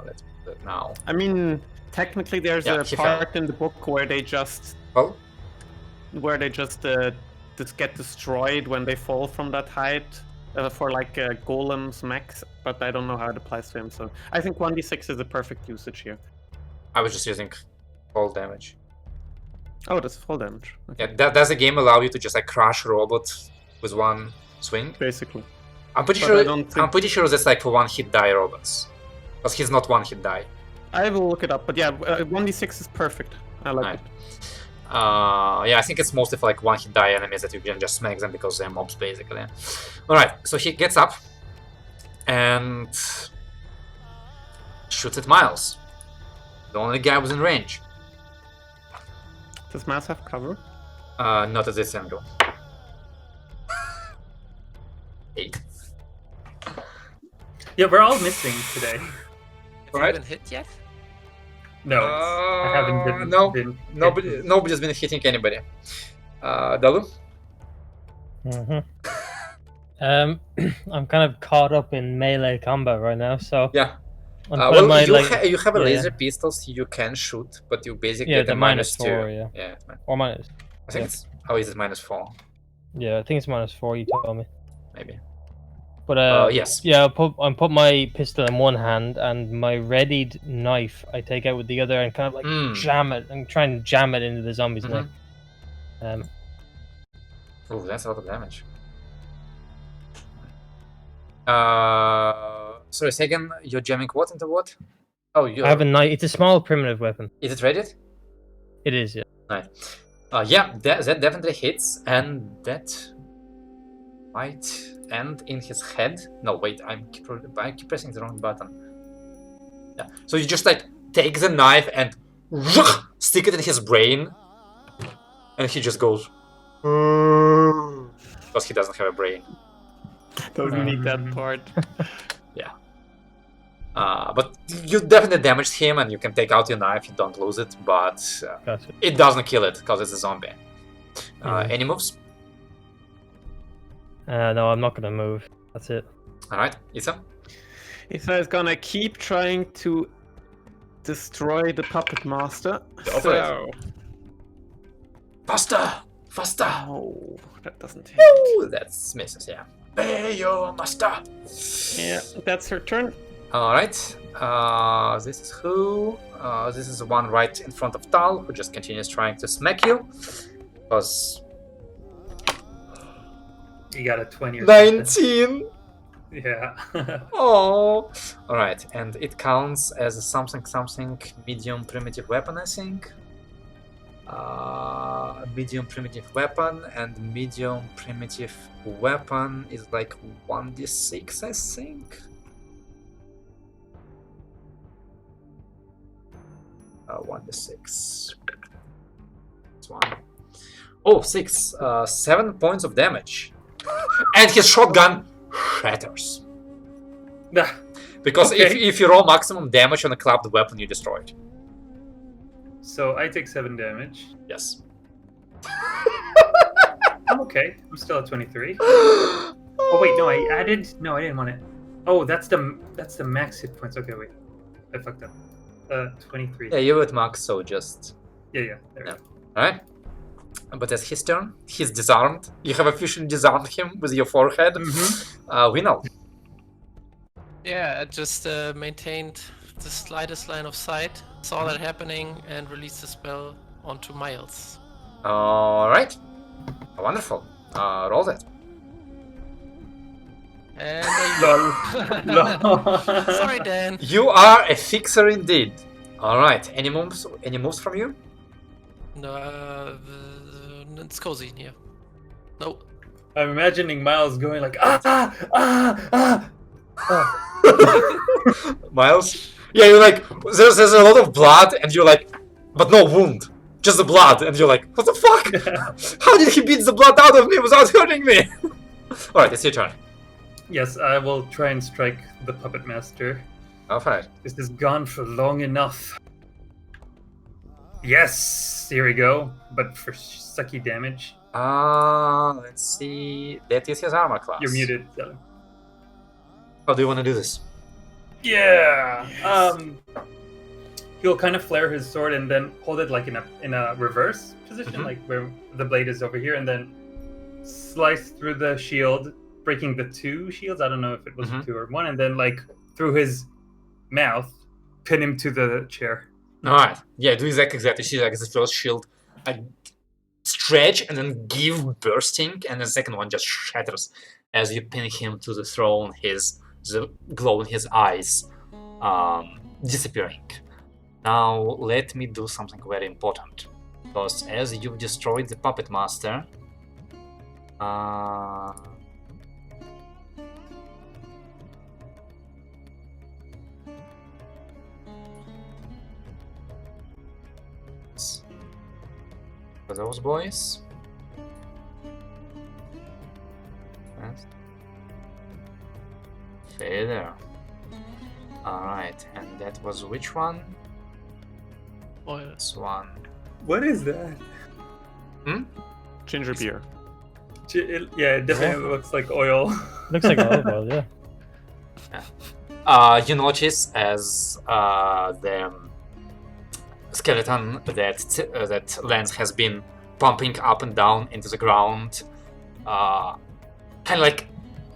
Let's put it now. I mean, technically there's Yeah, a he part in the book where they just Well, just get destroyed when they fall from that height for like golem's max, but I don't know how it applies to him, so I think 1d6 is the perfect usage here. I was just using fall damage. Oh, that's full damage. Okay. Yeah, does the game allow you to just like crush a robot with one swing? Basically. I'm pretty But sure. I don't think- I'm pretty sure that's like for one hit die robots, because he's not one hit die. I will look it up, but yeah, 1d6 is perfect. I like Right. it. Yeah, I think it's mostly for like one hit die enemies that you can just smack them because they're mobs, basically. Alright, so he gets up and shoots at Miles, the only guy within range. Does Miles have cover? Not at this angle. 8. Yeah, we're all missing today. Have Alright. you been hit yet? No, I haven't been. No, been nobody's been hitting anybody. Dalu? I'm kind of caught up in melee combat right now, so Yeah. I'm Well, putting my, you have a yeah. laser pistols you can shoot, but you basically Yeah, get a the minus -2. 4, yeah. Yeah, Or minus. I think Yeah. it's. How is it -4? Yeah, I think it's -4. You told me. Maybe. But Yes. yeah, I'm put my pistol in one hand and my readied knife I take out with the other and kind of like jam it and try and jam it into the zombie's neck. Oh, that's a lot of damage. Sorry, second. You're jamming what into what? Oh, you I have a knife. It's a small primitive weapon. Is it ready? It is, yeah. Nice. Yeah, that definitely hits, and that might end in his head. No, wait, I keep pressing the wrong button. Yeah. So you just like take the knife and stick it in his brain, and he just goes because he doesn't have a brain. Doesn't need that part. Yeah. But you definitely damaged him, and you can take out your knife. You don't lose it, but Gotcha. it doesn't kill it because it's a zombie. Any moves? No, I'm not gonna move. That's it. All right, Ethan. Ethan is gonna keep trying to destroy the puppet master. Go for it. Faster! Faster! Oh, that doesn't hit. Woo! That's misses, yeah. Be your master! Yeah, that's her turn. Alright. This is who? This is the one right in front of Tal, who just continues trying to smack you. Because You got a 20 or something. 19! Yeah. Oh! Alright, and it counts as a something medium primitive weapon, I think. Medium primitive weapon, and medium primitive weapon is like 1d6, I think. 1d6. It's 1. Oh, 6. 7 points of damage. And his shotgun shatters. Because Okay. if you roll maximum damage on a clubbed weapon, you destroy it. So I take 7 damage. Yes. I'm okay. I'm still at 23. Oh wait, no, I added. No, I didn't want it. Oh, that's the max hit points. Okay, wait, I fucked up. 23. Yeah, you're at max, so just... Yeah. There we Yeah. go. Alright. But it's his turn. He's disarmed. You have officially disarmed him with your forehead. We know. Yeah, I just maintained the slightest line of sight, saw that happening, and released the spell onto Miles. Alright. Wonderful. Roll that. And Lol. sorry, Dan. You are a fixer indeed. Alright. Any moves from you? No, it's cozy here. Nope. I'm imagining Miles going like ah. Miles? Yeah, you're like, there's a lot of blood, and you're like, but no wound. Just the blood. And you're like, what the fuck? How did he beat the blood out of me without hurting me? Alright, it's your turn. Yes, I will try and strike the puppet master. Alright. This has gone for long enough. Yes, here we go. But for sucky damage. Let's see. That is his armor class. You're muted, so. How do you want to do this? Yeah. He'll kind of flare his sword and then hold it like in a reverse position, like where the blade is over here, and then slice through the shield, breaking the 2 shields. I don't know if it was 2 or 1, and then like through his mouth, pin him to the chair. Alright. Yeah, do exactly. See, like the first shield, stretch and then give bursting, and the second one just shatters as you pin him to the throne. The glow in his eyes disappearing. Now let me do something very important, because as you've destroyed the puppet master, for those boys. Yes. Failure. Alright, and that was which one? Oil. This one. What is that? Ginger beer. Yeah, it definitely looks like oil. Looks like olive oil, yeah. You notice as the skeleton that Lance has been pumping up and down into the ground, kind of like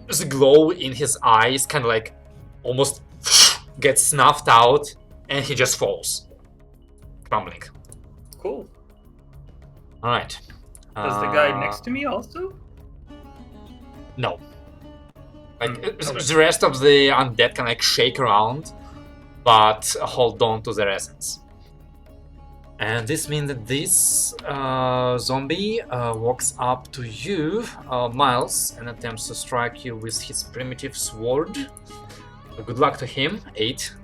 the glow in his eyes kind of like almost gets snuffed out, and he just falls, crumbling. Cool. Alright. Does the guy next to me also? No. Like the rest of the undead can like shake around, but hold on to their essence. And this means that this zombie walks up to you, Miles, and attempts to strike you with his primitive sword. Good luck to him, 8.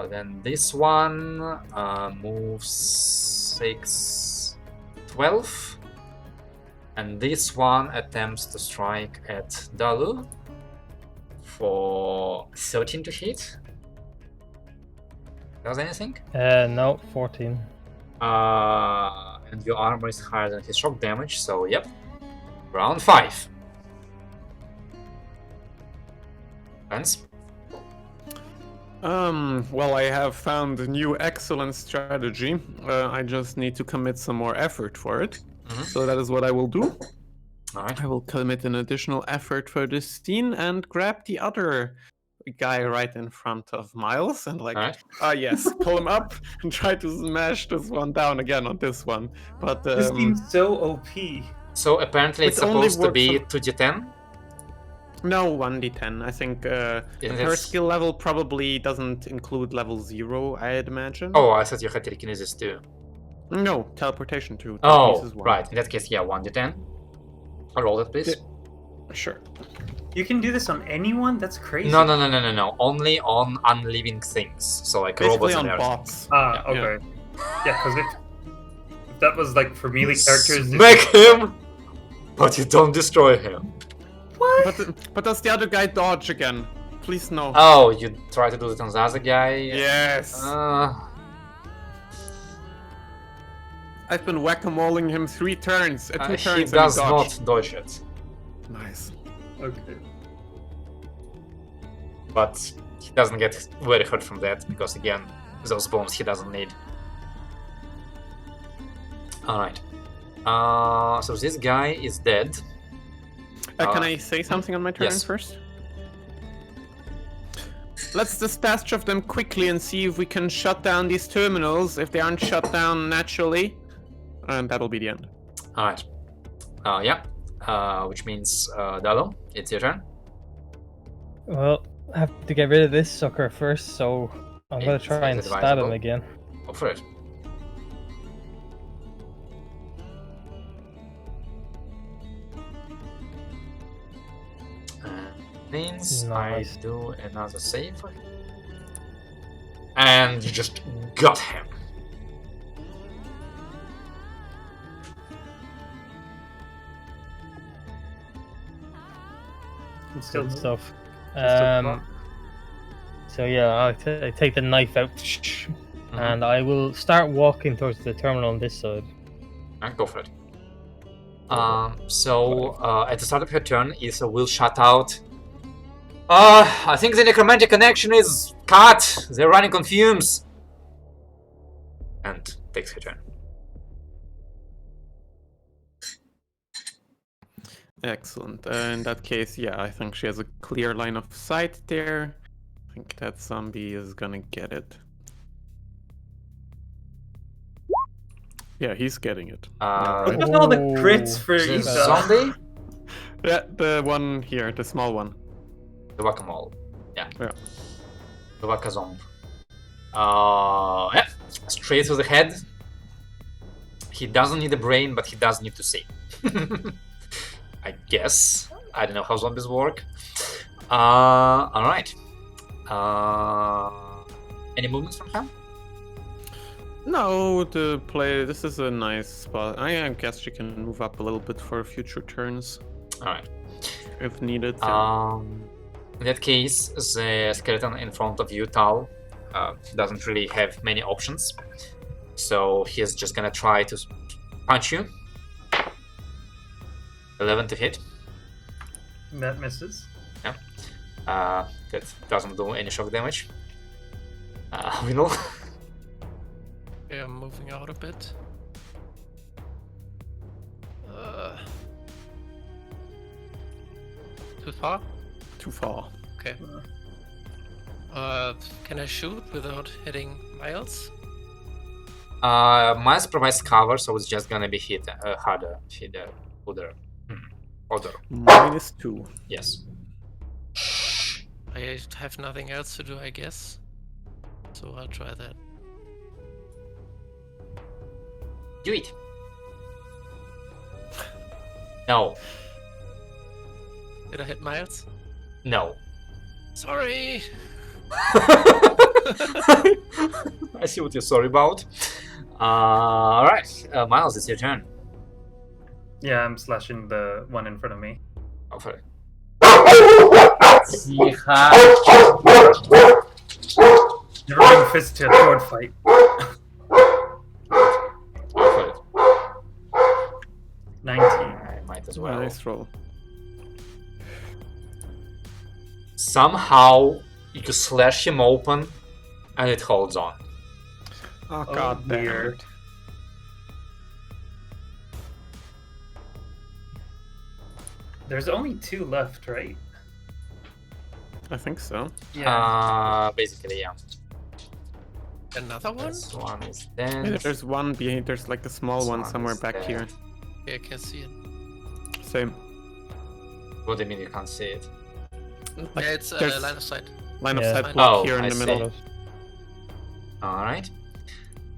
Then this one moves 6, 12. And this one attempts to strike at Dalu for 13 to hit. Does anything? No, 14. And your armor is higher than his shock damage, so yep. Round 5. Lance? Well, I have found a new excellent strategy. I just need to commit some more effort for it. So that is what I will do. Alright. I will commit an additional effort for this scene and grab the other guy right in front of Miles and like, yes, pull him up and try to smash this one down again on this one. But this seems so OP. So apparently it's supposed to be 2d10? No, 1d10. I think her skill level probably doesn't include level 0, I'd imagine. Oh, I thought you had telekinesis too. No, teleportation too. Oh, right. In that case, yeah, 1d10. I'll roll it, please. Sure. You can do this on anyone? That's crazy. No. Only on unliving things. So like basically robots on and bots. Okay. Yeah, because if that was like for melee characters... Smack him! But you don't destroy him. What? But does the other guy dodge again? Please no. Oh, you try to do it on the other guy? Yes. I've been whack-a-moling him 3 turns. 2 turns he does not dodge it. Nice. Okay. But he doesn't get very hurt from that, because again, those bombs he doesn't need. Alright. So this guy is dead. Can I say something on my turn yes. first? Let's dispatch of them quickly and see if we can shut down these terminals if they aren't shut down naturally. And that'll be the end. Alright. Yeah. Which means, Dalo, it's your turn. Well, I have to get rid of this sucker first, so I'm gonna It's try and stab advisable. him again. Go for it. Means Nice. I do another save. And you just got him. Still Good move. stuff. Just a block. So yeah, I take the knife out, and I will start walking towards the terminal on this side. And go for it. At the start of your turn, Ether will shut out. I think the necromantic connection is cut. They're running on fumes. And takes her turn. Excellent. In that case, yeah, I think she has a clear line of sight there. I think that zombie is gonna get it. Yeah, he's getting it. Look at all the crits for The Ether. zombie? Yeah, the one here, the small one. The whack-a-mole. Yeah. Yeah. The whack-a-zomb. Yeah. Straight to the head. He doesn't need a brain, but he does need to see. I guess. I don't know how zombies work. Alright. Any movements from him? No, this is a nice spot. I guess she can move up a little bit for future turns Alright. if needed. In that case, the skeleton in front of you, Tal, doesn't really have many options. So he's just gonna try to punch you. 11 to hit. That misses. That doesn't do any shock damage. Winnow. Okay, I'm moving out a bit. Too far? Too far. Okay. Can I shoot without hitting Miles? Miles provides cover, so it's just gonna be hit harder. Hit other. -2. Yes. I have nothing else to do, I guess. So I'll try that. Do it. No. Did I hit Miles? No. Sorry! I see what you're sorry about. Alright, Miles, it's your turn. Yeah, I'm slashing the one in front of me. Go for it. Never bring fist to a sword fight. Go for it. 19. I might as well. Nice roll. Somehow you slash him open and it holds on. Oh, Oh, god damn dear. it. There's only 2 left, right? I think so. Basically, yeah. Another one? This one is Yeah, dead. there's one behind. There's like a small This one one somewhere is back dead. here. Okay, I can see it. Same. What do you mean you can't see it? Yeah, it's there's- line of sight. Line of Yeah. sight block Oh, here in I the see. middle. Alright.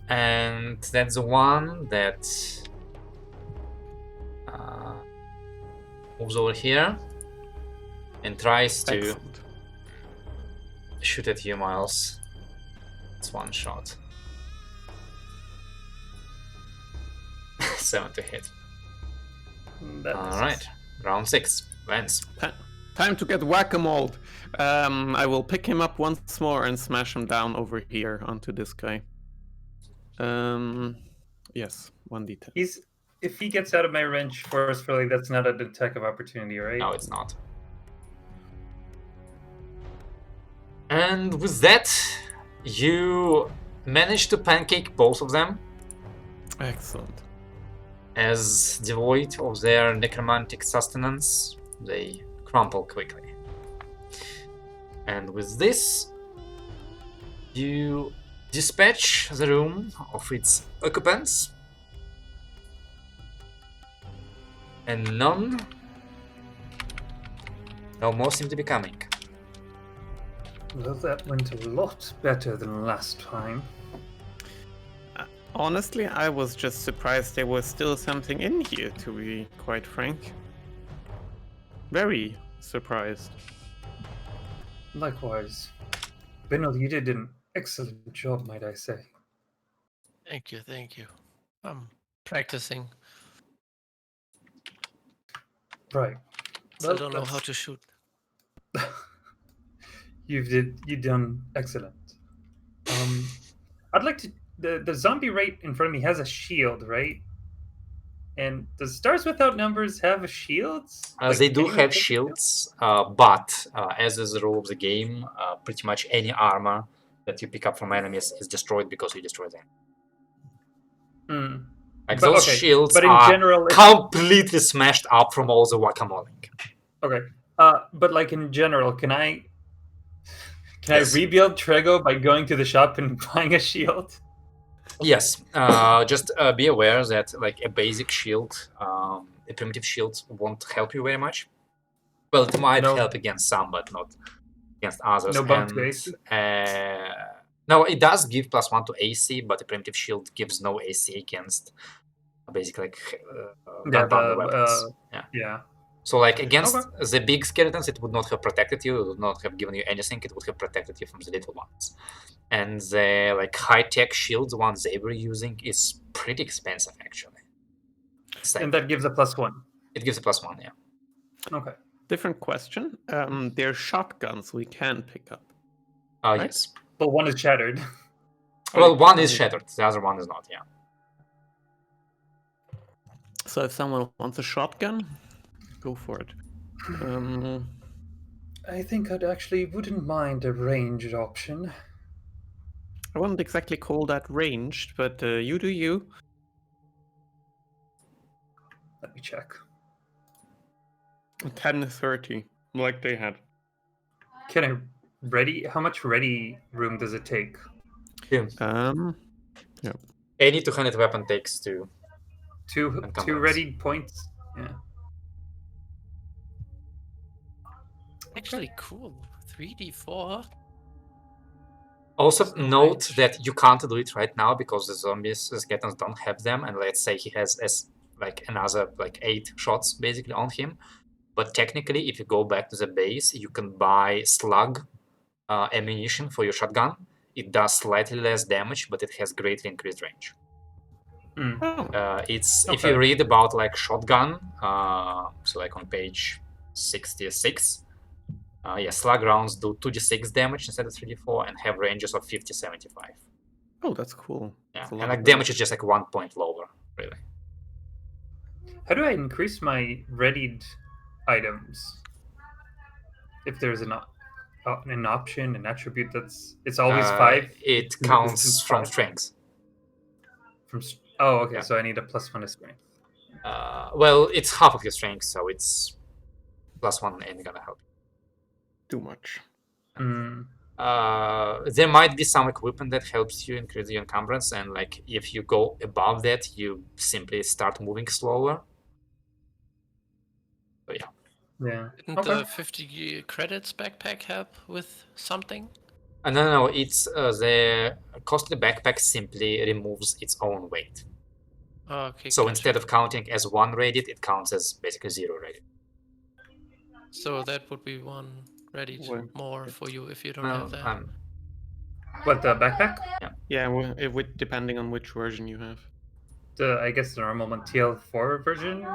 And that's the one that moves over here and tries to Excellent. shoot at you, Miles. It's one shot. 7 to hit. That Alright. Round 6. Vance. Time to get whack-a-mole. I will pick him up once more and smash him down over here onto this guy. Yes, 1d10. If he gets out of my range forcefully, that's not an attack of opportunity, right? No, it's not. And with that, you manage to pancake both of them. Excellent. as devoid of their necromantic sustenance, they crumple quickly. And with this, you dispatch the room of its occupants, and none no more seem to be coming. Well, that went a lot better than last time. Honestly, I was just surprised there was still something in here, to be quite frank. Very surprised. Likewise. Benel, you did an excellent job, might I say. Thank you, thank you. I'm practicing. Right. Still don't know how to shoot. You've done excellent. I'd like to. The zombie right in front of me has a shield, right? And does Stars Without Numbers have shields? They do anyone have take a shield? shields, but as is the rule of the game, pretty much any armor that you pick up from enemies is destroyed because you destroy them. Hmm. Like But- those okay, shields but in are general, it's- completely smashed up from all the guacamole. Okay. But like in general, can I Yes. rebuild Trego by going to the shop and buying a shield? Yes, just be aware that like a basic shield, a primitive shield won't help you very much. Well, it might No. help against some, but not against others. No bump to And AC? no, it does give +1 to AC, but the primitive shield gives no AC against basically like gunpowder weapons. Yeah. So like against Okay. the big skeletons, it would not have protected you. It would not have given you anything. It would have protected you from the little ones. And the like high-tech shield, the ones they were using, is pretty expensive actually. It's like, And that gives a +1. it gives a +1, yeah. Okay. Different question. They're shotguns we can pick up. Right? Right? Yes. But one is shattered. Well, one is Oh. shattered. The other one is not. Yeah. So if someone wants a shotgun, go for it. I think I'd actually wouldn't mind a ranged option. I wouldn't exactly call that ranged, but you do you. Let me check. 10-30, like they had. Can I ready? How much ready room does it take? Any two-handed weapon takes 2. Two Encumbrance. ready points. Yeah. Actually, cool. 3d4. Also, There's no note range. that you can't do it right now because the zombies, the skeletons don't have them, and let's say he has like another like 8 shots basically on him. But technically, if you go back to the base, you can buy slug ammunition for your shotgun. It does slightly less damage, but it has greatly increased range. Mm. Oh, It's if Okay. you read about like shotgun, so like on page 66. Yeah, slug rounds do 2d6 damage instead of 3d4 and have ranges of 50-75. oh, that's cool. Yeah, That's a and lot like of damage range. is just like 1 point lower, really. How do I increase my readied items? If there's an option, an attribute it's always 5. It the counts distance from 5? strengths. Oh, okay. Yeah. So I need a +1 to strength. Well, it's half of your strength, so it's +1 ain't gonna help. Too much. Mm. There might be some equipment that helps you increase your encumbrance, and like if you go above that, you simply start moving slower. So yeah. Yeah. Didn't Okay. the 50 credits backpack help with something? No, it's the costly backpack simply removes its own weight. Oh, okay. So gotcha. instead of counting as 1 radiant, it counts as basically 0 radiant. So that would be 1 ready Well, more for you if you don't Well, have that. What, the backpack? Yeah, well, it would depending on which version you have. I guess the normal one, TL4 version?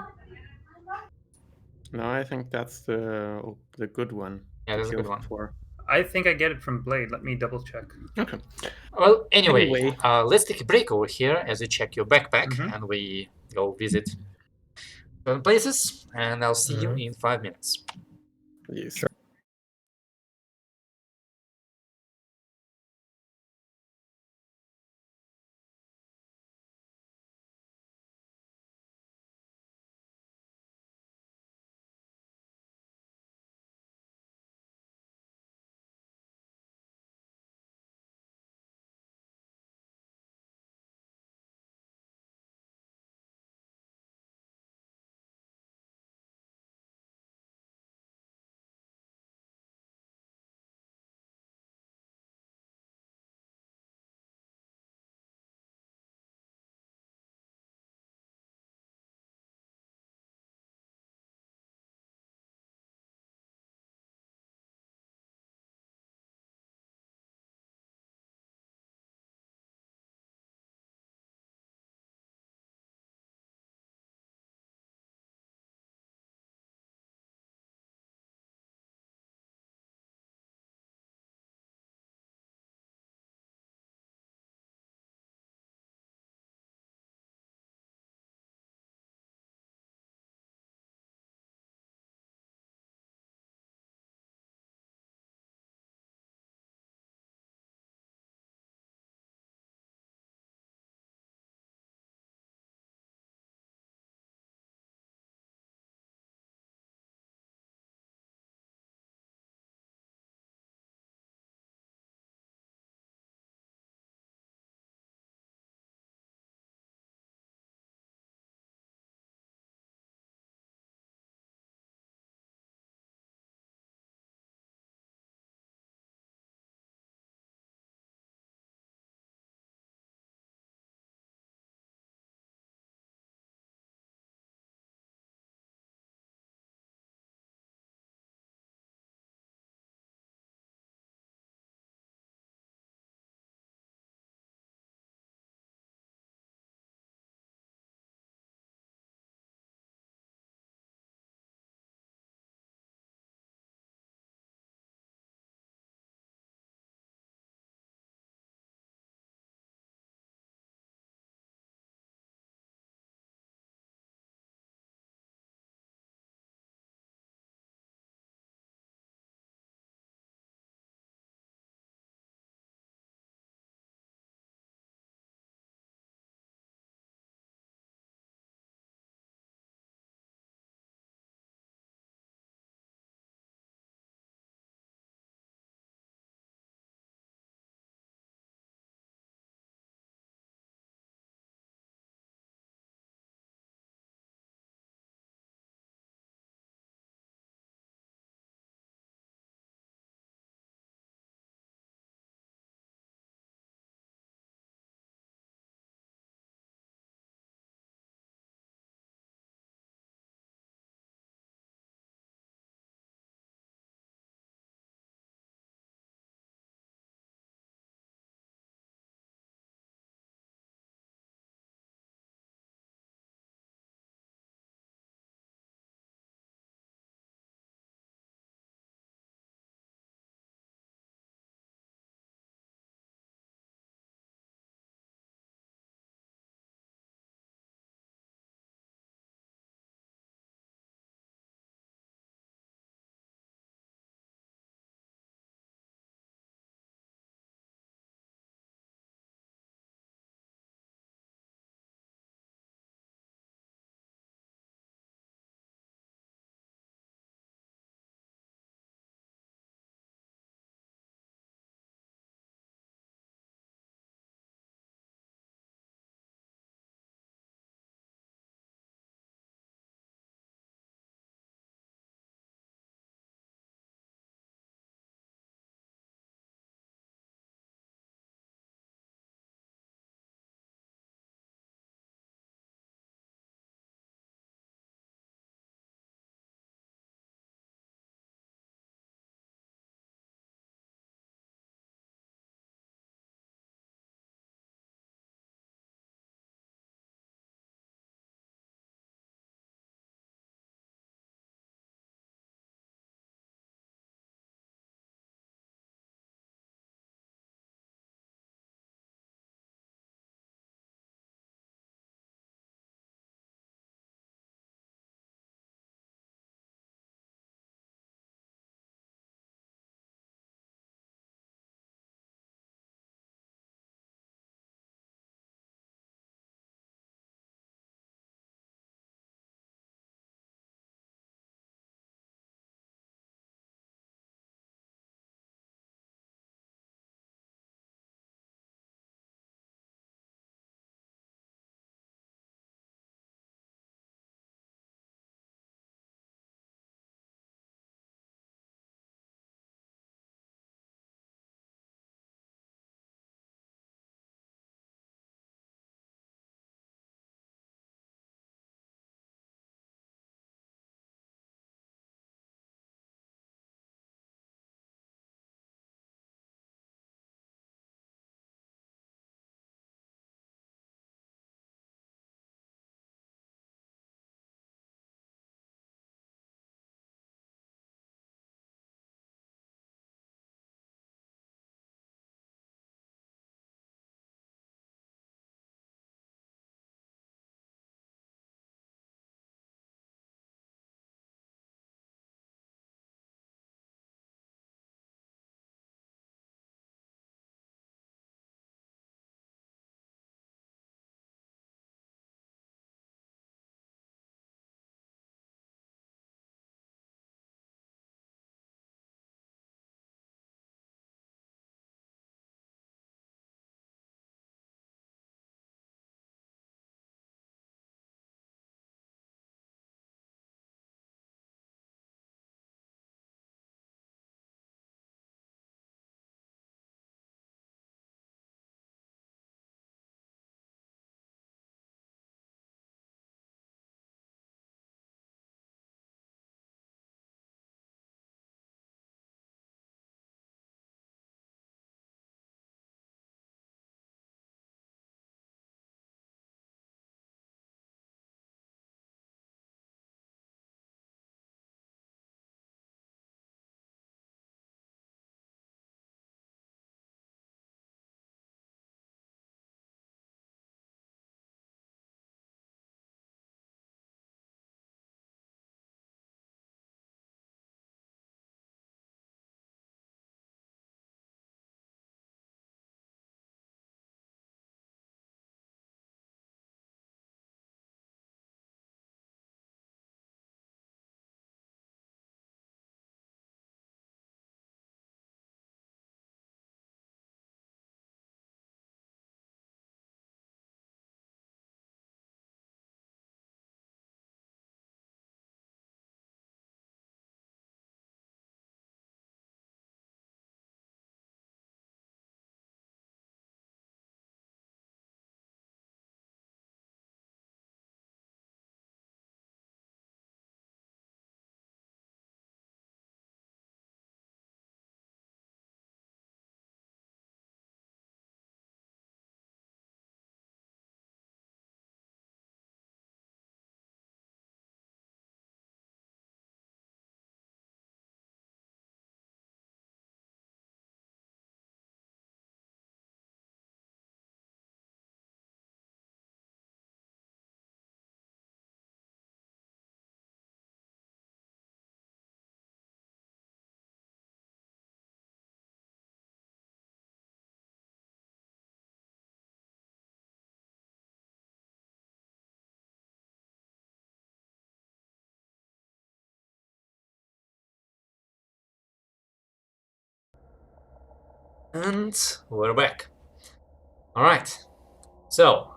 No, I think that's the good one. Yeah, that's a good Teal one. 4. I think I get it from Blade. Let me double check. Okay. Well, anyway, Anyway. let's take a break over here as you check your backpack Mhm. and we go visit certain places, and I'll see you Mhm. in 5 minutes. Yes. Sure. And we're back. Alright. So,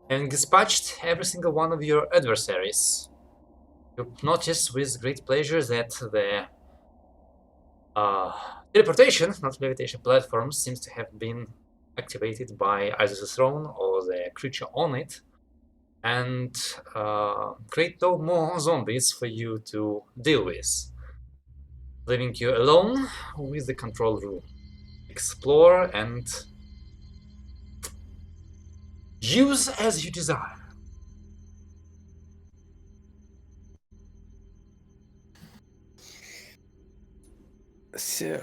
having dispatched every single one of your adversaries, you notice with great pleasure that the teleportation, not levitation platform, seems to have been activated by either the throne or the creature on it, and create no more zombies for you to deal with, leaving you alone with the control room. Explore and use as you desire. So,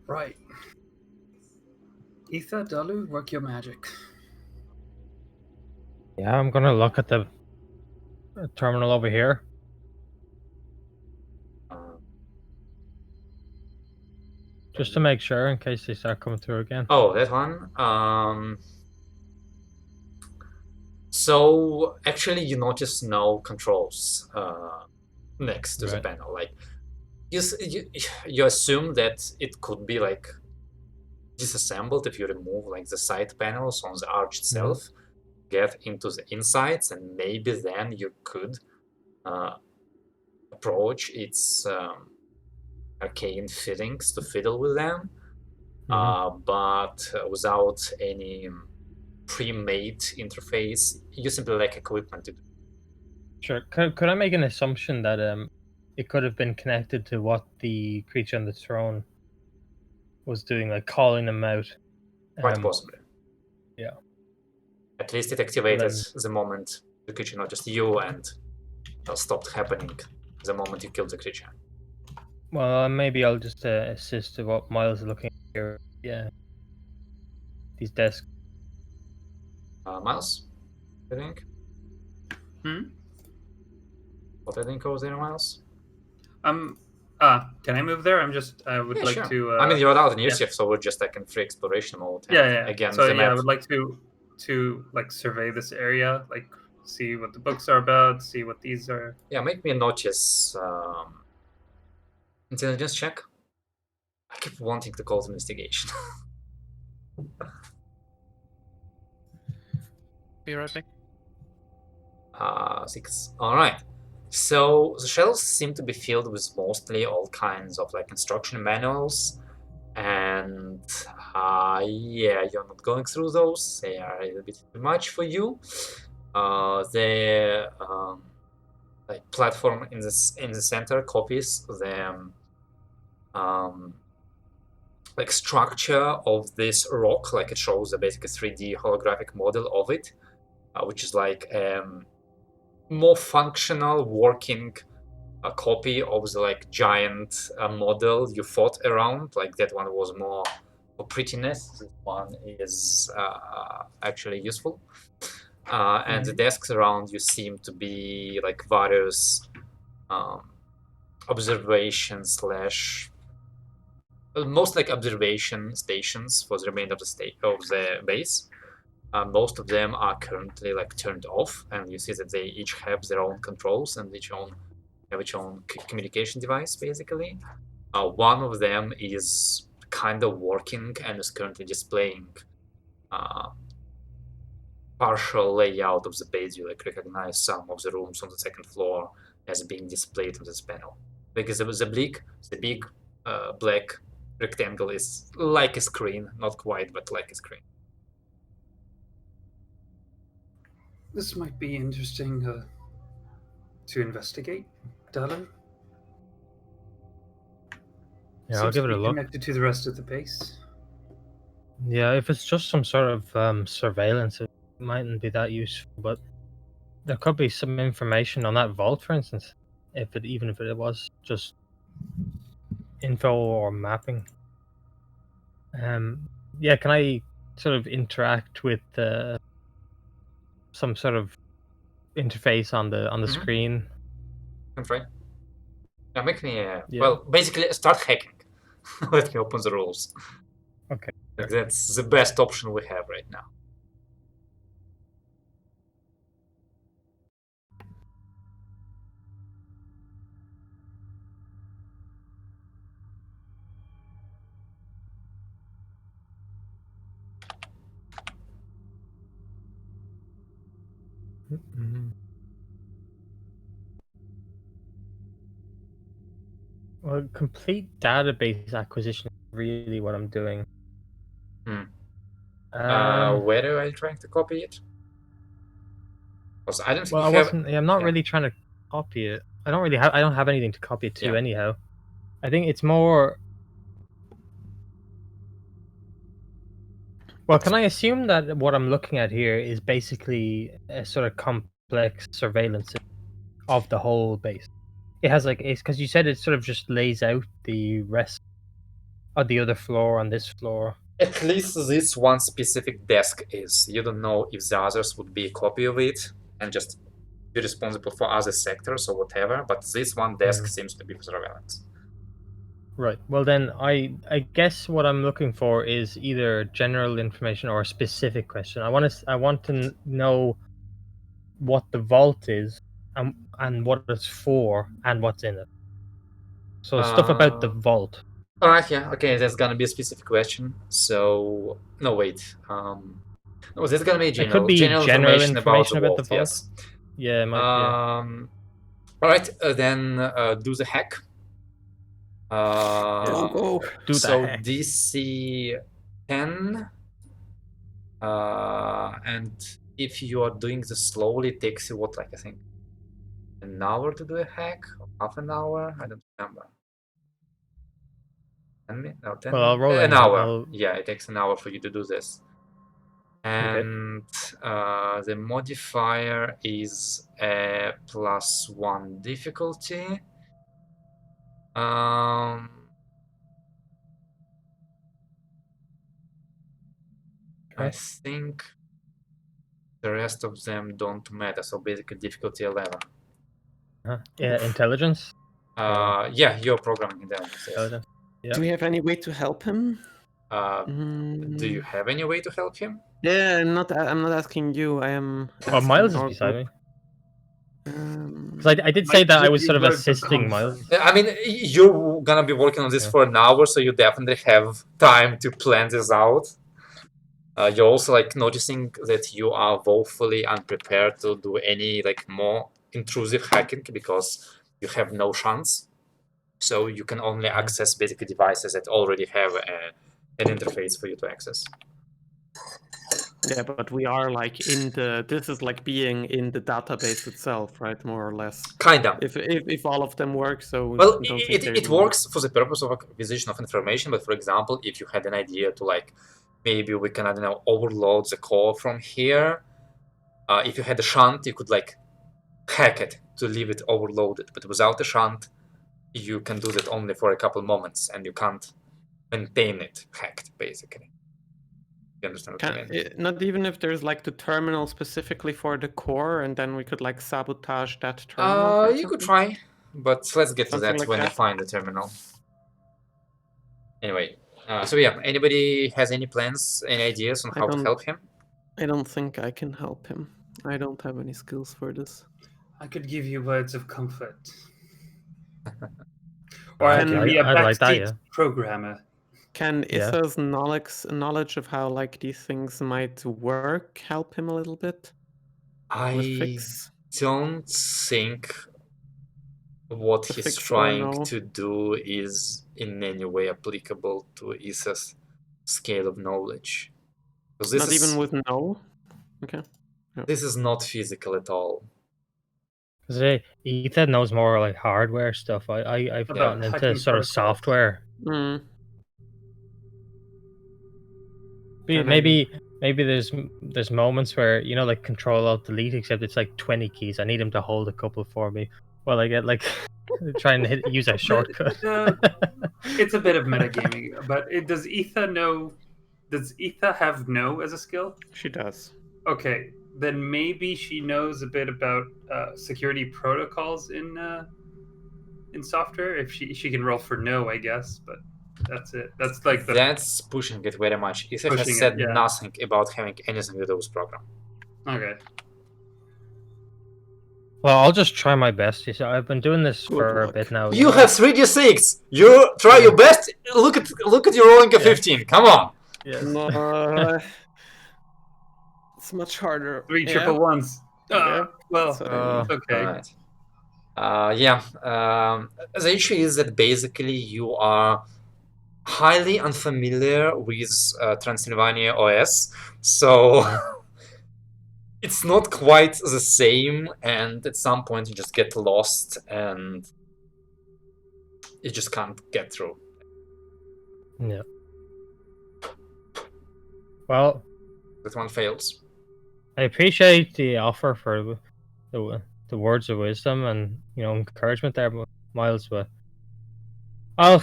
Right. Aether, Dalu, work your magic. Yeah, I'm gonna look at the terminal over here. Just to make sure, in case they start coming through again. Oh, that one. So actually, you notice no controls next to the Right. panel. Like you assume that it could be like disassembled if you remove like the side panels on the arch itself, get into the insides, and maybe then you could approach its arcane fittings to fiddle with them, but without any pre-made interface. You simply lack equipment to do. Sure. Could I make an assumption that it could have been connected to what the creature on the throne was doing, like calling them out? Quite possibly. Yeah. At least it activated then- the moment the creature noticed you, and stopped happening the moment you killed the creature. Well, maybe I'll just assist to what Miles is looking at here. Yeah. These desks. Miles, I think. What I think over there, Miles? Can I move there? I would Yeah, like sure. to. I mean, you're out in initiative, so we're just like in free exploration mode. And Yeah. Again, So the yeah, I map. would like to like survey this area, like see what the books are about, see what these are. Yeah, make me a notice intelligence check. I keep wanting to call it investigation. Be right back. 6. All right. So the shelves seem to be filled with mostly all kinds of like instruction manuals, and yeah, you're not going through those. They are a little bit too much for you. The like platform in the center copies the like structure of this rock, like it shows a basically 3D holographic model of it, which is like more functional working copy of the like giant model you fought around. Like that one was more for prettiness. This one is actually useful. And the desks around you seem to be like various observation slash most like observation stations for the remainder of the base. Most of them are currently like turned off, and you see that they each have their own controls and have its own communication device, basically. One of them is kind of working and is currently displaying partial layout of the base. You like recognize some of the rooms on the second floor as being displayed on this panel. Because the big black rectangle is like a screen, not quite, but like a screen. This might be interesting to investigate, Dalu. Yeah, I'll Seems give to it a be look. connected to the rest of the base. Yeah, if it's just some sort of surveillance, it mightn't be that useful. But there could be some information on that vault, for instance. Even if it was just info or mapping. Yeah, can I sort of interact with some sort of interface on the screen? I'm trying. Yeah, make me Yeah. well, basically start hacking. Let me open the rules. Okay. Like, that's the best option we have right now. Well, complete database acquisition is really what I'm doing. Hmm. Um, Where are you trying to copy it? Because I don't think well, I you have. wasn't. I'm not yeah. really trying to copy it. I don't really have. I don't have anything to copy it to Yeah. anyhow. I think it's more. Well, can I assume that what I'm looking at here is basically a sort of complex surveillance system of the whole base? It has like it's because you said it sort of just lays out the rest of the other floor on this floor. At least this one specific desk is. You don't know if the others would be a copy of it and just be responsible for other sectors or whatever, but this one desk seems to be for surveillance. Right. Well, then I guess what I'm looking for is either general information or a specific question. I want to know what the vault is and what it's for and what's in it. So stuff about the vault. Alright, yeah, okay, that's gonna be a specific question. So, no, wait. No, that's gonna be It could be general information about the about the vault, vault. yes. Yeah, it might. Yeah. Alright, then do the hack. Go. Do the so hack. DC 10. And if you are doing this slowly, it takes you what, like I think an hour to do a hack, or half an hour. I don't remember. 10 minutes? No, 10 Well, I'll roll an anyway. hour. Yeah, it takes an hour for you to do this. Okay. And the modifier is a +1 difficulty. I think the rest of them don't matter, so basically difficulty 11. Yeah, intelligence. Yeah, you're programming intelligence. Yes. Intelligence. Yeah. Do we have any way to help him? Do you have any way to help him? Yeah, I'm not asking you. I am. Oh, Miles is our beside me. group. Because I did say that I was sort of assisting Miles. I mean, you're gonna be working on this for an hour, so you definitely have time to plan this out. You're also like noticing that you are woefully unprepared to do any like more intrusive hacking because you have no chance. So you can only access basically devices that already have an interface for you to access. Yeah, but we are like in the. This is like being in the database itself, right? More or less. Kind of. If all of them work, so well, I don't think it works for the purpose of acquisition of information. But for example, if you had an idea to like, maybe we can, I don't know, overload the core from here. If you had a shunt, you could like hack it to leave it overloaded. But without a shunt, you can do that only for a couple moments, and you can't maintain it hacked, basically. You understand what I mean? Not even if there's like the terminal specifically for the core, and then we could like sabotage that terminal. You could try, but let's get to Something that like when you that. find the terminal. Anyway, so yeah, anybody has any plans, any ideas on how to help him? I don't think I can help him. I don't have any skills for this. I could give you words of comfort. Or I can be a I'd like that, backseat yeah. programmer. Can Yeah. Aether's knowledge of how like these things might work help him a little bit? I don't think what To he's fix or trying no? to do is in any way applicable to Issa's scale of knowledge. 'Cause this Not is, even with no? Okay. this is not physical at all. Because Ethan knows more like hardware stuff. I've About gotten into hacking sort of protocols. software. Mm. Maybe there's moments where, you know, like Control Alt Delete, except it's like 20 keys. I need him to hold a couple for me while I get like trying to use a shortcut. It's a bit of metagaming, but does Aether know? Does Aether have no as a skill? She does. Okay, then maybe she knows a bit about security protocols in software. If she can roll for no, I guess, but that's it. That's like That's pushing it very much. Ether has Pushing it, said yeah. nothing about having anything to do with program. Okay. Well, I'll just try my best. You see, I've been doing this for a bit now. You have 3d6. You try your best. Look at your rolling a 15. Come on. Yes. No, it's much harder. Three triple ones. Yeah. Well, So- it's okay. Alright. Yeah. The issue is that basically you are highly unfamiliar with Transylvania OS, so it's not quite the same, and at some point you just get lost and you just can't get through. Yeah. Well, That one fails. I appreciate the offer for the words of wisdom and encouragement there, Miles. But well,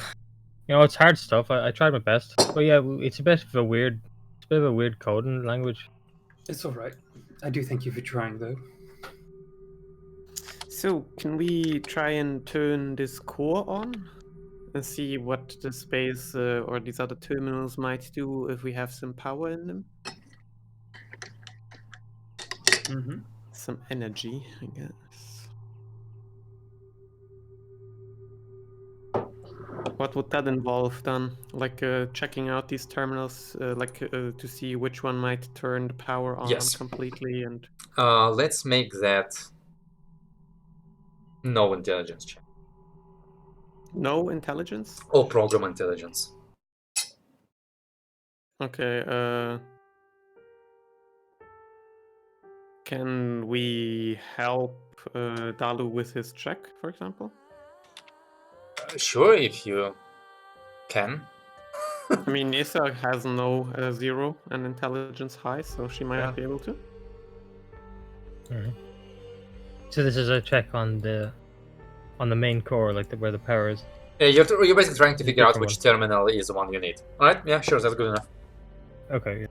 it's hard stuff. I tried my best, but yeah, it's a bit of a weird coding language. It's all right. I do thank you for trying, though. So, can we try and turn this core on and see what the space or these other terminals might do if we have some power in them? Mm-hmm. Some energy, I guess. What would that involve then? Like checking out these terminals, to see which one might turn the power on Yes. completely and... Let's make that no intelligence check. No intelligence? Or program intelligence. Okay, can we help Dalu with his check, for example? Sure, if you can. I mean, Issa has no 0 and intelligence high, so she might Yeah. be able to. So this is a check on the main core, like where the power is. You're basically trying to A figure out different which terminal is the one you need. Alright, yeah, sure, that's good enough. Okay. Yeah.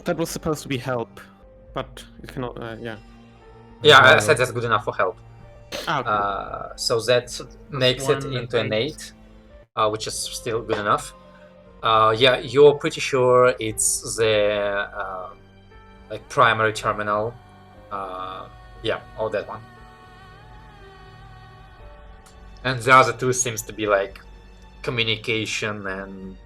That was supposed to be help, but it cannot, yeah. Yeah, I said that's good enough for help. Ah, okay. So that makes it one into an eight. 8, which is still good enough. Yeah, you're pretty sure it's the like primary terminal. Yeah, or that one. And the other two seems to be like communication and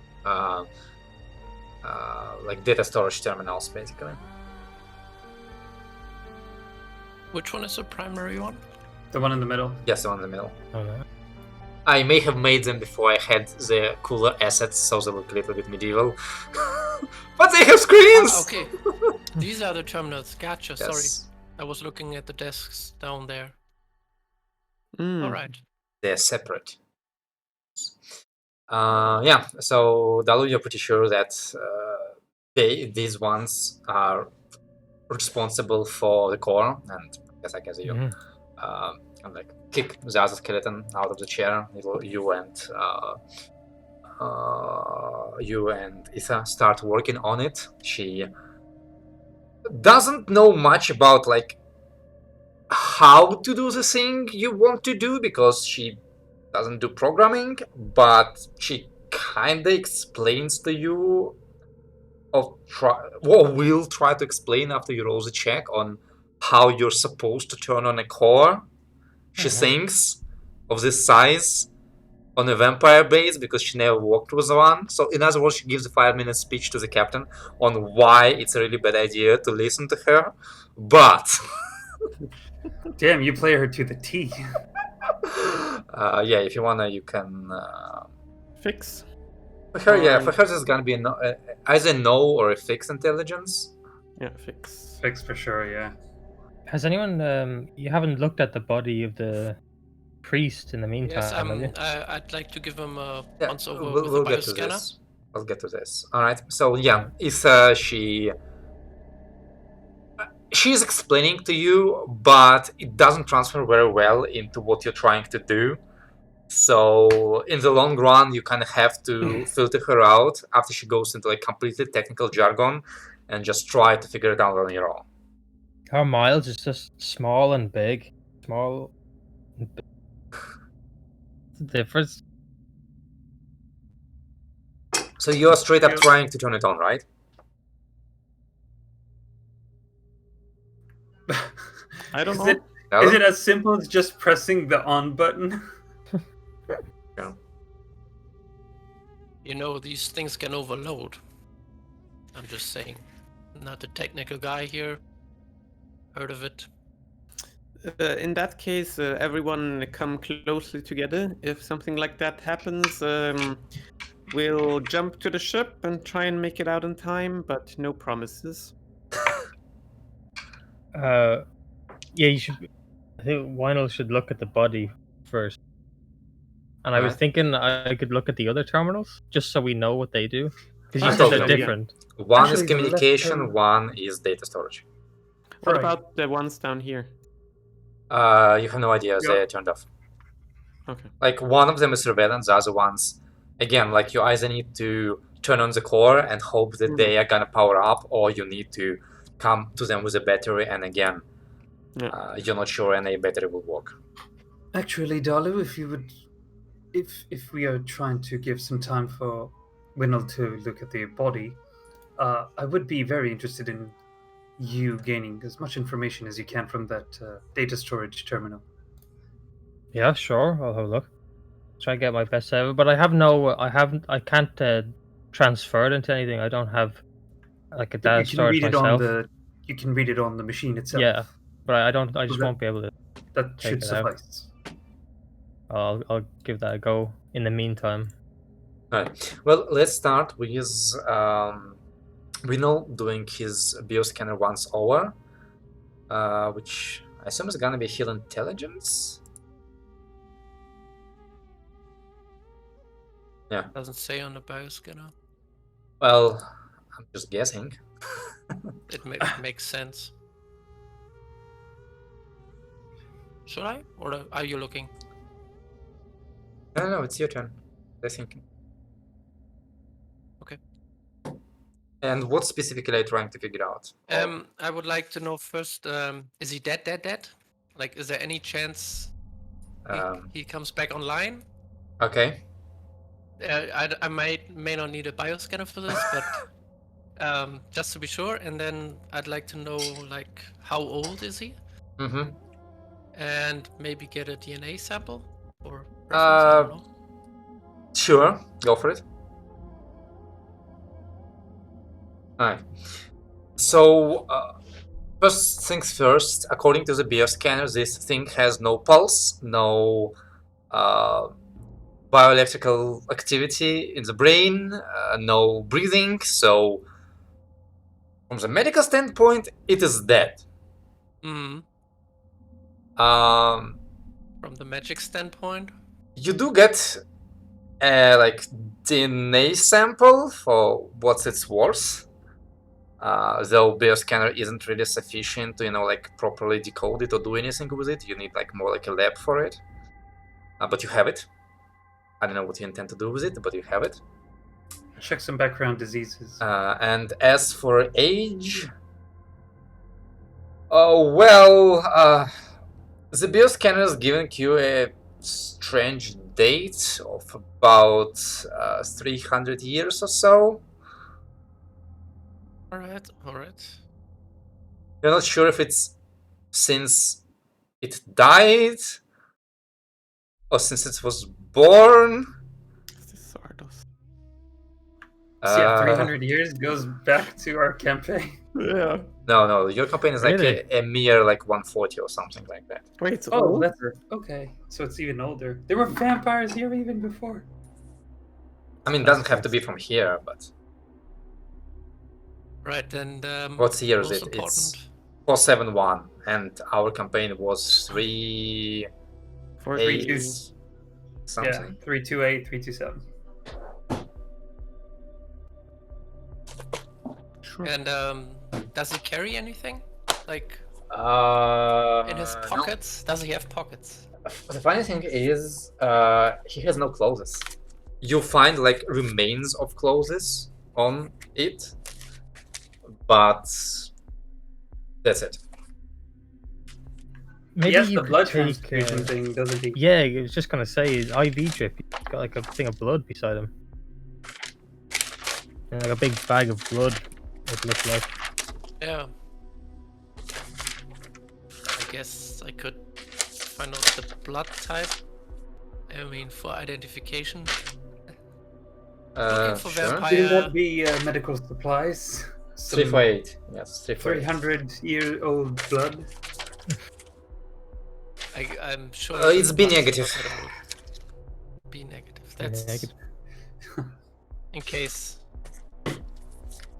like data storage terminals, basically. Which one is the primary one? The one in the middle. Yes, the one in the middle. Oh, no. I may have made them before I had the cooler assets, so they look a little bit medieval. But they have screens! Ah, okay. These are the terminals. Gotcha. Yes. Sorry. I was looking at the desks down there. Mm. All right. They're separate. Yeah, so Dalu, you're pretty sure that these ones are responsible for the core, and I guess you and like kick the other skeleton out of the chair. You and Aether start working on it. She doesn't know much about like how to do the thing you want to do because she doesn't do programming, but she kinda explains to you, or will try to explain after you roll the check on how you're supposed to turn on a core. She thinks of this size on a vampire base because she never worked with one. So in other words, she gives a 5-minute speech to the captain on why it's a really bad idea to listen to her. But Damn, you play her to the T. yeah, if you wanna, you can. Fix. For her, yeah, for her, there's gonna be either no or a fixed intelligence. Yeah, fix. Fix for sure, yeah. Has anyone? You haven't looked at the body of the priest in the meantime, Yes, have you? I'd like to give him a Yeah, once over we'll with the get to bioscanner. this. I'll get to this. All right. So yeah, she's explaining to you, but it doesn't transfer very well into what you're trying to do. So in the long run, you kind of have to filter her out after she goes into like completely technical jargon, and just try to figure it out on your own. Our Miles is just small and big. Small and big. What's the difference? So you're straight up trying to turn it on, right? I don't Is know. it, is it as simple as just pressing the on button? Yeah. You know, these things can overload. I'm just saying. Not the technical guy here. heard of it. In that case, everyone come closely together. If something like that happens, we'll jump to the ship and try and make it out in time, but no promises. Yeah, you should. I think Wynel should look at the body first. And I was Right. thinking I could look at the other terminals just so we know what they do. Because you I said told they're you. different. One is Actually, the left communication, terminal- one is data storage. What Right. about the ones down here? You have no idea, Yeah. they're turned off. Okay. Like, one of them is surveillance, the other ones, again, like, you either need to turn on the core and hope that they are gonna power up, or you need to come to them with a battery, and again, Yeah. you're not sure any battery will work. Actually, Dalu, if you would, if we are trying to give some time for Winnell to look at the body, I would be very interested in you gaining as much information as you can from that data storage terminal. Yeah, sure. I'll have a look. Try and get my best out of it. But I can't transfer it into anything. I don't have like a But data you can storage read it myself. you can read it on the machine itself. Yeah, but I don't. I just that- won't be able to. That Take should it out. suffice. I'll give that a go in the meantime. Alright, well, let's start with Winnow doing his bioscanner once over, which I assume is gonna be Heal Intelligence. Doesn't say on the bioscanner. Well, I'm just guessing. It makes sense. Should I? Or are you looking? No, it's your turn. They're thinking. Okay. And what specifically are you trying to figure out? I would like to know first, is he dead? Like, is there any chance he comes back online? Okay. I may not need a bioscanner for this, but just to be sure. And then I'd like to know, like, how old is he? Mm-hmm. And maybe get a DNA sample or reference, I don't know. Sure, go for it. Alright. So, first things first, according to the bioscanner, this thing has no pulse, no bioelectrical activity in the brain, no breathing, so from the medical standpoint, it is dead. Mm. Um, From the magic standpoint, you do get like DNA sample for what it's worth. Though bioscanner isn't really sufficient to, like, properly decode it or do anything with it. You need like more like a lab for it. But you have it. I don't know what you intend to do with it, but you have it. Check some background diseases. And as for age, oh well, the bioscanner is giving you a strange date of about 300 years or so. alright. You're not sure if it's since it died or since it was born. This is Sardos. So yeah, 300 years goes back to our campaign. Yeah. No, your campaign is like Really? a mere like 140 or something like that. Wait, it's Oh, old? that's okay. So it's even older. There were vampires here even before. I mean, it doesn't have to be from here, but Right, and what year is most it? important. It's 471, and our campaign was 3 For 8 Yeah, something. 328, 327. Sure. And does he carry anything? Like in his No. pockets? Does he have pockets? The funny thing is, he has no clothes. You find like remains of clothes on it, but that's it. Maybe He has you the could blood take. transfusion thing, doesn't he? Yeah, I was just gonna say IV drip. He's got like a thing of blood beside him. Yeah, like a big bag of blood. It looked like. Yeah. I guess I could find out the blood type. I mean, for identification. Looking for Sure. vampire. Shouldn't that be medical supplies? 3 for 8. Yes, 3 for 8. 300-year-old blood. I'm sure It's B Philippa is negative. not that old. B negative. That's Negative. in case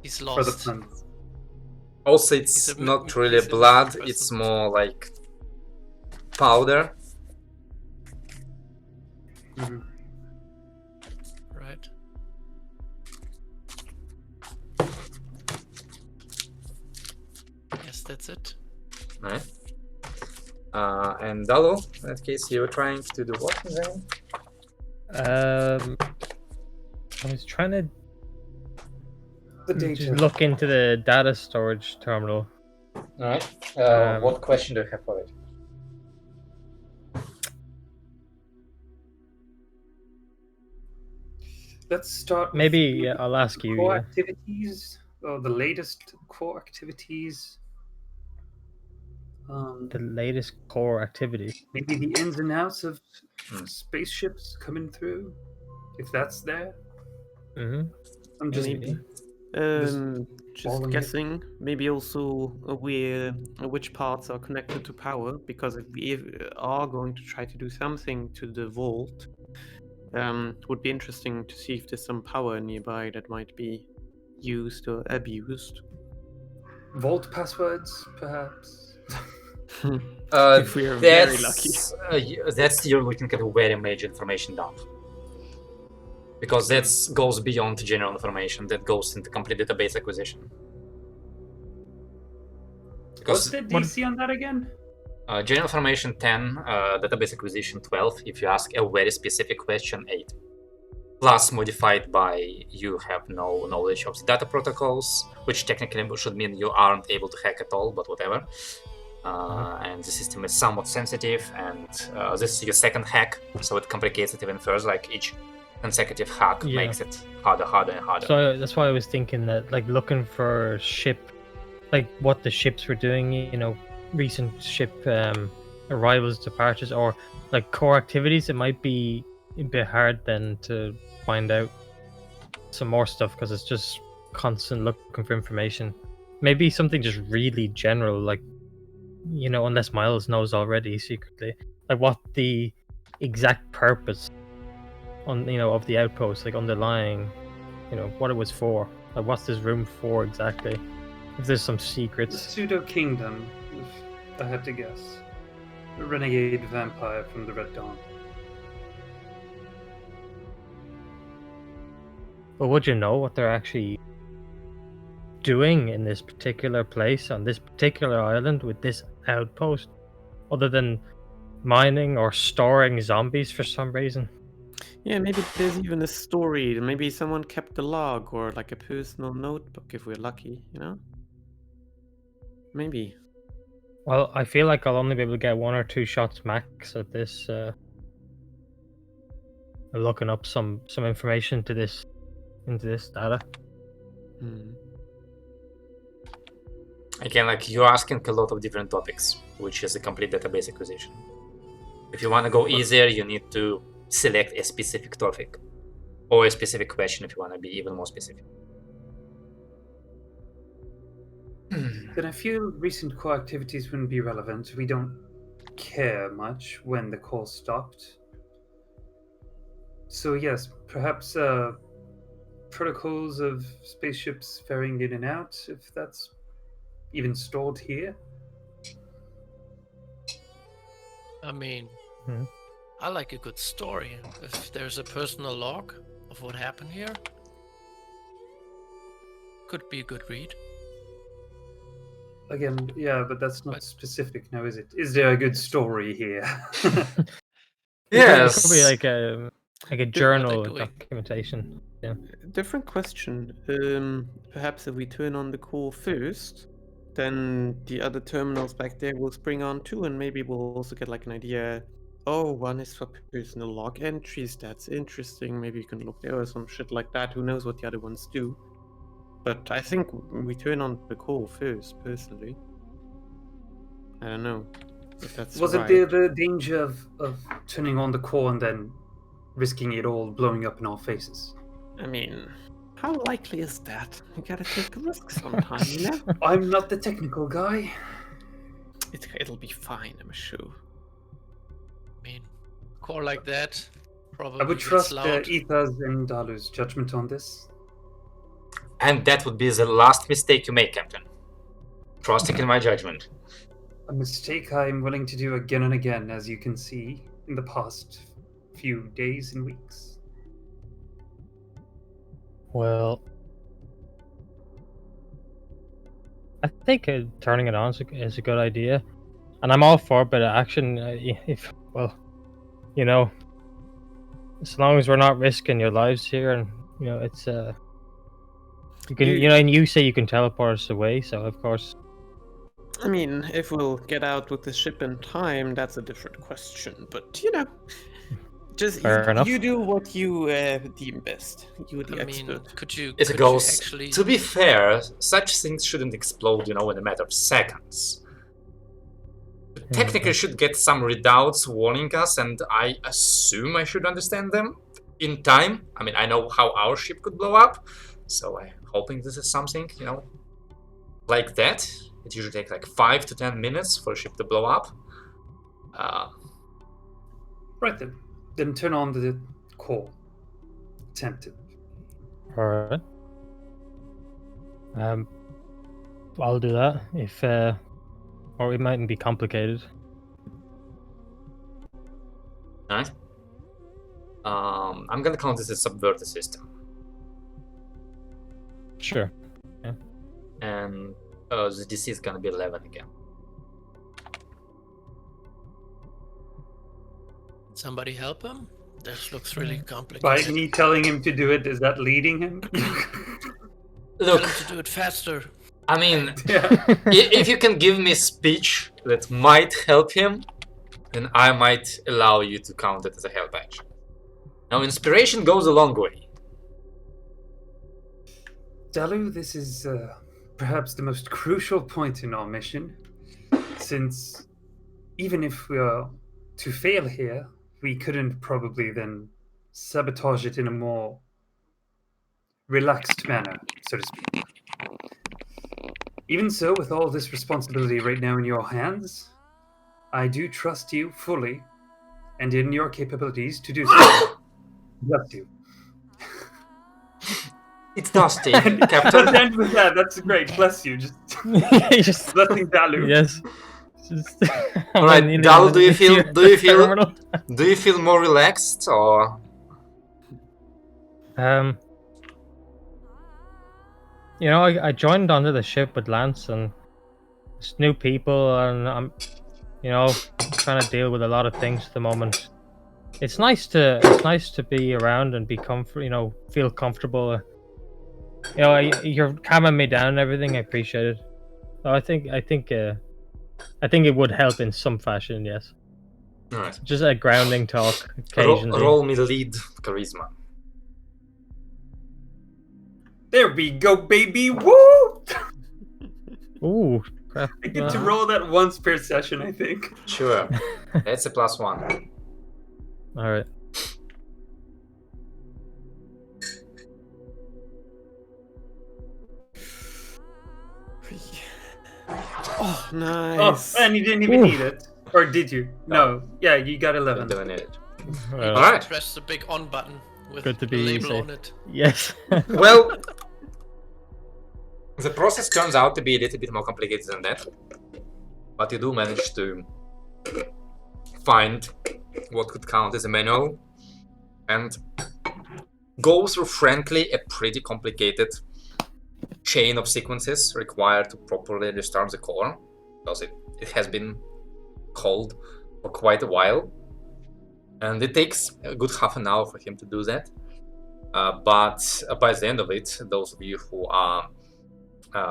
he's For the lost. puns. Also, He's it's a not he's really a mystic blood, person. it's more like powder. Mhm. Right. Yes, that's it. Right. And Dalu, in that case, you were trying to do what then? I was trying to The just data. look into the data storage terminal. Alright. Um, What question do you have for it? Let's start with Maybe the I'll ask you. core Yeah. activities, or the latest core activities. The latest core activity. Maybe the ins and outs of Hmm. spaceships coming through, if that's there. Mm-hmm. I'm just Maybe. Just following it. guessing. Maybe also where which parts are connected to power, because if we are going to try to do something to the vault, it would be interesting to see if there's some power nearby that might be used or abused. Vault passwords, perhaps. If we are very lucky. That's you're looking at a very major information dump. Because that goes beyond general information, that goes into complete database acquisition. What's Because the DC on that again? general information 10, database acquisition 12, if you ask a very specific question 8. Plus modified by you have no knowledge of the data protocols, which technically should mean you aren't able to hack at all, but whatever. And the system is somewhat sensitive, and this is your second hack, so it complicates it even further. Like each consecutive hack makes it harder and harder. So that's why I was thinking that, like, looking for ship, like what the ships were doing, you know, recent ship arrivals, departures, or like core activities. It might be a bit hard then to find out some more stuff because it's just constant looking for information. Maybe something just really general, like, you know, unless Miles knows already secretly, like what the exact purpose of the outpost, like underlying, what it was for, like what's this room for exactly, if there's some The secrets. pseudo kingdom, if I had to guess. A renegade vampire from the Red Dawn. But would you know what they're actually doing in this particular place on this particular island with this outpost, other than mining or storing zombies for some reason? Yeah, maybe there's even a story. Maybe someone kept a log or like a personal notebook if we're lucky, you know? Maybe. Well, I feel like I'll only be able to get 1 or 2 shots max at this. Looking up some information into this data. Again, like you're asking a lot of different topics, which is a complete database acquisition. If you want to go easier, you need to select a specific topic or a specific question if you want to be even more specific. Then I feel recent core activities wouldn't be relevant. We don't care much when the core stopped. So yes, perhaps protocols of spaceships ferrying in and out, if that's even stored here. I mean, Hmm. I like a good story. If there's a personal log of what happened here, could be a good read. Again, yeah, but that's not But- specific now, is it? Is there a good story here? It could be like a journal doing. documentation. Yeah. Different question. Perhaps if we turn on the core first, then the other terminals back there will spring on too, and maybe we'll also get like an idea. Oh, one is for personal log entries. That's interesting. Maybe you can look there or some shit like that. Who knows what the other ones do? But I think we turn on the core first, personally. I don't know if that's Wasn't right. there the danger of turning on the core and then risking it all blowing up in our faces? I mean, How likely is that? You gotta take a risk sometime, you know? I'm not the technical guy. It'll be fine, I'm sure. I mean, core like that probably I would gets trust loud. Ether's and Dalu's judgment on this. And that would be the last mistake you make, Captain. Trusting in my judgment. A mistake I'm willing to do again and again, as you can see in the past few days and weeks. Well, I think turning it on is a good idea, and I'm all for a bit of action. If you know, as long as we're not risking your lives here, and it's you can and you say you can teleport us away, so of course. I mean, if we'll get out with the ship in time, that's a different question. But just Fair enough. you do what you deem best. You're the I mean, expert. could you It goes. actually... To be fair, such things shouldn't explode, in a matter of seconds. Technically, should get some redoubts warning us, and I assume I should understand them in time. I mean, I know how our ship could blow up, so I'm hoping this is something, like that. It usually takes like 5 to 10 minutes for a ship to blow up. Right then. Then turn on the core. Attempt it. Alright. I'll do that if or it mightn't be complicated. Alright. I'm gonna count this as subvert the system. Sure. And the DC is gonna be 11 again. Somebody help him? This looks really By complicated. me telling him to do it, is that leading him? Tell Look, him to do it faster. I mean, Yeah. if you can give me speech that might help him, then I might allow you to count it as a help action. Now, inspiration goes a long way. Dalu, this is perhaps the most crucial point in our mission, since even if we are to fail here, we couldn't probably then sabotage it in a more relaxed manner, so to speak. Even so, with all this responsibility right now in your hands, I do trust you fully and in your capabilities to do so. Bless you. It's Dusty, Let's Captain. end with that. That's great. Bless you. Just Just blessing Dalu. yes. Just, Alright, Dal, do you terminal. feel more relaxed, or I joined onto the ship with Lance, and it's new people, and I'm trying to deal with a lot of things at the moment. It's nice to be around and be feel comfortable. You're calming me down and everything. I appreciate it. So I think it would help in some fashion. Yes. Alright. Just a grounding talk occasionally. Roll me lead charisma. There we go, baby. Woo! Ooh, crap. I get to roll that once per session, I think. Sure. That's a +1. All right. Oh, nice. Oh, and you didn't even need it. Or did you? No. Yeah, you got 11. Doing it. Well, Alright. Press the big on button with Good to the be label safe. on it. Yes. Well, the process turns out to be a little bit more complicated than that. But you do manage to find what could count as a manual and go through, frankly, a pretty complicated chain of sequences required to properly restart the core, because it has been cold for quite a while, and it takes a good half an hour for him to do that. But by the end of it, those of you who are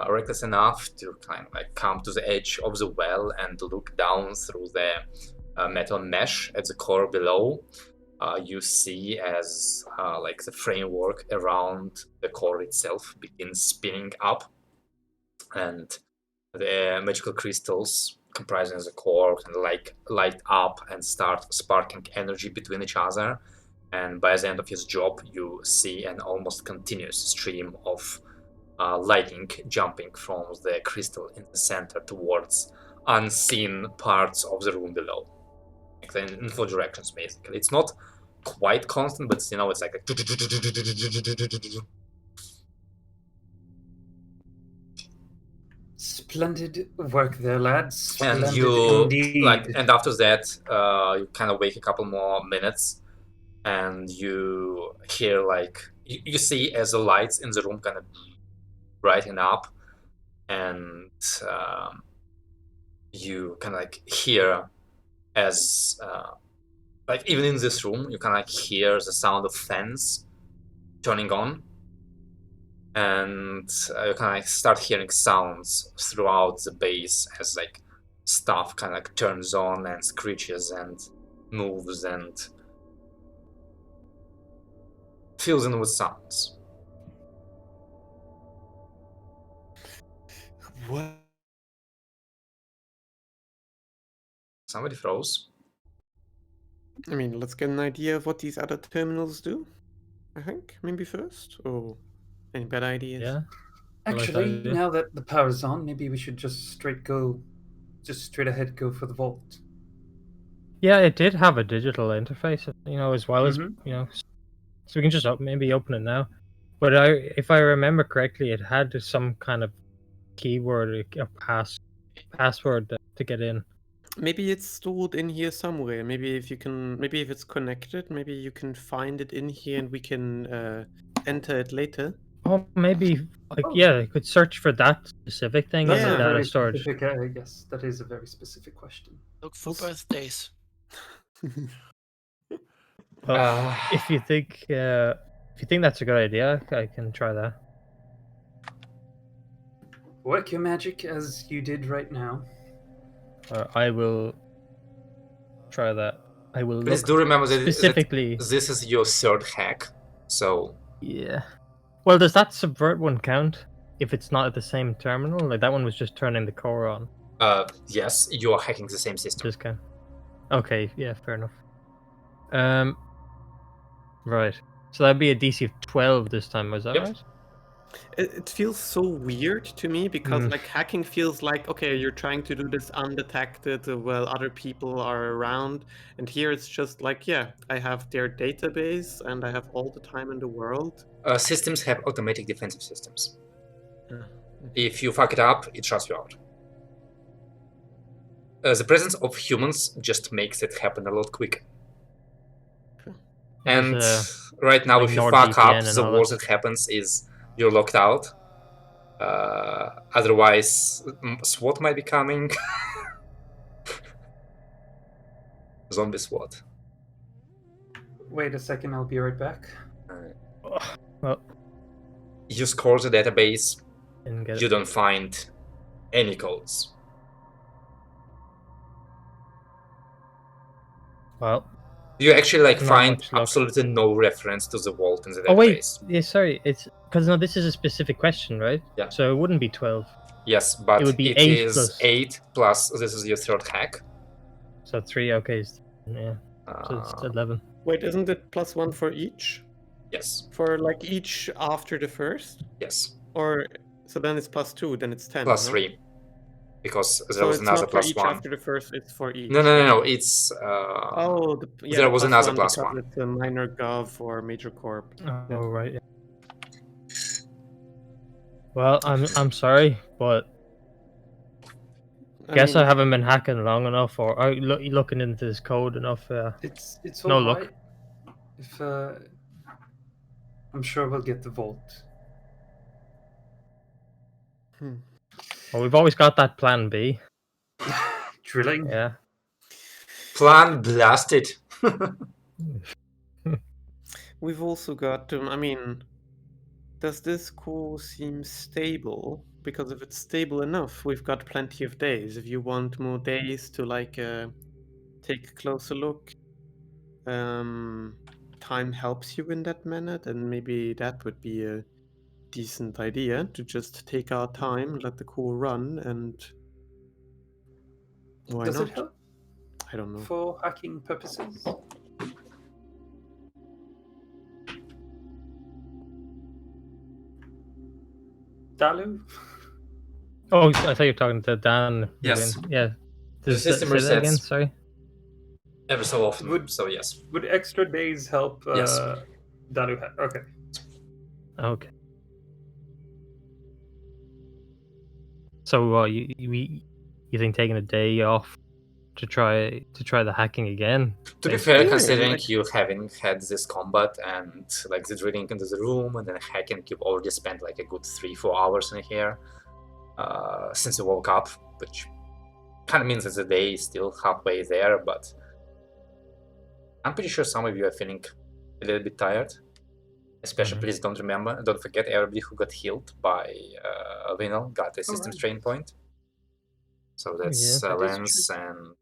reckless enough to kind of like come to the edge of the well and look down through the metal mesh at the core below, you see as like the framework around the core itself begins spinning up, and the magical crystals comprising the core kind of like light up and start sparking energy between each other, And by the end of his job, you see an almost continuous stream of lightning jumping from the crystal in the center towards unseen parts of the room below. Like in 4 directions, basically. It's not quite constant, but you know, it's like a... Splendid work there, lads. And Splendid you indeed. and after that, you kind of wait a couple more minutes, and you hear you see as the lights in the room kind of brighten up, and you kind of hear as even in this room, you can hear the sound of fans turning on, and you can start hearing sounds throughout the base as stuff kind of turns on and screeches and moves and fills in with sounds. What? Somebody froze. I mean, let's get an idea of what these other terminals do. I think maybe first, or any bad ideas? Yeah. I like that Actually, idea. now that the power's on, maybe we should just straight ahead go for the vault. Yeah, it did have a digital interface, as well as, Mhm. so we can just maybe open it now. But if I remember correctly, it had some kind of keyword, a password to get in. Maybe it's stored in here somewhere. Maybe if it's connected, maybe you can find it in here and we can enter it later. Oh, maybe Oh. yeah, I could search for that specific thing That's in the a Yeah. data very storage. specific. Yes, that is a very specific question. Look for birthdays. Well, if you think that's a good idea, I can try that. Work your magic as you did right now. I will try that. I will Please look do remember that specifically. this is your 3rd hack, so Yeah. Well, does that subvert one count if it's not at the same terminal? Like that one was just turning the core on. yes, you are hacking the same system. Just count. Okay. Yeah. Fair enough. Right. So that'd be a DC of 12 this time. Was that Yep. right? It feels so weird to me because Mm. hacking feels like, okay, you're trying to do this undetected while other people are around, and here it's just like, yeah, I have their database and I have all the time in the world. Systems have automatic defensive systems. Yeah. If you fuck it up, it shuts you out. The presence of humans just makes it happen a lot quicker. And right now, if you fuck up, NordVPN and the all worst that. that happens is you're locked out. Otherwise, SWAT might be coming. Zombie SWAT. Wait a second, I'll be right back. Well, You score the database, didn't get you it. don't find any codes. Well. You actually Not find much luck. absolutely no reference to the vault in the database. Oh wait, yeah, sorry. It's because no, this is a specific question, right? Yeah. So it wouldn't be 12. Yes, but It would be it 8 is plus- 8 plus this is your 3rd hack. So 3. Okay. Yeah. So it's 11. Wait, isn't it +1 for each? Yes. For each after the first? Yes. Or so then it's +2, then it's 10. Plus no? 3. Because there So was it's another not for plus each 1. after the first, it's for each. No. It's Oh, there the was plus another one plus because 1. it's a minor gov or major corp. Oh right. Yeah. Well, I'm sorry, but I guess I haven't been hacking long enough, or looking into this code enough. It's No all luck. right. If I'm sure we'll get the vault. Well, we've always got that plan B. Drilling. Yeah. Plan blasted. We've also got, does this core seem stable? Because if it's stable enough, we've got plenty of days. If you want more days to take a closer look, time helps you in that manner, then maybe that would be a decent idea to just take our time, let the core run, and why Does not? it help I don't know. for hacking purposes? Dalu? Oh, I thought you were talking to Dan. Yes. Yeah. The Just system say that again. resets. Sorry. Every so often, Would- so yes. Would extra days help Yes. Dalu? Okay. Okay. So you think taking a day off to try the hacking again? To be fair, considering you having had this combat and like the drilling into the room and then hacking, you've already spent like a good 3-4 hours in here since you woke up, which kind of means that the day is still halfway there, but I'm pretty sure some of you are feeling a little bit tired. Especially, please don't forget everybody who got healed by Vinal got a system strain point. So that's That is Lance and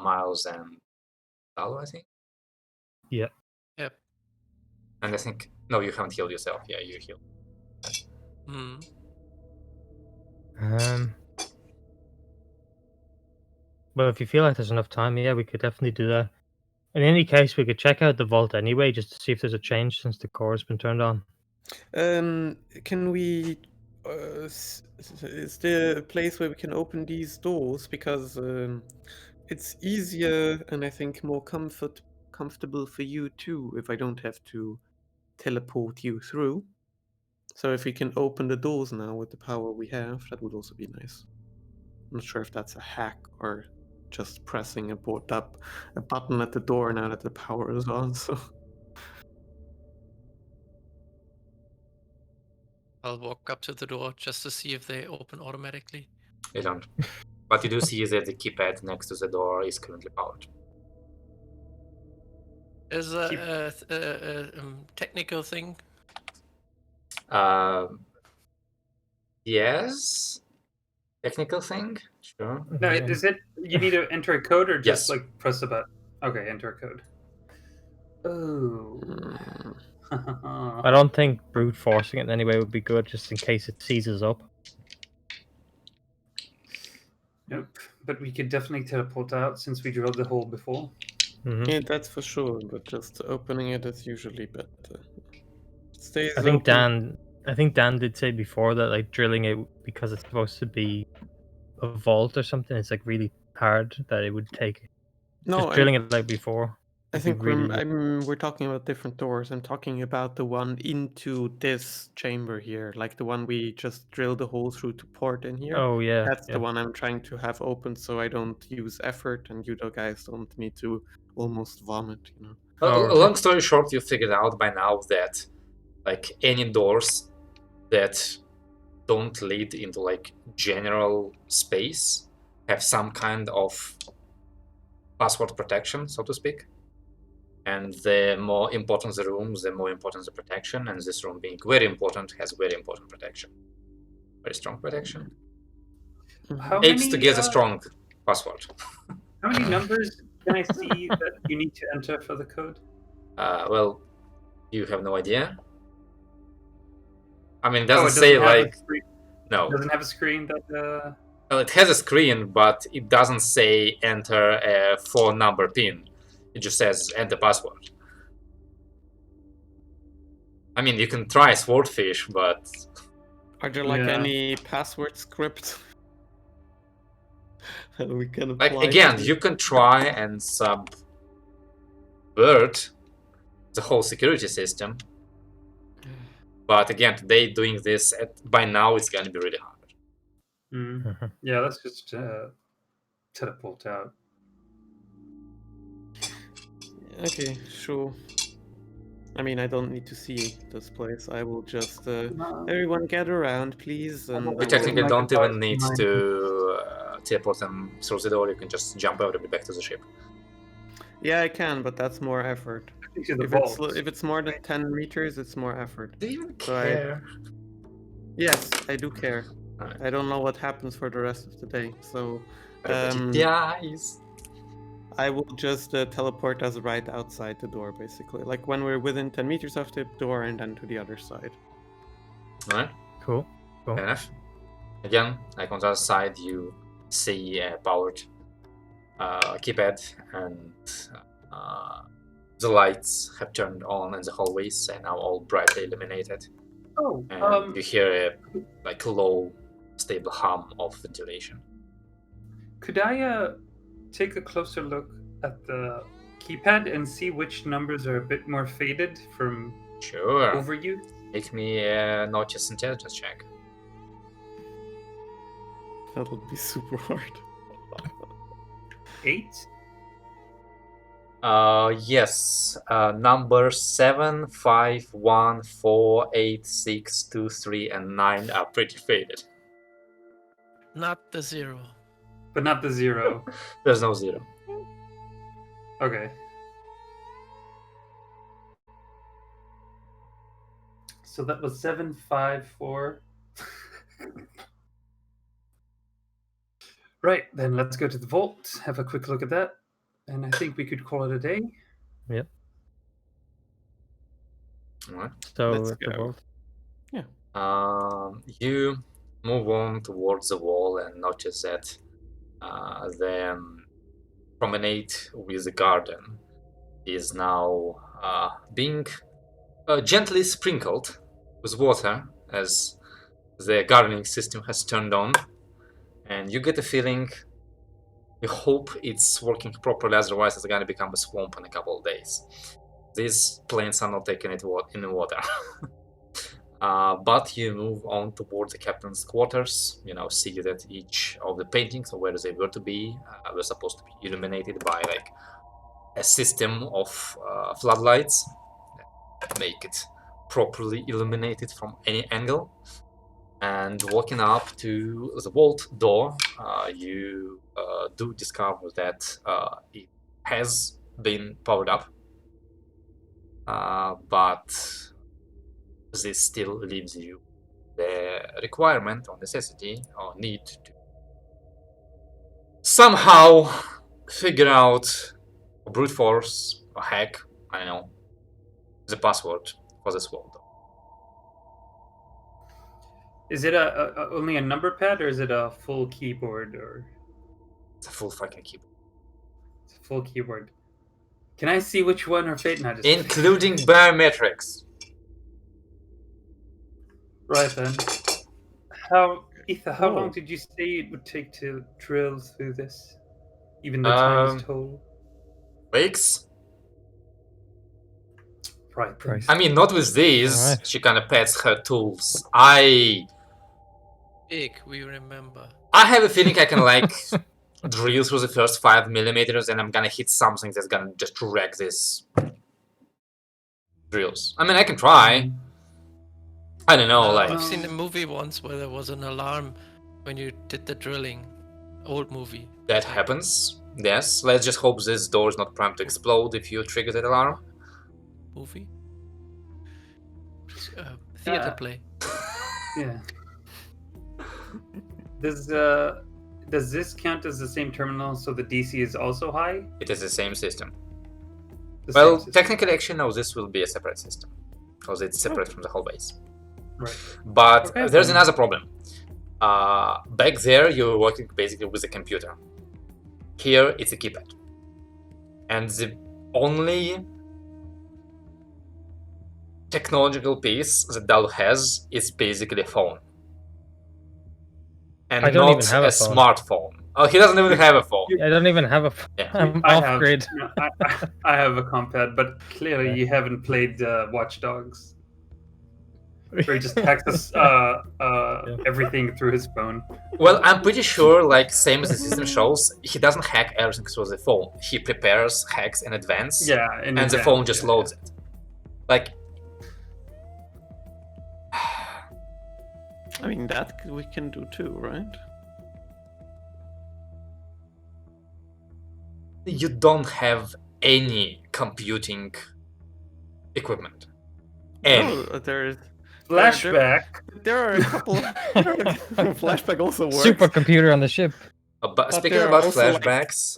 Miles and Talo, I think. Yeah. Yep. And I think no, you haven't healed yourself. Yeah, you healed. Well, if you feel like there's enough time, yeah, we could definitely do that. In any case, we could check out the vault anyway, just to see if there's a change since the core has been turned on. Can we? Is there a place where we can open these doors? Because it's easier and I think more comfortable for you too if I don't have to teleport you through. So if we can open the doors now with the power we have, that would also be nice. I'm not sure if that's a hack or just pressing a button at the door now that the power is on. So I'll walk up to the door just to see if they open automatically. You don't. What you do see is that the keypad next to the door is currently powered. Is a technical thing? Yes. Technical thing? Sure. No, is it you need to enter a code or just Yes. like press a button? Okay, enter a code. Oh. I don't think brute forcing it in any way would be good, just in case it seizes up. Nope. But we could definitely teleport out since we drilled the hole before. yeah, that's for sure. But just opening it is usually better. Stays I think open. Dan did say before that like drilling it because it's supposed to be a vault or something. It's like really hard that it would take. No, Just drilling it like before. I would be think really. we're talking about different doors. I'm talking about the one into this chamber here, like the one we just drilled a hole through to port in here. Oh yeah. That's yeah. the one I'm trying to have open so I don't use effort and you guys don't need to almost vomit, you know. Oh, okay. Long story short, you figured out by now that like any doors that don't lead into like general space have some kind of password protection, so to speak. And the more important the room, the more important the protection. And this room being very important has very important protection. Very strong protection. How 8 many, together strong password. How many numbers can I see that you need to enter for the code? Well, you have no idea. I mean, it Oh, doesn't it say doesn't have like a screen. no. It doesn't have a screen that. Well, it has a screen, but it doesn't say enter a 4-number pin. It just says enter password. I mean, you can try Swordfish, but Are there like Yeah. any password script that we can like apply? again, to? you can try and subvert the whole security system. But again, today doing this by now it's gonna be really hard. Yeah, let's just teleport out. Okay, sure. I mean, I don't need to see this place. I will just everyone gather around, please. And You technically Like don't a even need mine. to teleport them through the door. You can just jump out and be back to the ship. yeah, I can, but that's more effort. Into the If vault. it's more than 10 meters, it's more effort. Do you even So care? Yes, I do care. Alright. I don't know what happens for the rest of the day, so Everybody dies. I will just teleport us right outside the door, basically. Like when we're within 10 meters of the door and then to the other side. Alright, Cool. fair enough. Again, like on the other side, you see a powered keypad, and the lights have turned on in the hallways and now all brightly illuminated. Oh, and you hear a low, stable hum of ventilation. could I take a closer look at the keypad and see which numbers are a bit more faded from Sure. overuse? Make me a notice intelligence check. That would be super hard. 8? Yes. Numbers 7, 5, 1, 4, 8, 6, 2, 3, and 9 are pretty faded. Not the 0. But not the 0. There's no 0. Okay. So that was 7, 5, 4. Right, then let's go to the vault, have a quick look at that, and I think we could call it a day. Yep. Alright. So Let's at the go. vault. You move on towards the wall and notice that the promenade with the garden is now being gently sprinkled with water as the gardening system has turned on, and you get a feeling, you hope it's working properly, otherwise it's going to become a swamp in a couple of days. These plants are not taking it in the water. But you move on toward the captain's quarters. You know, see that each of the paintings, or where they were to be, were supposed to be illuminated by like a system of floodlights that make it properly illuminated from any angle. And walking up to the vault door, you do discover that it has been powered up, but this still leaves you the requirement or necessity or need to somehow figure out a brute force or hack, I don't know, the password for this vault. Is it only a number pad, or is it a full keyboard, or It's a full fucking keyboard. it's a full keyboard? Can I see which one are faded? No, just Including biometrics. right then. Aether, how Oh. long did you say it would take to drill through this? Even though time is told. Weeks? Right then. Christ. I mean, not with these. Alright. She kind of pets her tools. Big, we remember. I have a feeling I can like drill through the first 5 millimeters, and I'm gonna hit something that's gonna just wreck this drills. I mean, I can try. I don't know, like I've seen a movie once where there was an alarm when you did the drilling. Old movie. that happens. Yes, let's just hope this door is not primed to explode if you trigger that alarm. Movie? Theater Uh, play. Yeah. Does this count as the same terminal, so the DC is also high? It is the same system. The Well, same system. technically, actually, no, this will be a separate system. Because it's separate from the whole base. Right. But Okay, there's then. another problem. Back there, you were working basically with a computer. Here, it's a keypad. And the only technological piece that Dalu has is basically a phone. And I don't not even have a phone. smartphone. Oh, he doesn't even have a phone. I don't even have a. Yeah. I'm I off have, grid. no, I have a compad, but clearly Yeah. you haven't played Watch Dogs, where he just hacks everything through his phone. Well, I'm pretty sure, like, same as the system shows, he doesn't hack everything through the phone. He prepares hacks in advance, Yeah, and the phone just loads it. Like, I mean, that we can do too, right? you don't have any computing equipment. Any. No, there's Flashback. there are a couple. Flashback also works. Supercomputer on the ship. But speaking there are about also, like- flashbacks,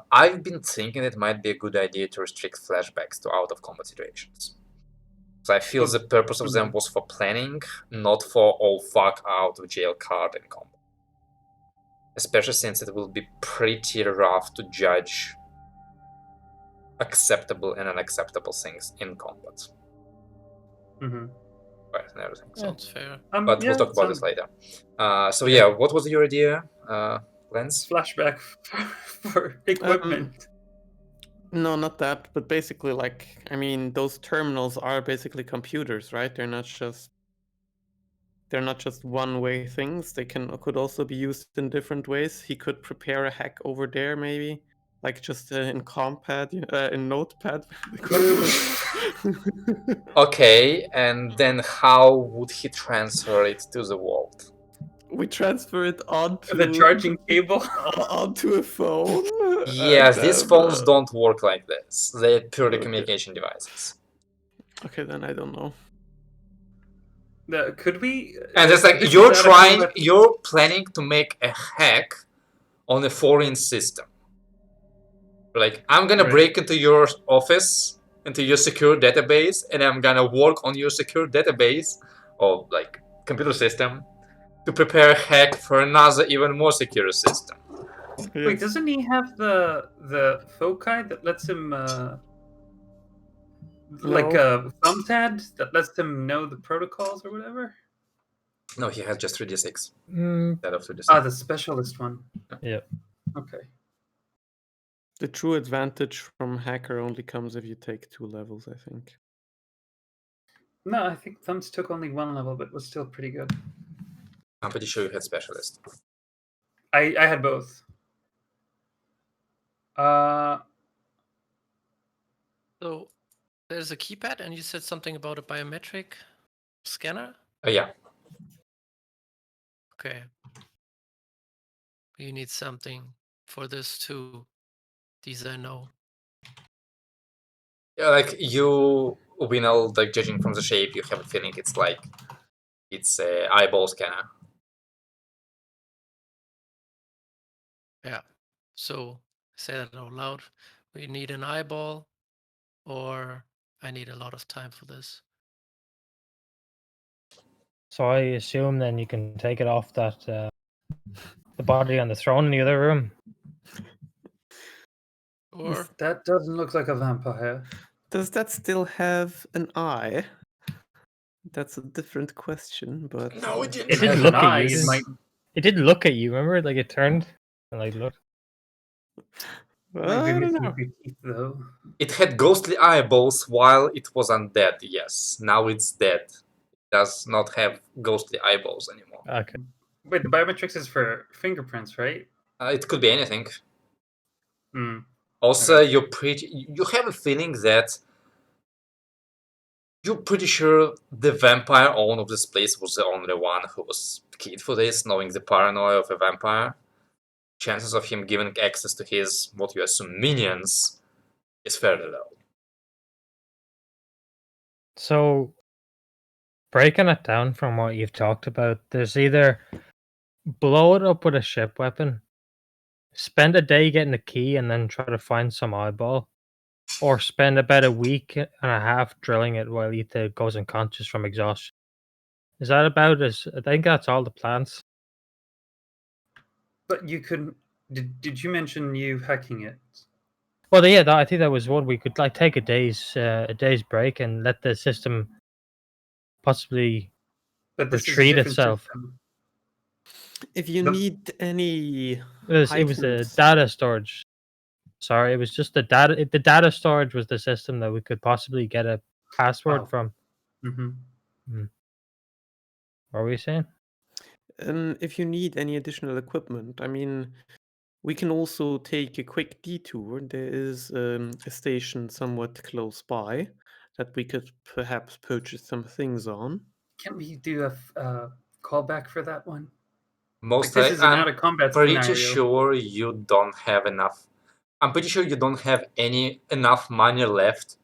I've been thinking it might be a good idea to restrict flashbacks to out-of-combat situations. So I feel the purpose of them was for planning, not for all fuck out of jail card in combat. Especially since it will be pretty rough to judge acceptable and unacceptable things in combat. Mm-hmm. Right, and everything. So. Sounds fair. But yeah, we'll talk about this later. So yeah, what was your idea, Lens? Flashback for equipment. No, not that, but basically, like, I mean, those terminals are basically computers, right? They're not just one-way things. They could also be used in different ways. He could prepare a hack over there, maybe, like just in Compad, in Notepad. Okay, and then how would he transfer it to the vault? We transfer it onto The charging cable. onto a phone. Yes, and these then, phones don't work like this. They're purely Okay. communication devices. Okay, then I don't know. Could we? And it's like this is you're out of combat- you're planning to make a hack on a foreign system. Like, I'm gonna Right. break into your office, into your secure database, and I'm gonna work on your secure database or like computer system to prepare a hack for another even more secure system. Wait, doesn't he have the foci that lets him like a thumbtad that lets him know the protocols or whatever? No, he has just 3d6 Mm, instead of 3d6. Ah, the specialist one. yeah. Okay. The true advantage from hacker only comes if you take 2 levels, I think. No, I think Thumbs took only 1 level, but was still pretty good. I'm pretty sure you had specialist. I had both. So there's a keypad, and you said something about a biometric scanner. Yeah. Okay. You need something for this too. These I know. Yeah, like you know, like judging from the shape, you have a feeling it's a eyeball scanner. Yeah. So say that out loud. We need an eyeball, or I need a lot of time for this. So I assume then you can take it off that the body on the throne in the other room. Or That doesn't look like a vampire. Does that still have an eye? That's a different question, but No, it It didn't. didn't has look an at eye, you. it might It did look at you. Remember, like it turned and like looked. might be I don't missing a know. few teeth though. It had ghostly eyeballs while it was undead, yes. Now it's dead. It does not have ghostly eyeballs anymore. Okay. Wait, the biometrics is for fingerprints, right? It could be anything. Hmm. Also, Okay. you have a feeling that you're pretty sure the vampire owner of this place was the only one who was keyed for this, knowing the paranoia of a vampire. Chances of him giving access to his, what you assume, minions is fairly low. So, breaking it down from what you've talked about, there's either blow it up with a ship weapon, spend a day getting the key, and then try to find some eyeball, or spend about a week and a half drilling it while Ether goes unconscious from exhaustion. Is that about as? I think that's all the plans. But you couldn't. Did you mention you hacking it? Well, yeah, I think that was one we could like take a day's break and let the system possibly But this is a retreat different itself. system. If you But- need any It was the items- data storage. Sorry, it was just the data. The data storage was the system that we could possibly get a password Oh. from. Mm-hmm. What were we saying? if you need any additional equipment, I mean, we can also take a quick detour. There is a station somewhat close by that we could perhaps purchase some things on. Can we do a callback for that one? Most Like, this is an I'm out-of-combat pretty scenario. sure you don't have enough. I'm pretty sure you don't have enough money left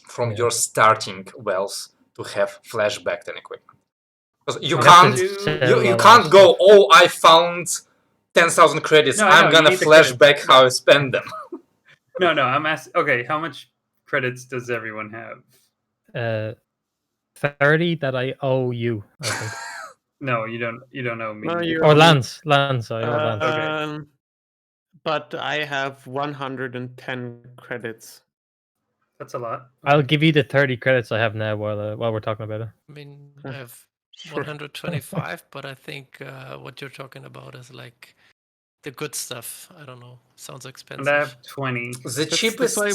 from Yeah. your starting wealth to have flashbacked an equipment. Because you I'll can't have to- sell you all our can't go, stuff. oh, I found 10,000 credits. No, I know, I'm you gonna need the flashback credits. how I spend them. No, I'm asking. Okay, how much credits does everyone have? 30 that I owe you, I think. No, you don't. You don't know me. No, you Or owe me- Lance, I owe Lance. Okay. But I have 110 credits. That's a lot. I'll give you the 30 credits I have now while we're talking about it. I mean, Huh. I have Sure. 125, but I think what you're talking about is like the good stuff. I don't know. Sounds And I expensive. have 20. The That's cheapest, why-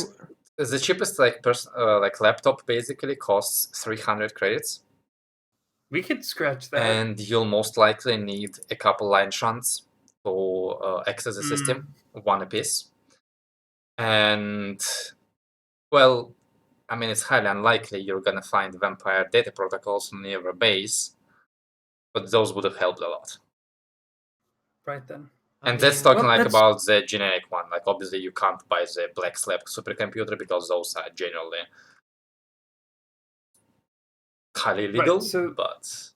the cheapest like laptop basically costs 300 credits, We could scratch that. and you'll most likely need a couple line shunts to access the system, one apiece. And well, I mean, it's highly unlikely you're gonna find vampire data protocols near your base, but those would have helped a lot. Right then. I And that's mean, talking Well, like that's- about the generic one. Like obviously you can't buy the Black Slab supercomputer because those are generally highly illegal. so- But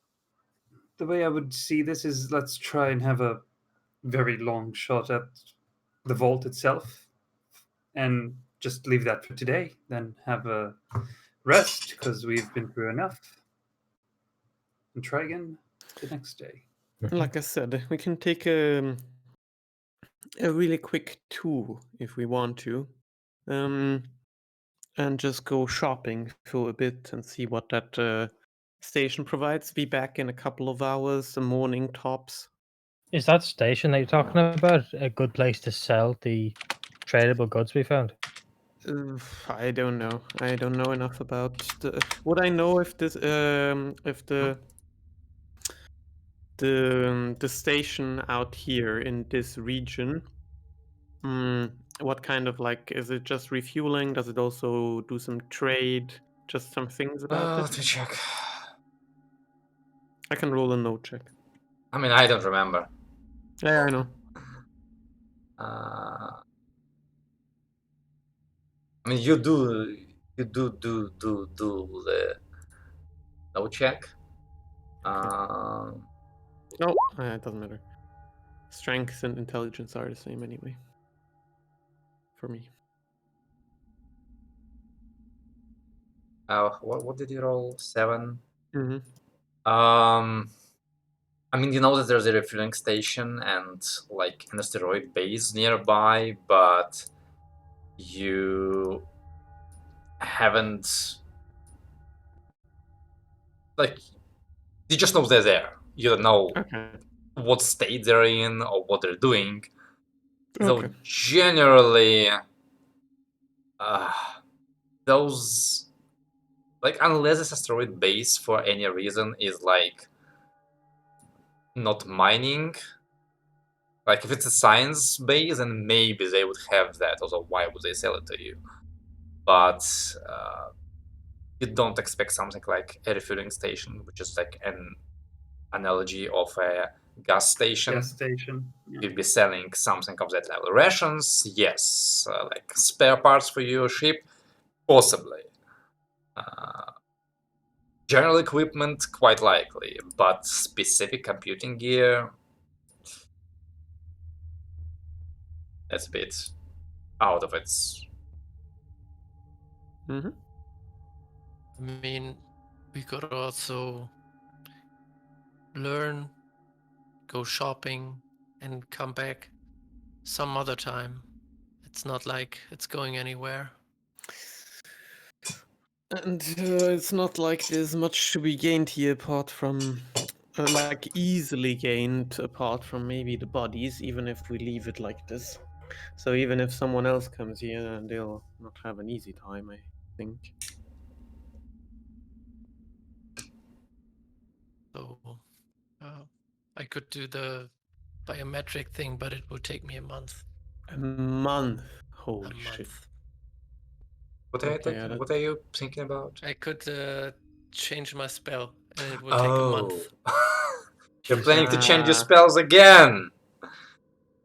The way I would see this is let's try and have a very long shot at the vault itself and just leave that for today. Then have a rest because we've been through enough. And try again the next day. Like I said, we can take a really quick tour if we want to, and just go shopping for a bit and see what that station provides. Be back in a couple of hours, the morning tops. Is that station that you're talking about a good place to sell the tradable goods we found? I don't know. I don't know enough about the. Would I know if this if the station out here in this region? What kind of like is it just refueling? Does it also do some trade? Just some things about let it. me check. I can roll a note check. I mean, I don't remember. Yeah, I know. I mean, you do the no check. No, it doesn't matter. Strength and intelligence are the same anyway. For me. What did you roll? 7. Mm-hmm. I mean, you know that there's a refueling station and like an asteroid base nearby, but you haven't like you just know they're there. You don't know Okay. what state they're in or what they're doing. So Okay. generally, those like unless this asteroid base for any reason is like not mining, like if it's a science base, then maybe they would have that. Also, why would they sell it to you? But you don't expect something like a refueling station, which is like an analogy of a gas station. Gas station. Yeah. You'd be selling something of that level. Rations, yes. Like spare parts for your ship, possibly. General equipment, quite likely, but specific computing gear, that's a bit out of its. Mm-hmm. I mean, we could also learn, go shopping, and come back some other time. It's not like it's going anywhere. And it's not like there's much to be gained here apart from, like, easily gained apart from maybe the bodies, even if we leave it like this. So even if someone else comes here, they'll not have an easy time, I think. So I could do the biometric thing, but it would take me a month. A month. Holy A shit. month. What are, you Okay, thinking- yeah, what are you thinking about? I could change my spell, and it would take a month. You're planning to change your Ah. spells again.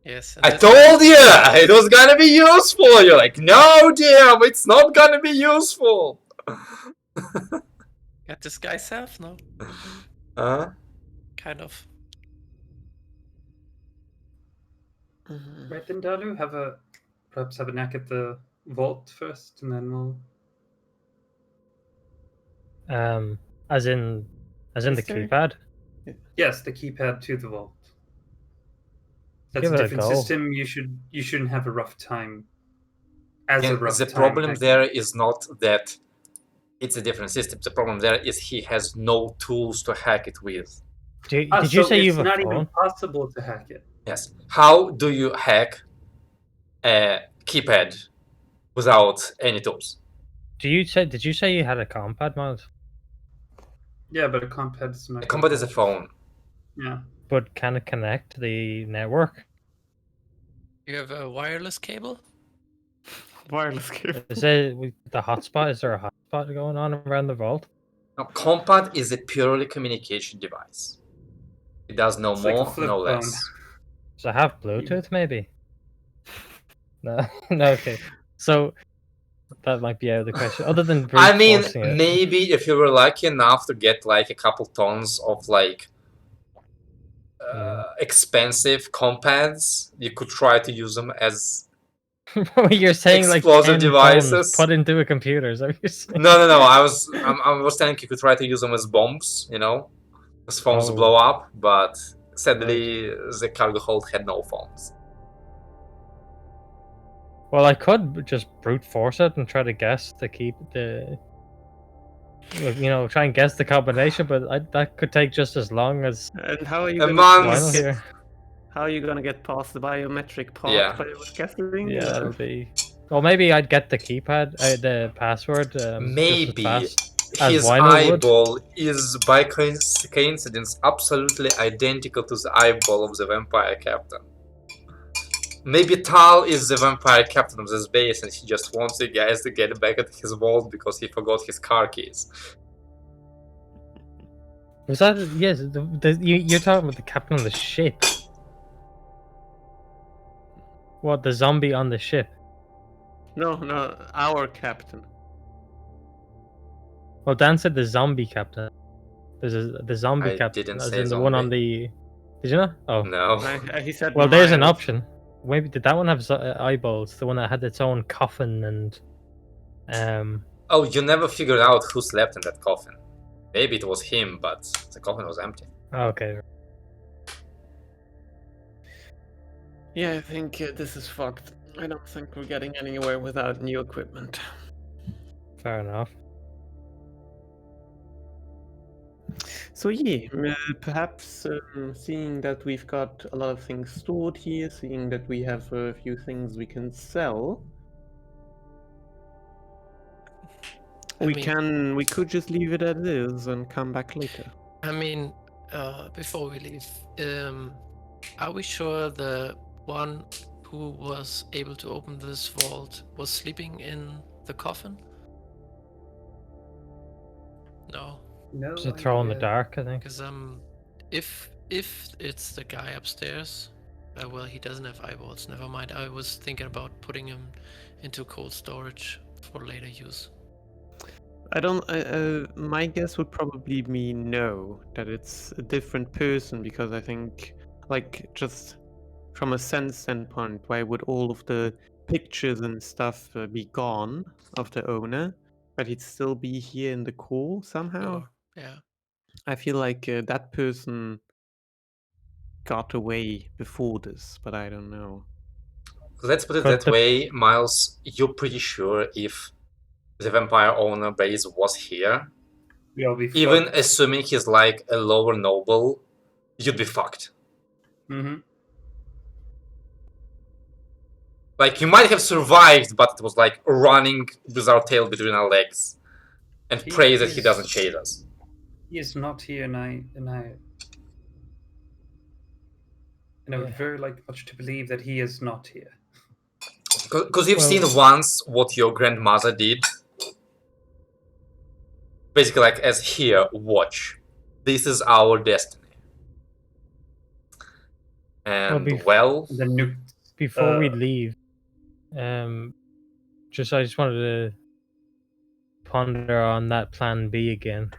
Yes. and I this told one- you it was gonna be useful. You're like, no, damn, it's not gonna be useful. Got disguise self? No, Huh? kind of. Mhm. Right then, Dalu, perhaps have a knack at the vault first, and then we'll. As in the Is there- keypad. Yes, the keypad to the vault. That's Give a it a different go. system. You shouldn't have a rough time as a And rough the time problem hack. there is not that it's a different system. The problem there is he has no tools to hack it with. Did you So say you it's have a not phone? even possible to hack it. Yes. How do you hack a keypad without any tools? Did you say you had a compad, Miles? Yeah, but a compad is not. A combat is a phone. Yeah. But can it connect to the network? You have a wireless cable? Wireless cable. Is it the hotspot? Is there a hotspot going on around the vault? Now, compat is a purely communication device. It does no It's like a more, flip no phone. less. Does it have Bluetooth? Maybe. No. No. Okay. So that might be out of the question. Other than brute I mean, forcing it. maybe if you were lucky enough to get like a couple tons of like expensive compads, you could try to use them as You're saying like explosive 10 tons devices. put into a computer. Is that what you're saying? No. I was telling you could try to use them as bombs, you know, as phones Oh. blow up. But sadly, the cargo hold had no phones. Well, I could just brute force it and try to guess to keep the, try and guess the combination, but that could take just as long as And how are you A gonna month. Vinyl here. How are you gonna get past the biometric part Yeah. by guessing? Yeah, that'll be. Well, maybe I'd get the keypad, the password. Just as Maybe fast as his Vinyl would. eyeball is by coincidence absolutely identical to the eyeball of the vampire captain. Maybe Tal is the vampire captain of this base and he just wants you guys to get back at his vault because he forgot his car keys. Was that yes? You're talking about the captain of the ship. What, the zombie on the ship? No, our captain. Well, Dan said the zombie captain. There's the zombie I captain, didn't as say in the one on zombie. the. Did you not? Oh, No. He said. well, there's an mild. option. Maybe did that one have eyeballs? The one that had its own coffin and, Oh, you never figured out who slept in that coffin. Maybe it was him, but the coffin was empty. Okay. Yeah, I think this is fucked. I don't think we're getting anywhere without new equipment. Fair enough. So yeah, perhaps seeing that we've got a lot of things stored here, seeing that we have a few things we can sell, we could just leave it as is and come back later. I mean, before we leave, are we sure the one who was able to open this vault was sleeping in the coffin? No, No. Just a throw in the idea. dark, I think. because if it's the guy upstairs, well, he doesn't have eyeballs. Never mind. I was thinking about putting him into cold storage for later use. I don't. My guess would probably be no, that it's a different person, because I think, like, just from a sense standpoint, why would all of the pictures and stuff be gone of the owner, but he'd still be here in the core somehow? Or, yeah. I feel like that person got away before this, but I don't know. Let's put it Could that the- way, Miles. You're pretty sure if the vampire owner base was here, We'll be even fucked. assuming he's like a lower noble, you'd be fucked. Mm-hmm. Like, you might have survived, but it was like running with our tail between our legs and pray that he doesn't chase us. He is not here, and I would very like much to believe that he is not here. Because you've Well- seen once what your grandmother did. Basically, like, as here, watch. This is our destiny. And, The nuke. Before we Uh, leave, I just wanted to ponder on that plan B again,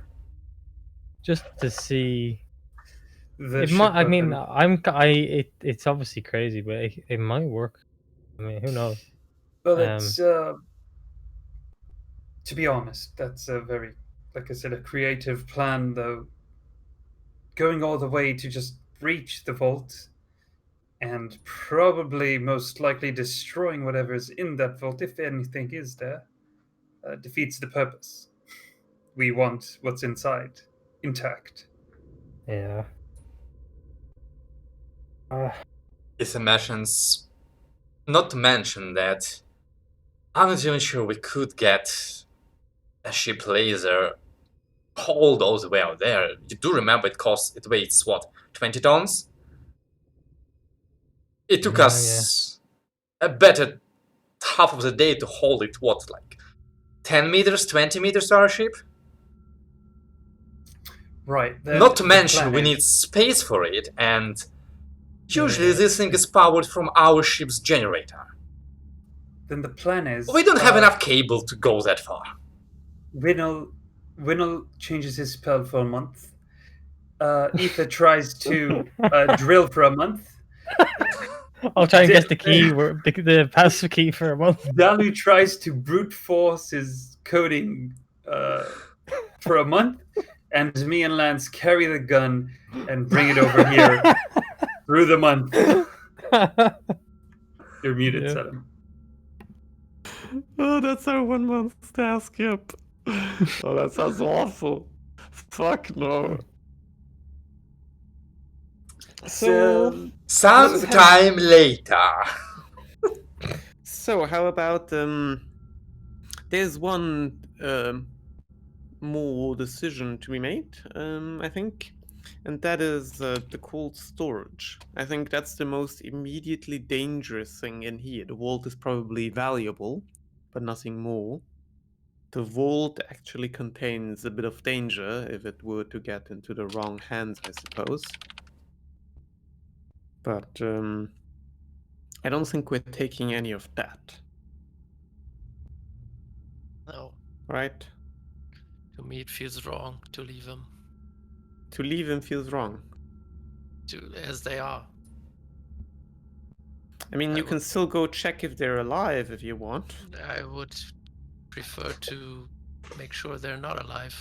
just to see. The It might. ship I mean, weapon. it's obviously crazy, but it might work. I mean, who knows? Well, it's to be honest, that's a very, like I said, a creative plan. Though going all the way to just breach the vault and probably most likely destroying whatever's in that vault, if anything is there, defeats the purpose. We want what's inside intact. Yeah. It mentions, not to mention that I'm not even sure we could get a ship laser hauled all the way out there. You do remember it weighs what, 20 tons? It took Yeah, us a better half of the day to hold it, what, like 10 meters, 20 meters to our ship? Right. Then Not to the mention plan we is- need space for it, and usually Yeah. this thing is powered from our ship's generator. Then the plan is We don't have enough cable to go that far. Winnel changes his spell for a month. Aether tries to drill for a month. I'll try and get the key, the passive key for a month. Dalu tries to brute force his coding for a month, and me and Lance carry the gun and bring it over here through the month. You're muted, Yeah. Saddam. Oh, that's our 1 month task, yep. Oh, that sounds awful. Fuck no. So, Sometime later. so how about there's one more decision to be made, I think, and that is the cold storage. I think that's the most immediately dangerous thing in here. The vault is probably valuable, but nothing more. The vault actually contains a bit of danger if it were to get into the wrong hands, I suppose. But I don't think we're taking any of that, No, right? to me it feels wrong to leave them To leave him feels wrong. as they are. I mean, I you can would- still go check if they're alive if you want. I would prefer to make sure they're not alive.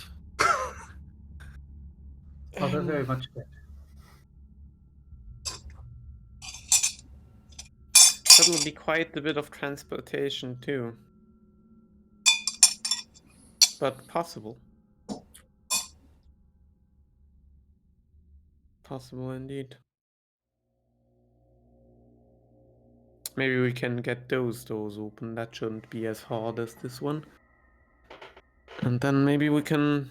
Oh, they're very much dead. That would be quite a bit of transportation too. But possible. Possible indeed. Maybe we can get those doors open. That shouldn't be as hard as this one. And then maybe we can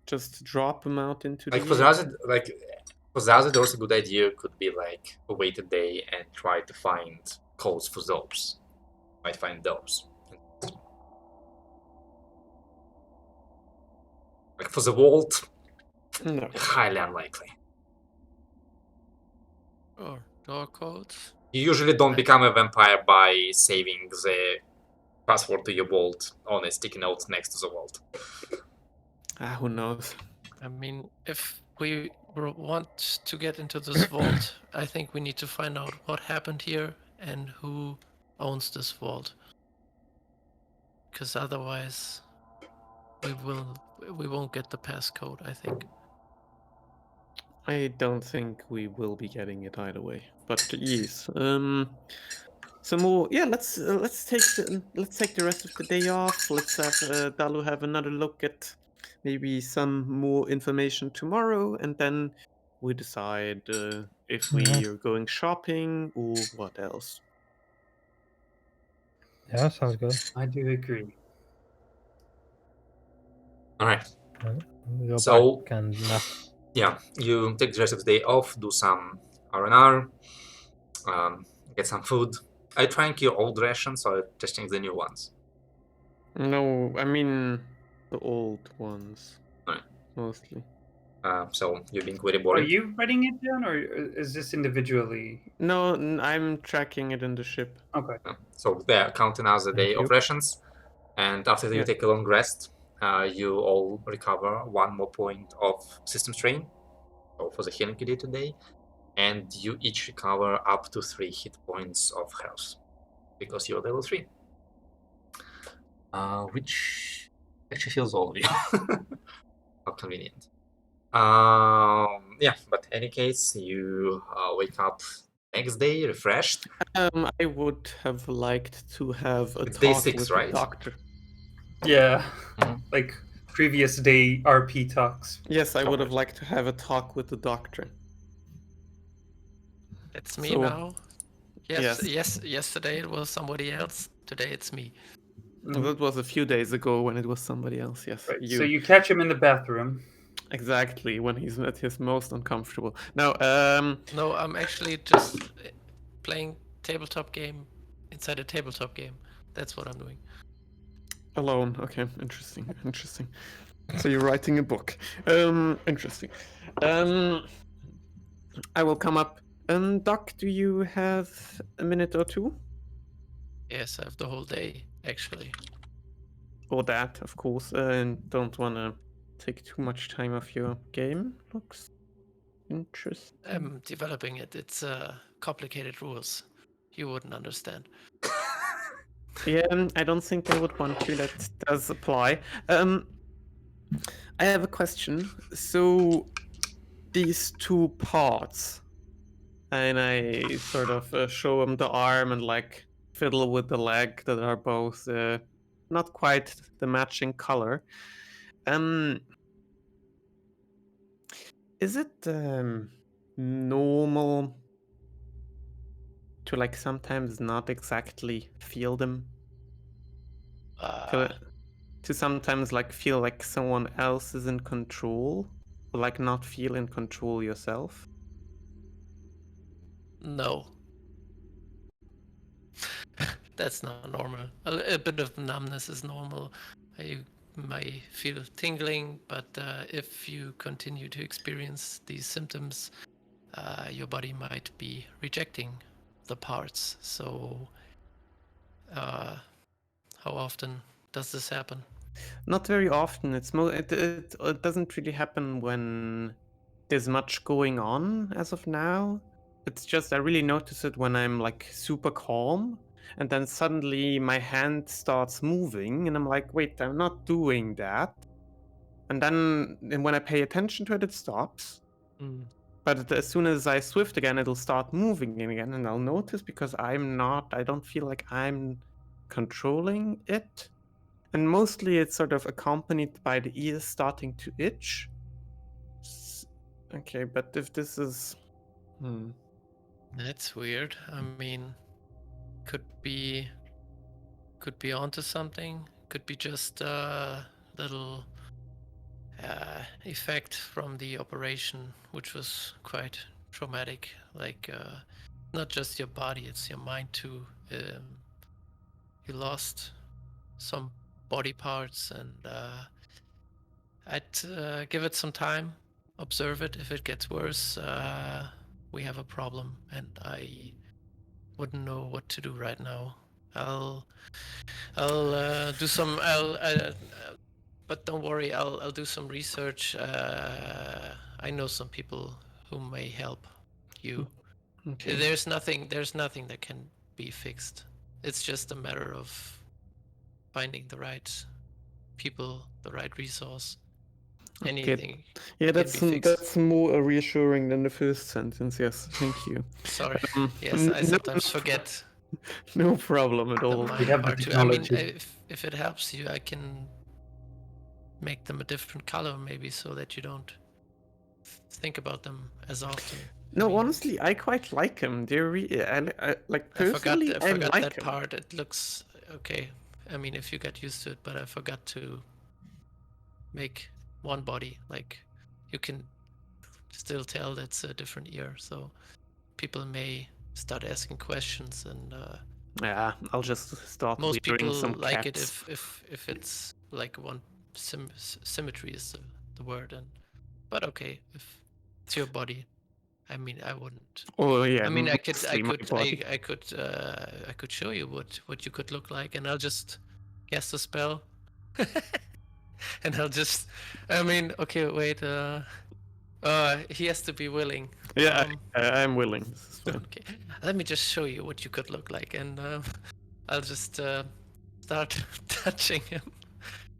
just drop them out into Like the for the air. other doors, a good idea could be like wait a day and try to find codes for those. Might find those. Like for the vault, No. highly unlikely. Or door codes. You usually don't become a vampire by saving the password to your vault on a sticky note next to the vault. Who knows? I mean, if we want to get into this vault, I think we need to find out what happened here and who owns this vault. Because otherwise, we won't get the passcode, I think. I don't think we will be getting it either way. But yes, some more. Yeah, let's take the rest of the day off. Let's have Dalu have another look at maybe some more information tomorrow, and then we decide if we are going shopping or what else. Yeah, sounds good. I do agree. All right. We go So- back and nap. Yeah, you take the rest of the day off, do some R&R, get some food. Are you trying your old rations or testing the new ones? No, I mean the old ones Alright. mostly. So you're being very Are boring. you writing it down, or is this individually? No, I'm tracking it in the ship. Okay. So they're counting as a day Thank of you. rations, and after that you Yeah. take a long rest. You all recover 1 more point of system strain, so for the healing you did today, and you each recover up to 3 hit points of health because you're level 3. Which actually heals all of you. How convenient. Yeah, but in any case, you wake up next day refreshed? I would have liked to have a It's day talk 6, with right? the doctor. Yeah, Mhm. like previous day RP talks. Yes, I would have liked to have a talk with the doctor. It's me So- now. Yes, yes. yesterday it was somebody else. Today it's me. That was a few days ago when it was somebody else. Yes, Right. you. So you catch him in the bathroom. Exactly when he's at his most uncomfortable. Now, No, I'm actually just playing tabletop game inside a tabletop game. That's what I'm doing. alone. Okay, interesting, interesting. So you're writing a book. Interesting. I will come up. Doc, do you have a minute or two? Yes, I have the whole day actually. Or that, of course. And don't wanna take too much time of your game. Looks interesting. I'm developing it. It's complicated rules. You wouldn't understand. Yeah, I don't think I would want to. That does apply. I have a question. So these two parts, and I sort of show him the arm and like fiddle with the leg that are both not quite the matching color. Is it normal to like sometimes not exactly feel them? Uh, To sometimes like feel like someone else is in control, or like not feel in control yourself? no. That's not normal. A bit of numbness is normal. You might feel tingling, but if you continue to experience these symptoms, your body might be rejecting the parts. So, how often does this happen? Not very often. It doesn't really happen when there's much going on as of now. It's just I really notice it when I'm like super calm and then suddenly my hand starts moving and I'm like, wait, I'm not doing that. And then when I pay attention to it, it stops. But as soon as I swift again, it'll start moving again and I'll notice because I don't feel like I'm controlling it. And mostly it's sort of accompanied by the ears starting to itch. Okay, but if this is. That's weird. I mean, could be onto something. Could be just a little effect from the operation, which was quite traumatic. Like, not just your body, it's your mind too. You lost some body parts, and I'd give it some time, observe it. If it gets worse, we have a problem, and I wouldn't know what to do right now. I'll do some. But don't worry. I'll do some research. I know some people who may help you. Okay. There's nothing that can be fixed. It's just a matter of finding the right people, the right resource. Anything. Yeah, can be fixed. that's more reassuring than the first sentence. Yes, thank you. Sorry. Yes, I no- sometimes forget No problem at the all. mind We have the part too. I mean, technology. if it helps you, I can make them a different color maybe so that you don't think about them as often. No, I mean, honestly, I quite like him. I like I forgot, personally, I I forgot like that him. part. It looks okay. I mean, if you get used to it, but I forgot to make one body. Like, you can still tell that's a different ear. So people may start asking questions, and Yeah, I'll just start most wearing people some like it caps. if it's like one symmetry is the word. And but okay, if it's your body. I mean, I wouldn't. Oh yeah, I mean, I mostly my body. could show you what you could look like, and I'll just cast a spell, and I'll just. I mean, okay, wait. He has to be willing. Yeah, I'm willing. This is fine. Okay, let me just show you what you could look like, and I'll just start touching him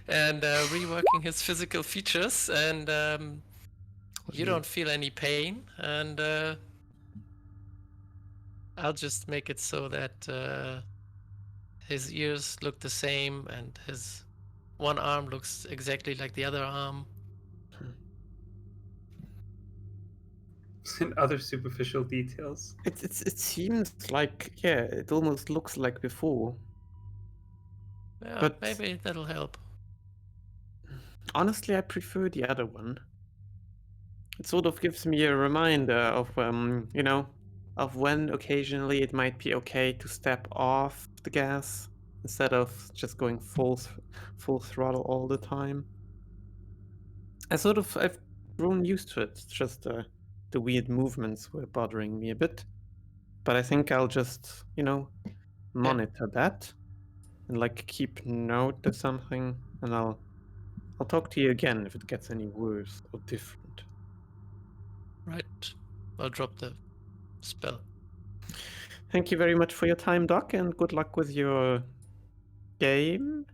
and reworking his physical features, and you don't feel any pain, and I'll just make it so that his ears look the same and his one arm looks exactly like the other arm. And other superficial details. It seems like, yeah, it almost looks like before. Yeah, But- maybe that'll help. Honestly, I prefer the other one. It sort of gives me a reminder of, of when occasionally it might be okay to step off the gas instead of just going full throttle all the time. I've grown used to it. It's just the weird movements were bothering me a bit. But I think I'll just, monitor that and like keep note of something, and I'll talk to you again if it gets any worse or different. Right. I'll drop the spell. Thank you very much for your time, Doc, and good luck with your game.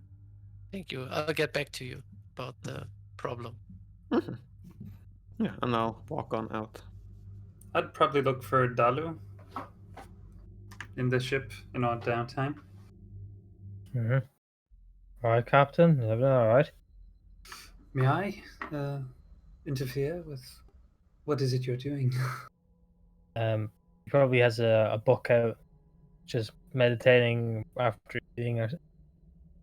Thank you. I'll get back to you about the problem. Mhm. Yeah, and I'll walk on out. I'd probably look for Dalu in the ship in our downtime. Mhm. All right, Captain. Everything all right? May I interfere with what is it you're doing? He probably has a book out, just meditating after eating, or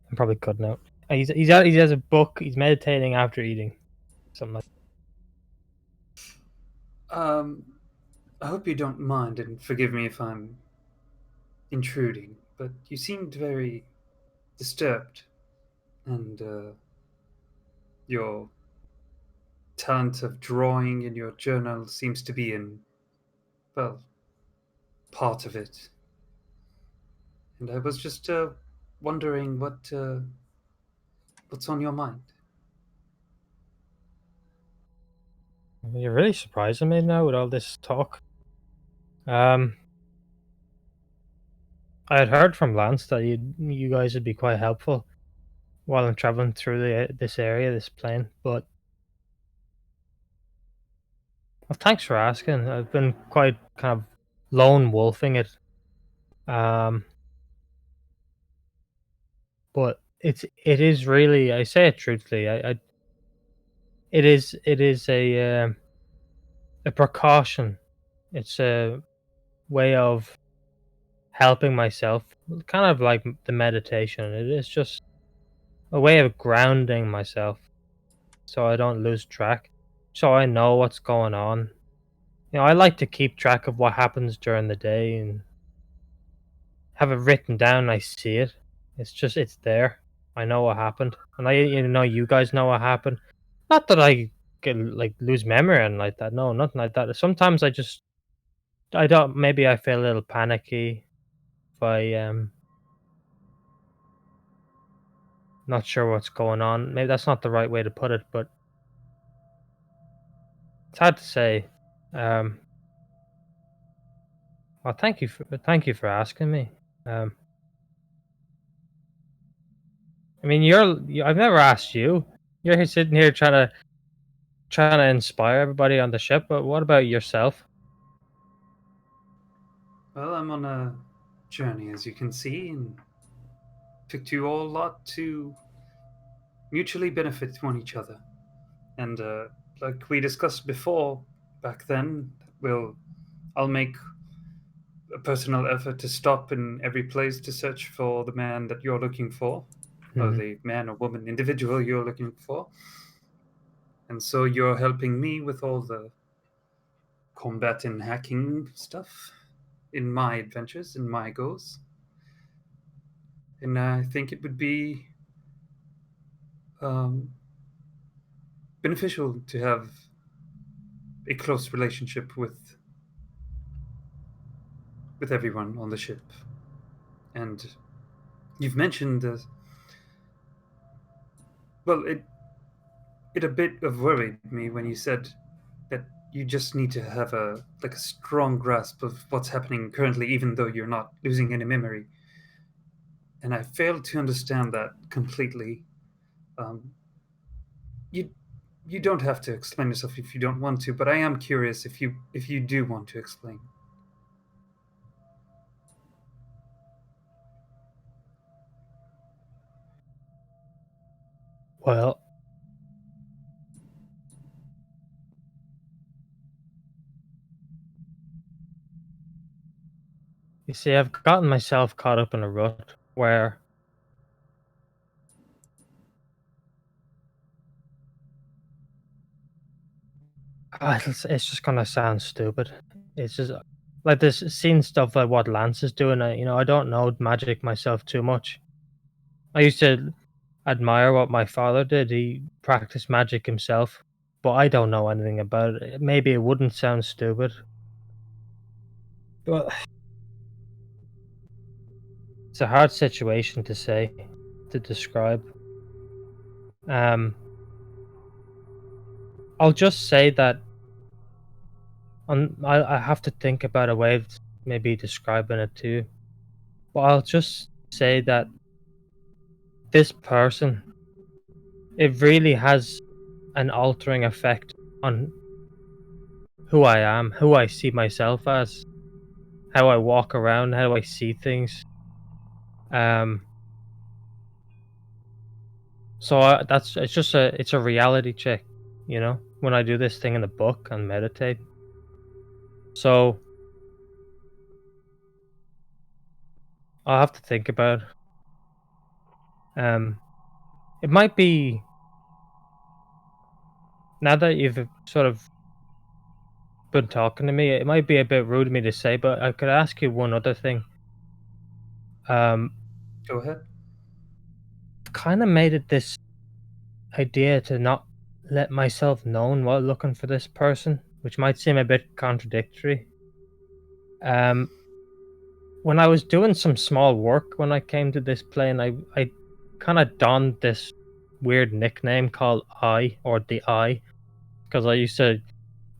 I'm probably cutting out. He has a book. He's meditating after eating, something like. I hope you don't mind and forgive me if I'm intruding, but you seemed very disturbed, and your talent of drawing in your journal seems to be well, part of it. And I was just wondering what's on your mind. You're really surprising me now with all this talk. I had heard from Lance that you guys would be quite helpful while I'm traveling through this area, this plane. But well, thanks for asking. I've been quite kind of lone wolfing it. But it is really, I say it truthfully. It is a precaution. It's a way of helping myself, kind of like the meditation. It is just a way of grounding myself so I don't lose track, so I know what's going on. I like to keep track of what happens during the day and have it written down. I see it. It's there. I know what happened, and I know you guys know what happened. Not that I can like lose memory and like that. No, nothing like that. Sometimes I don't. Maybe I feel a little panicky if I not sure what's going on. Maybe that's not the right way to put it, but it's hard to say. Um, well, thank you for asking me. I mean, I've never asked you. You're here sitting here trying to inspire everybody on the ship, but what about yourself? Well, I'm on a journey, as you can see, and picked you all lot to mutually benefit one each other. And like we discussed before, back then, I'll make a personal effort to stop in every place to search for the man that you're looking for, or Mhm. the man or woman individual you're looking for. And so you're helping me with all the combat and hacking stuff in my adventures, in my goals. And I think it would be um, beneficial to have a close relationship with everyone on the ship. And you've mentioned well, it a bit of worried me when you said that you just need to have a strong grasp of what's happening currently, even though you're not losing any memory. And I failed to understand that completely. Um, you you don't have to explain yourself if you don't want to, but I am curious if you do want to explain. Well, you see, I've gotten myself caught up in a rut where it's just gonna sound stupid. It's just like this seeing stuff like what Lance is doing. I don't know magic myself too much. I used to admire what my father did. He practiced magic himself, but I don't know anything about it. Maybe it wouldn't sound stupid, but it's a hard situation to describe. I'll just say that I have to think about a way of maybe describing it too. But I'll just say that this person, it really has an altering effect on who I am, who I see myself as, how I walk around, how I see things. So it's a reality check, when I do this thing in the book and meditate. So I'll have to think about it. It might be, now that you've sort of been talking to me, it might be a bit rude of me to say, but I could ask you one other thing. Go ahead. Kind of made it this idea to not let myself known while looking for this person, which might seem a bit contradictory. When I was doing some small work when I came to this plane, I kind of donned this weird nickname called I, or the I, because I used to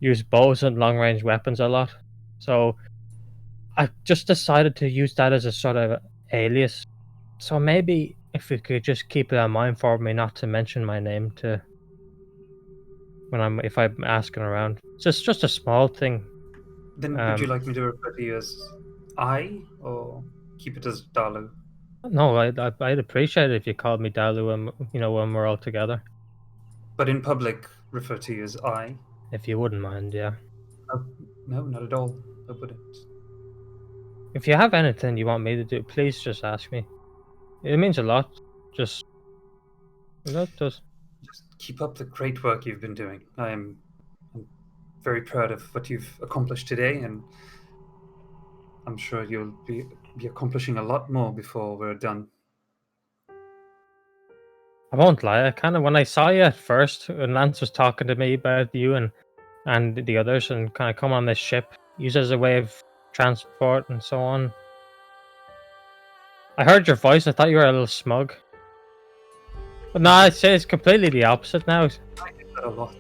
use bows and long range weapons a lot. So I just decided to use that as a sort of alias. So maybe if you could just keep it in mind for me not to mention my name to if I'm asking around. It's just a small thing. Then would you like me to refer to you as I, or keep it as Dalu? No, I'd appreciate it if you called me Dalu when we're all together. But in public, refer to you as I. If you wouldn't mind, yeah. No, not at all. I wouldn't. If you have anything you want me to do, please just ask me. It means a lot. Just Just keep up the great work you've been doing. I'm very proud of what you've accomplished today, and I'm sure you'll be accomplishing a lot more before we're done. I won't lie. I kind of, when I saw you at first, when Lance was talking to me about you and the others, and kind of come on this ship, used as a way of transport and so on. I heard your voice. I thought you were a little smug. But no, I'd say it's completely the opposite now. I get that a lot.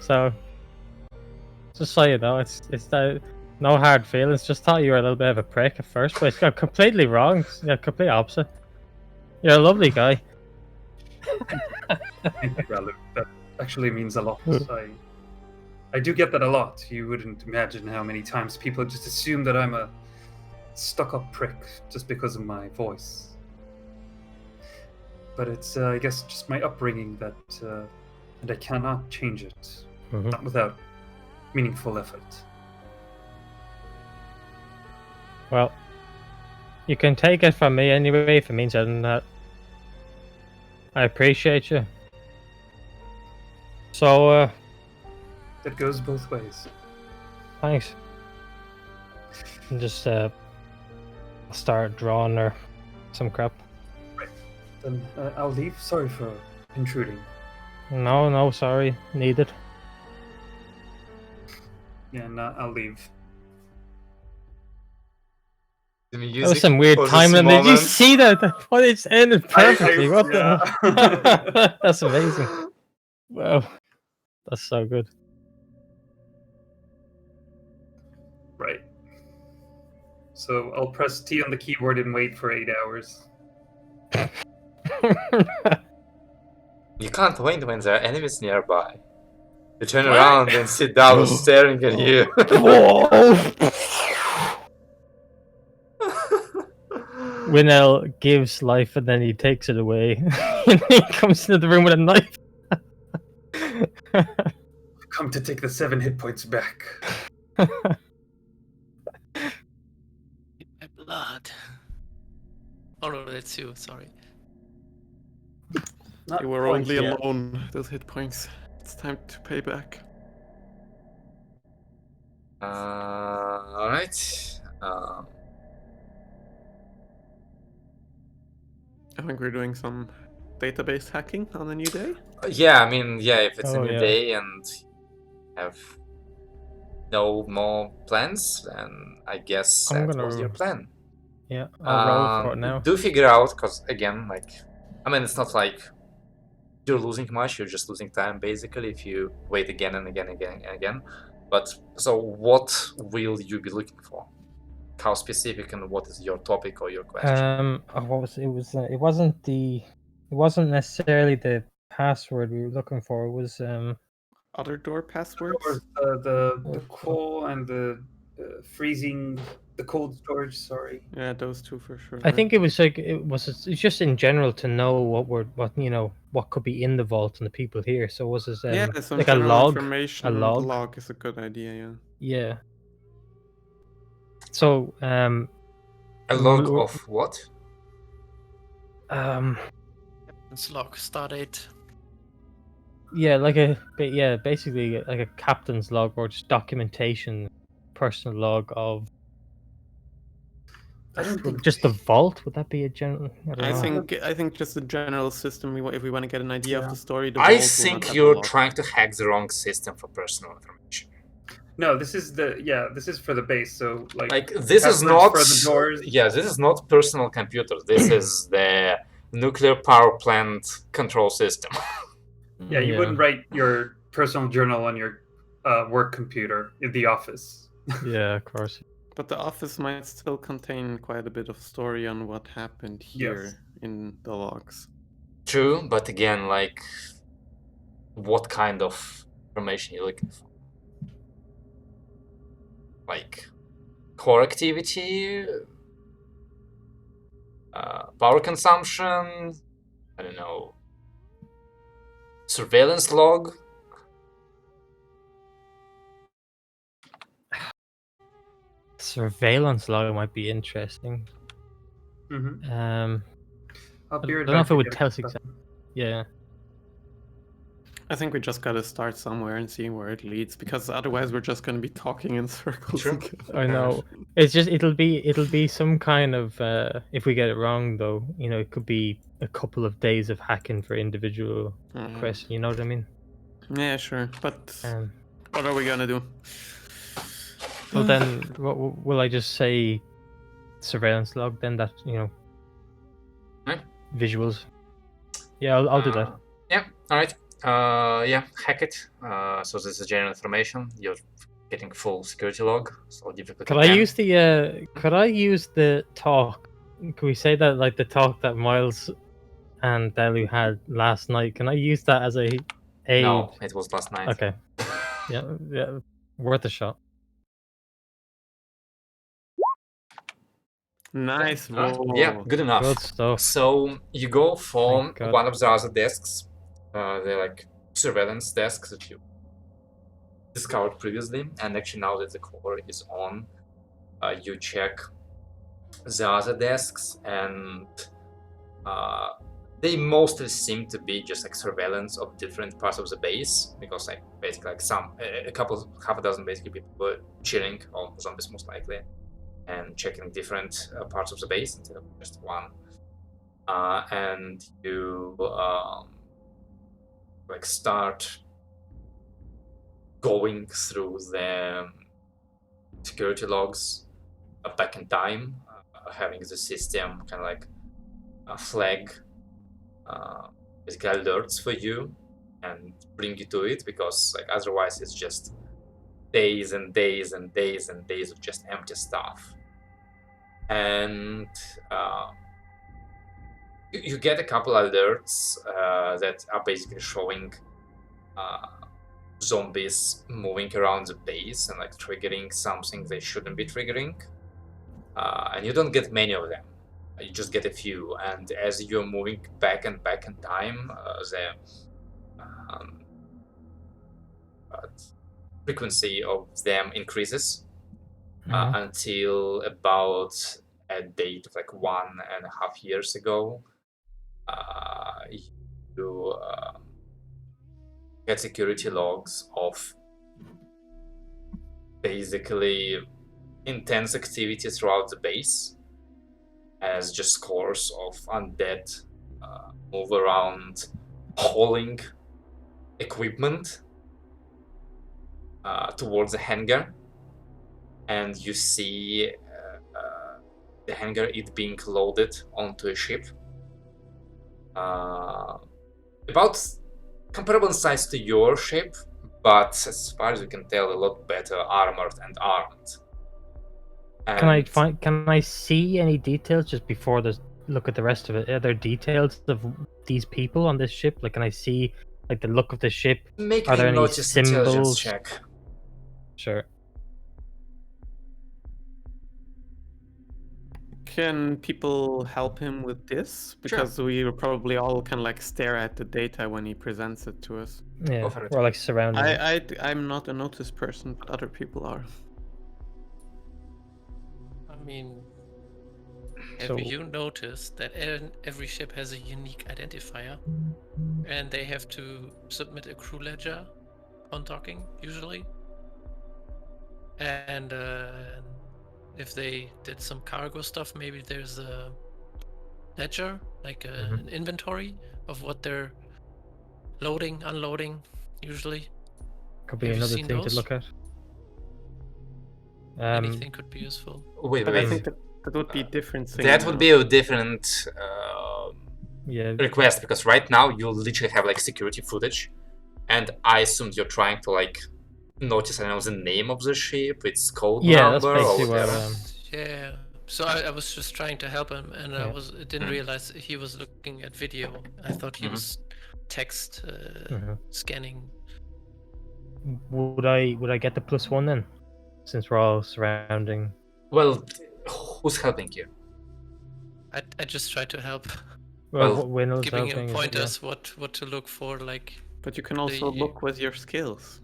So, just so you know, it's no hard feelings. Just thought you were a little bit of a prick at first, but it's got completely wrong. It's the complete opposite. You're a lovely guy. Thank you, Ralu. That actually means a lot. I do get that a lot. You wouldn't imagine how many times people just assume that I'm a stuck-up prick just because of my voice. But it's, I guess, just my upbringing that, and I cannot change it. Not without meaningful effort. Well, you can take it from me anyway if it means anything. That I appreciate you. So, That goes both ways. thanks. And just start drawing or some crap. Right. Then I'll leave. Sorry for intruding. No, sorry. Needed. Yeah, and I'll leave. The That was music some weird for this timing. Did you moment. see that? What, it's ended perfectly. What yeah. the? That's amazing. Wow, that's so good. Right. So I'll press T on the keyboard and wait for 8 hours. You can't wait when there are enemies nearby. You turn around and see Davos staring at you. Winnell gives life and then he takes it away. And he comes into the room with a knife. Come to take the 7 hit points back. My blood. Oh no, that's you. Sorry. Not You were quite only yet. alone. Those hit points. It's time to pay back. All right. I think we're doing some database hacking on a new day. Yeah, I mean, yeah, if it's a Oh, new yeah. day and have no more plans, then I guess I'm that gonna- was your plan. Yeah, I'll roll for it now. Do figure out, because again, like, I mean, it's not like you're losing much, you're just losing time basically if you wait again and again and again and again. But so what will you be looking for? How specific, and what is your topic or your question? What was it? It wasn't necessarily the password we were looking for. It was Other door passwords. Or the coal and the freezing, the cold storage. Sorry. Yeah, those two for sure. I think it was like it's just in general to know what could be in the vault and the people here. So was it yeah, some like a general log? information. A log? Log is a good idea. Yeah. Yeah. So A log w- of what? It's log start 8. yeah, basically like a captain's log or just documentation, personal log of I don't think just the vault. Would that be a general? I don't know. think just a general system. If we want to get an idea Yeah. of the story, the I vault will not think have a you're log. trying to hack the wrong system for personal information. No, this is for the base. So Like this is passwords not for the doors. Yeah, this is not personal computer. This is the nuclear power plant control system. Yeah, you wouldn't write your personal journal on your work computer in the office. Yeah, of course. But the office might still contain quite a bit of story on what happened here Yes. in the logs. True, but again, like, what kind of information you're looking for? Like, core activity, power consumption, I don't know, surveillance log. Surveillance log might be interesting. Mm-hmm. I I'll be right don't know back if it would to get tell us stuff. exactly. Yeah. I think we just gotta start somewhere and see where it leads, because otherwise we're just gonna be talking in circles. Sure. I know. It's just it'll be some kind of if we get it wrong though, it could be a couple of days of hacking for individual quests. You know what I mean? Yeah, sure. But Um, what are we gonna do? well then, will I just say surveillance log then? That Right. visuals. Yeah, I'll do that. Yeah. All right. Yeah, hack it. So this is general information. You're getting full security log. So difficult. Could I use the talk? Could we say that like the talk that Miles and Delu had last night? Can I use that as a aid? No, it was last night. Okay. Yeah, worth a shot. Nice roll. Yeah, good enough. Good stuff. So you go for Thank God. one of the other desks. They're like surveillance desks that you discovered previously, and actually now that the core is on, you check the other desks, and they mostly seem to be just like surveillance of different parts of the base, because like basically like half a dozen basically people were chilling, or zombies most likely, and checking different parts of the base instead of just one. And you like start going through the security logs back in time, having the system kind of like flag basically alerts for you and bring you to it, because like otherwise it's just days and days and days and days of just empty stuff. And you get a couple alerts that are basically showing zombies moving around the base and like triggering something they shouldn't be triggering, and you don't get many of them. You just get a few, and as you're moving back and back in time, the frequency of them increases until about a date of like 1.5 years ago. You get security logs of basically intense activity throughout the base, as just scores of undead move around hauling equipment towards the hangar, and you see the hangar it being loaded onto a ship about comparable in size to your ship, but as far as you can tell, a lot better armored and armed. And Can I see any details just before the look at the rest of it? Are there details of these people on this ship? Like, can I see like the look of the ship? make Are there me any notice intelligence symbols? check. Sure. Can people help him with this? Because we will probably all can like stare at the data when he presents it to us. Yeah. for it. Or like surrounding. I'm not a notice person, but other people are. I mean, So- have you noticed that every ship has a unique identifier, and they have to submit a crew ledger on docking usually? And if they did some cargo stuff, maybe there's a ledger, like an inventory of what they're loading, unloading, usually. Could be Have you another seen thing those? to look at. Anything could be useful. Wait, But I wait. think that would be different thing. That would be a different Yeah. request, because right now you literally have like security footage, and I assumed you're trying to like notice, I don't know, the name of the ship, its code Yeah, that's number, or basically what. whatever. Yeah. So I was just trying to help him, and Yeah. I didn't realize he was looking at video. I thought he was text scanning. Would I get the +1 then? Since we're all surrounding. Well, who's helping you? I just tried to help, Well, Winnows giving helping, him is it? pointers what to look for, like. But you can also The- look with your skills.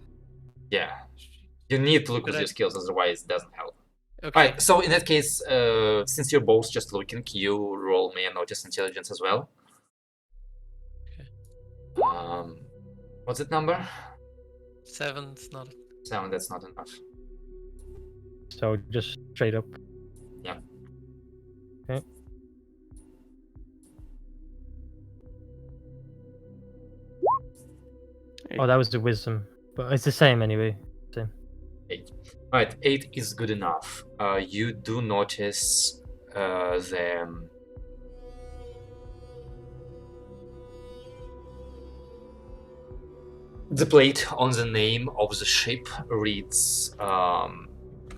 Yeah, you need to look with But your skills, otherwise it doesn't help. Okay. Alright, so in that case, since you're both just looking, you roll me a notice intelligence as well. Okay. What's that number? 7's not. 7, that's not enough. So just straight up. Yeah. Okay. Oh, that was the wisdom, but it's the same anyway. Same. 8. Alright, 8 is good enough. You do notice the plate on the name of the ship reads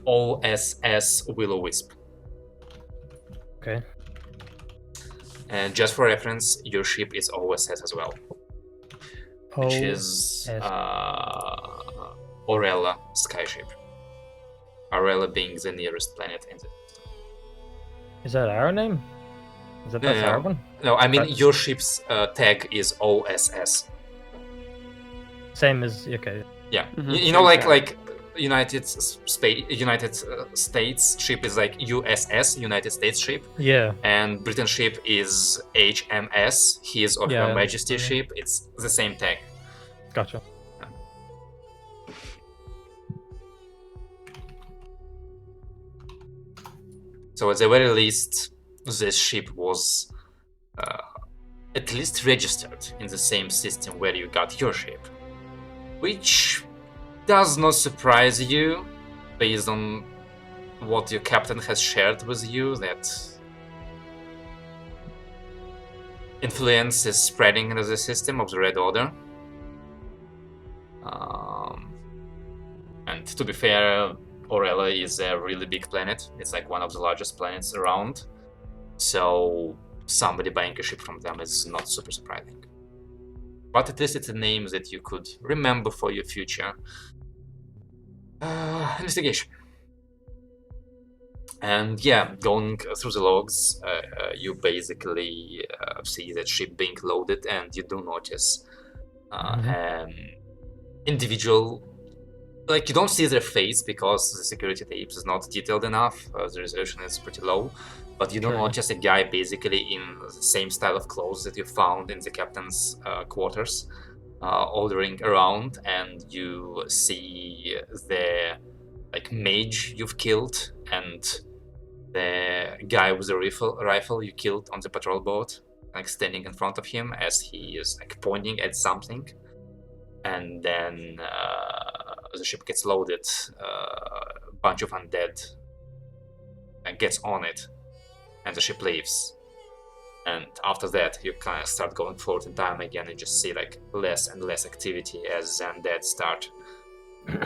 OSS Will-O-Wisp. Okay. And just for reference, your ship is OSS as well, which is Orella skyship. Orella being the nearest planet in the system. Is that our name? That's our one? No, I mean That's- your ship's tag is OSS. Same as okay. Yeah, Mhm, you know, same like tag. United States ship is like USS, United States ship, Yeah. and Britain ship is HMS, His or Yeah, Her Majesty yeah. ship. It's the same tag. Gotcha. So at the very least, this ship was at least registered in the same system where you got your ship, which does not surprise you, based on what your captain has shared with you, that influence is spreading into the system of the Red Order. And to be fair, Orella is a really big planet. It's like one of the largest planets around. So somebody buying a ship from them is not super surprising. But at least it's a name that you could remember for your future investigation. And yeah, going through the logs, you basically see that ship being loaded, and you do notice individual. Like, you don't see their face because the security tapes is not detailed enough. The resolution is pretty low, but you do Sure. notice a guy basically in the same style of clothes that you found in the captain's quarters, ordering around, and you see the like mage you've killed and the guy with the rifle you killed on the patrol boat, like standing in front of him as he is like pointing at something. And then the ship gets loaded, a bunch of undead and gets on it, and the ship leaves. And after that, you kind of start going forward in time again and just see like less and less activity as the undead start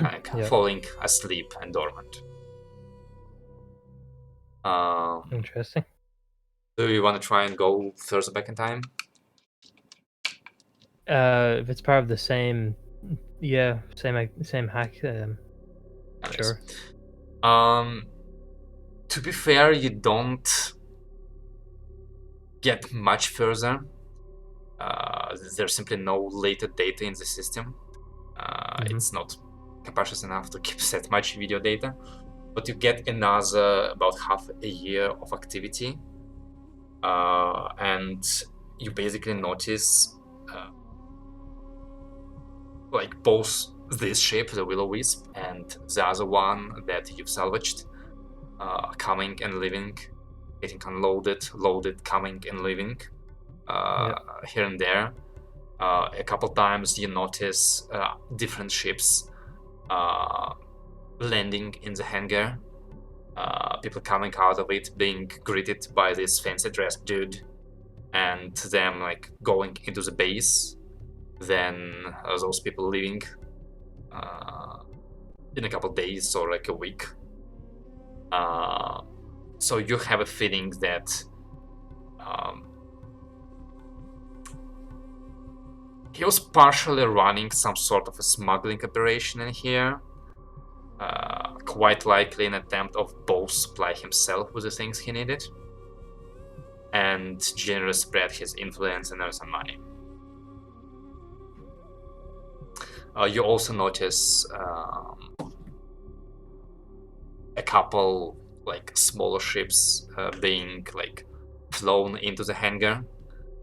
like Yeah. falling asleep and dormant. Interesting. Do you want to try and go further back in time? If it's part of the same, yeah, same hack. Nice. Sure. To be fair, you don't get much further. There's simply no later data in the system. It's not capacious enough to keep that much video data. But you get another about half a year of activity. And you basically notice like both this ship, the Will-O-Wisp, and the other one that you've salvaged, coming and leaving, getting unloaded, loaded, coming and leaving, here and there. A couple times you notice different ships landing in the hangar, people coming out of it, being greeted by this fancy dressed dude, and them like going into the base, then those people leaving in a couple days or like a week. So you have a feeling that he was partially running some sort of a smuggling operation in here, quite likely an attempt of both supply himself with the things he needed and generally spread his influence and earn some money. You also notice a couple like smaller ships being like flown into the hangar,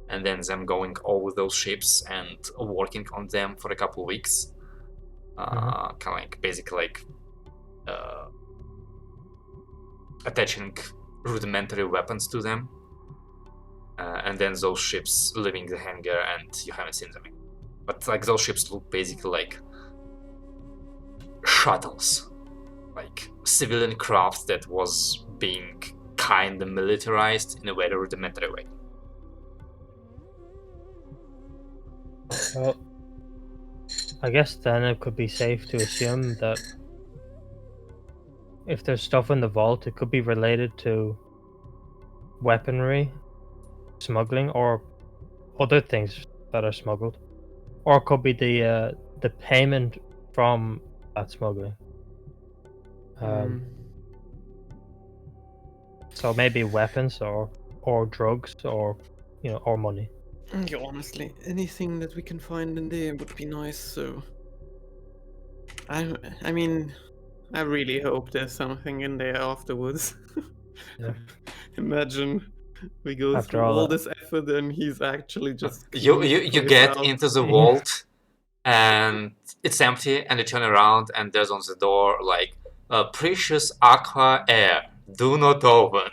and then them going over those ships and working on them for a couple of weeks, kind of like basically like attaching rudimentary weapons to them, and then those ships leaving the hangar and you haven't seen them again. But like those ships look basically like shuttles, like civilian craft that was being kind of militarized in a very rudimentary way. Well, I guess then it could be safe to assume that if there's stuff in the vault, it could be related to weaponry, smuggling, or other things that are smuggled, or it could be the payment from that smuggling. So maybe weapons or drugs or or money. Yeah, honestly, anything that we can find in there would be nice. So, I mean, I really hope there's something in there afterwards. Yeah. Imagine we go After through all all that. this effort and he's actually just You cleaning the place get out. into the vault and it's empty, and you turn around and there's on the door like precious aqua air, do not open.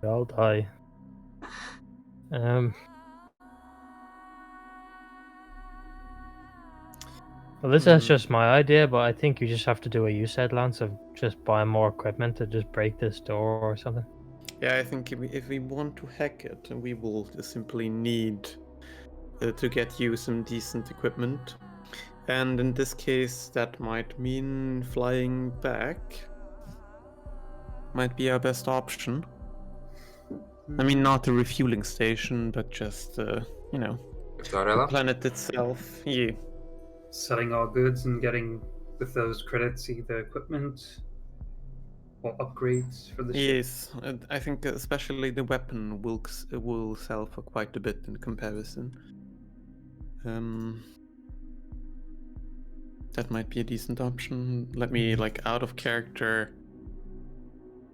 I'll die. Well, this is just my idea, but I think you just have to do what you said, Lance, of just buy more equipment to just break this door or something. Yeah, I think if we want to hack it, we will just simply need to get you some decent equipment. And in this case, that might mean flying back. Might be our best option. I mean, not a refueling station, but just, the Florella? planet itself. Yeah. Selling our goods and getting with those credits either equipment or upgrades for the ship? Yes, I think especially the weapon will sell for quite a bit in comparison. That might be a decent option. Let me out of character.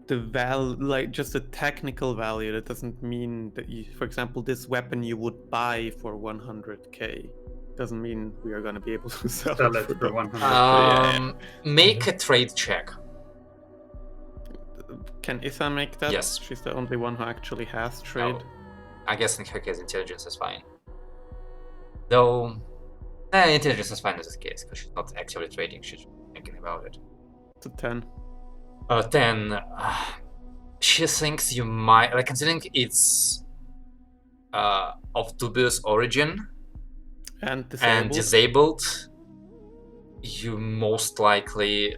Just the technical value. That doesn't mean that you, for example, this weapon you would buy for 100k. Doesn't mean we are going to be able to sell Sell it it for for that. 100. Make a trade check. Can Issa make that? Yes. She's the only one who actually has trade. Oh, I guess in her case, intelligence is fine. Though, intelligence is fine in this case, because she's not actually trading, she's just thinking about it. It's a 10. 10. She thinks you might, like, considering it's of dubious origin And and disabled, you most likely,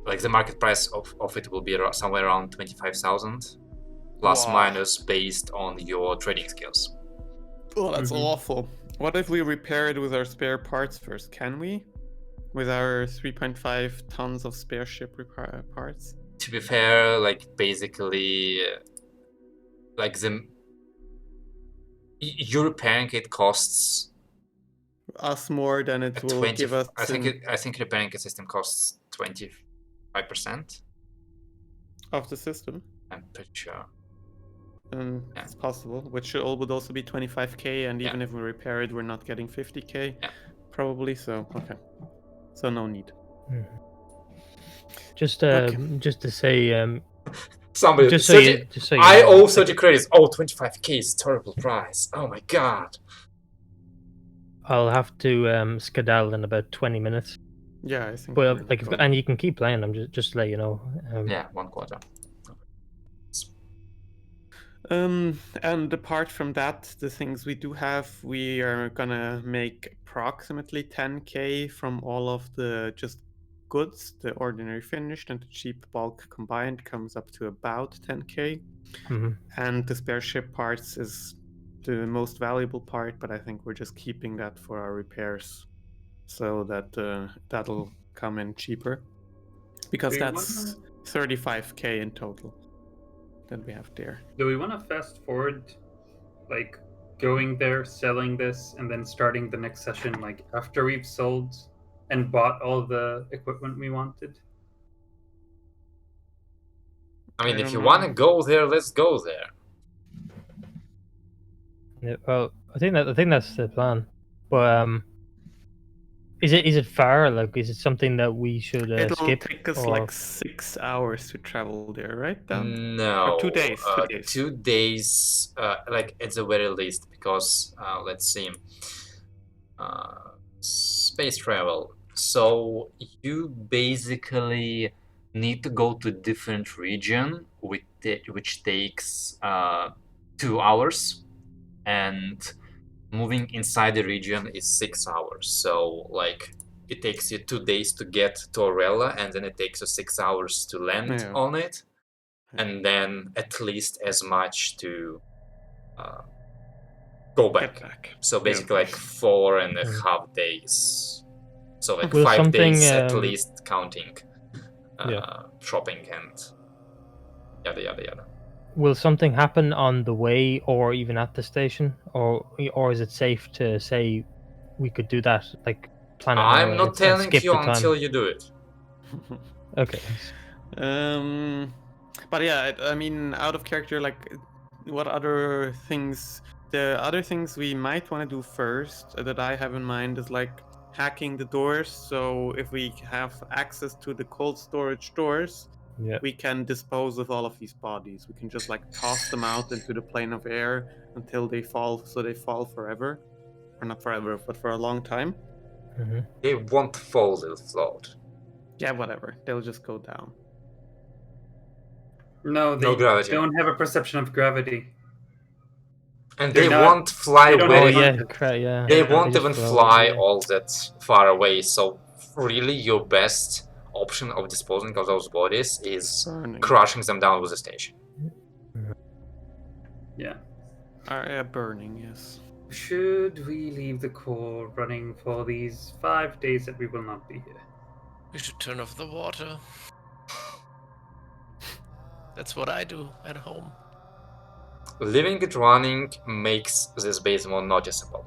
like, the market price of it will be somewhere around 25,000 plus Wow. minus based on your trading skills. Oh, that's awful. What if we repair it with our spare parts first? Can we? With our 3.5 tons of spare ship parts? To be fair, like, basically, like, you repairing it costs Us more than it will give us. I think repairing a system costs 25% of the system. I'm pretty sure. It's possible. Which would also be 25k, and even Yeah. if we repair it, we're not getting 50k, Yeah. probably. So okay, so no need. Just to say, Somebody, just so you I know, owe 30 credits. Oh, 25k is terrible price. Oh my god. I'll have to skedaddle in about 20 minutes. Yeah, I think. But like, and you can keep playing. I'm just to let you know. Yeah, 1/4. And apart from that, the things we do have, we are gonna make approximately 10k from all of the just goods. The ordinary finished and the cheap bulk combined comes up to about 10k. And the spare ship parts is the most valuable part, but I think we're just keeping that for our repairs, so that that'll come in cheaper, because that's 35k in total that we have there. Do we want to fast forward, like going there, selling this, and then starting the next session like after we've sold and bought all the equipment we wanted? I mean, I if don't you know. want to go there, let's go there. Yeah, well, I think that's the plan. But is it far? Like, is it something that we should It'll skip? take us or... like 6 hours to travel there, right? Dan? No. Or 2 days. 2 days. 2 days, like, at the very least, because, let's see. Space travel. So you basically need to go to a different region, which takes 2 hours, and moving inside the region is 6 hours. So, like, it takes you 2 days to get to Orella, and then it takes you 6 hours to land on it, and then at least as much to go back. So basically, like 4.5 days. So like Will 5 days something, at least, counting shopping and yada yada yada. Will something happen on the way or even at the station, or is it safe to say we could do that, like, plan it now I'm not and telling skip you the time? until you do it. Okay. But yeah, I mean, out of character, like, what other things? The other things we might want to do first that I have in mind is like hacking the doors. So if we have access to the cold storage doors, we can dispose of all of these bodies. We can just like toss them out into the plane of air until they fall. So they fall forever, or not forever, but for a long time. They won't fall, they'll float. Yeah, whatever. They'll just go down. No, they don't have a perception of gravity. And they won't fly very... They won't even fly all that far away, so really your best option of disposing of those bodies is crushing them down with a station. Yeah. Burning, yes. should we leave the core running for these 5 days that we will not be here? We should turn off the water. That's what I do at home. Leaving it running makes this base more noticeable.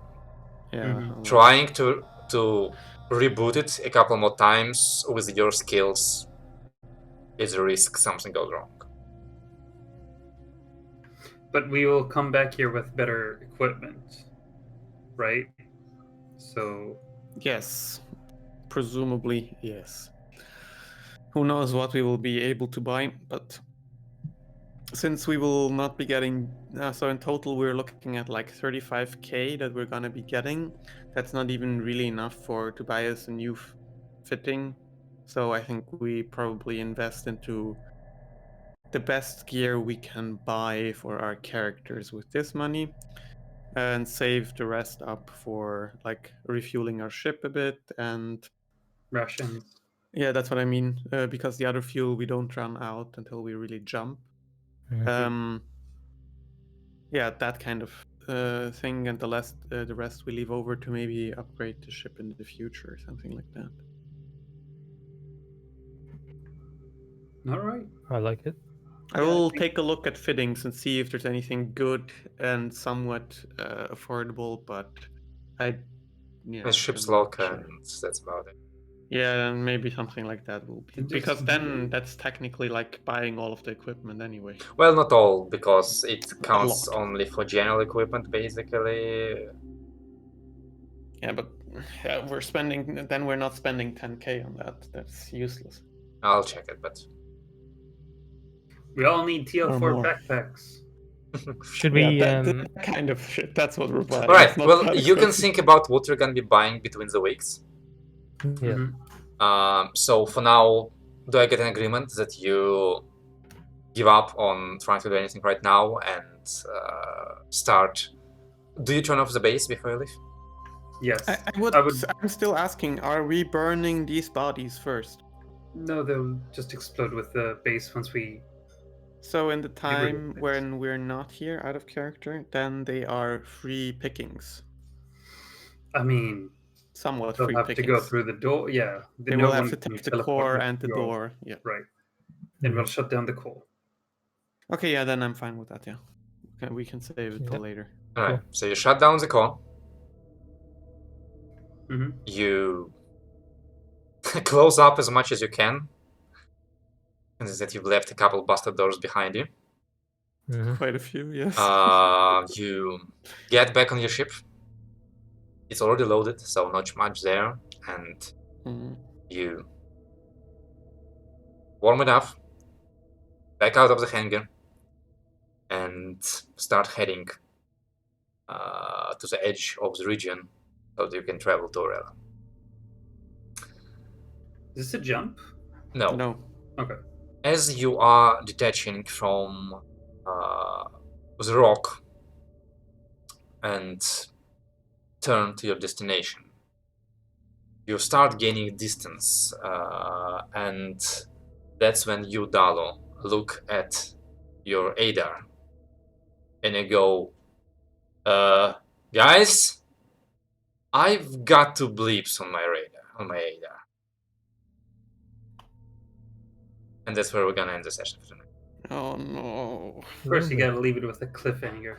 Yeah. Mhm. a lot. Trying to reboot it a couple more times with your skills is a risk something goes wrong. But we will come back here with better equipment, right? So Yes. Presumably, yes. Who knows what we will be able to buy, but since we will not be getting, so in total we're looking at like 35k that we're gonna be getting. That's not even really enough to buy us a new fitting. So I think we probably invest into the best gear we can buy for our characters with this money, and save the rest up for like refueling our ship a bit. And rations. yeah, that's what I mean, because the other fuel we don't run out until we really jump. Mhm. Yeah, that kind of thing, and the rest we leave over to maybe upgrade the ship in the future or something like that. All right. I like it. I Yeah, I will think- take a look at fittings and see if there's anything good and somewhat affordable, but I A ship's I'm not lock, sure. and that's about it. Yeah, and maybe something like that will be, And just because then really- that's technically like buying all of the equipment anyway. Well, not all, because it counts lot. only for general equipment, basically. Yeah, but we're not spending 10k on that. That's useless. I'll check it, but we all need Or TL4 more. backpacks. Should we? Yeah, that kind of shit. That's what we're buying. Alright, It's not well, that you can expensive. think about what you're gonna be buying between the weeks. Yeah. Mhm. So for now, do I get an agreement that you give up on trying to do anything right now and start? Do you turn off the base before you leave? Yes. I would. I'm still asking: are we burning these bodies first? No, they'll just explode with the base once we. So in the rid of time things. when we're not here, out of character, then they are free pickings. I mean, Somewhat they'll free have pickings. to go through the door. Yeah, They no will have one to can take the teleport core with and the your- door. Yeah. Right. And we'll Mhm. shut down the core. Okay. Yeah. Then I'm fine with that. Yeah. Okay, we can save it till Yep. later. Alright, so you shut down the core. Mm-hmm. You close up as much as you can, and that you've left a couple busted doors behind you. Mhm. Quite a few. Yes. You get back on your ship. It's already loaded, so not much there, and Mm. you warm it up, back out of the hangar, and start heading to the edge of the region so that you can travel to Orella. Is this a jump? No. No. Okay. As you are detaching from the rock and turn to your destination, you start gaining distance, and that's when you, Dalo, look at your Aether and you go, guys, I've got two bleeps on my Aether. And that's where we're gonna end the session for tonight. Oh no. First, you Lovely. gotta leave it with a cliffhanger.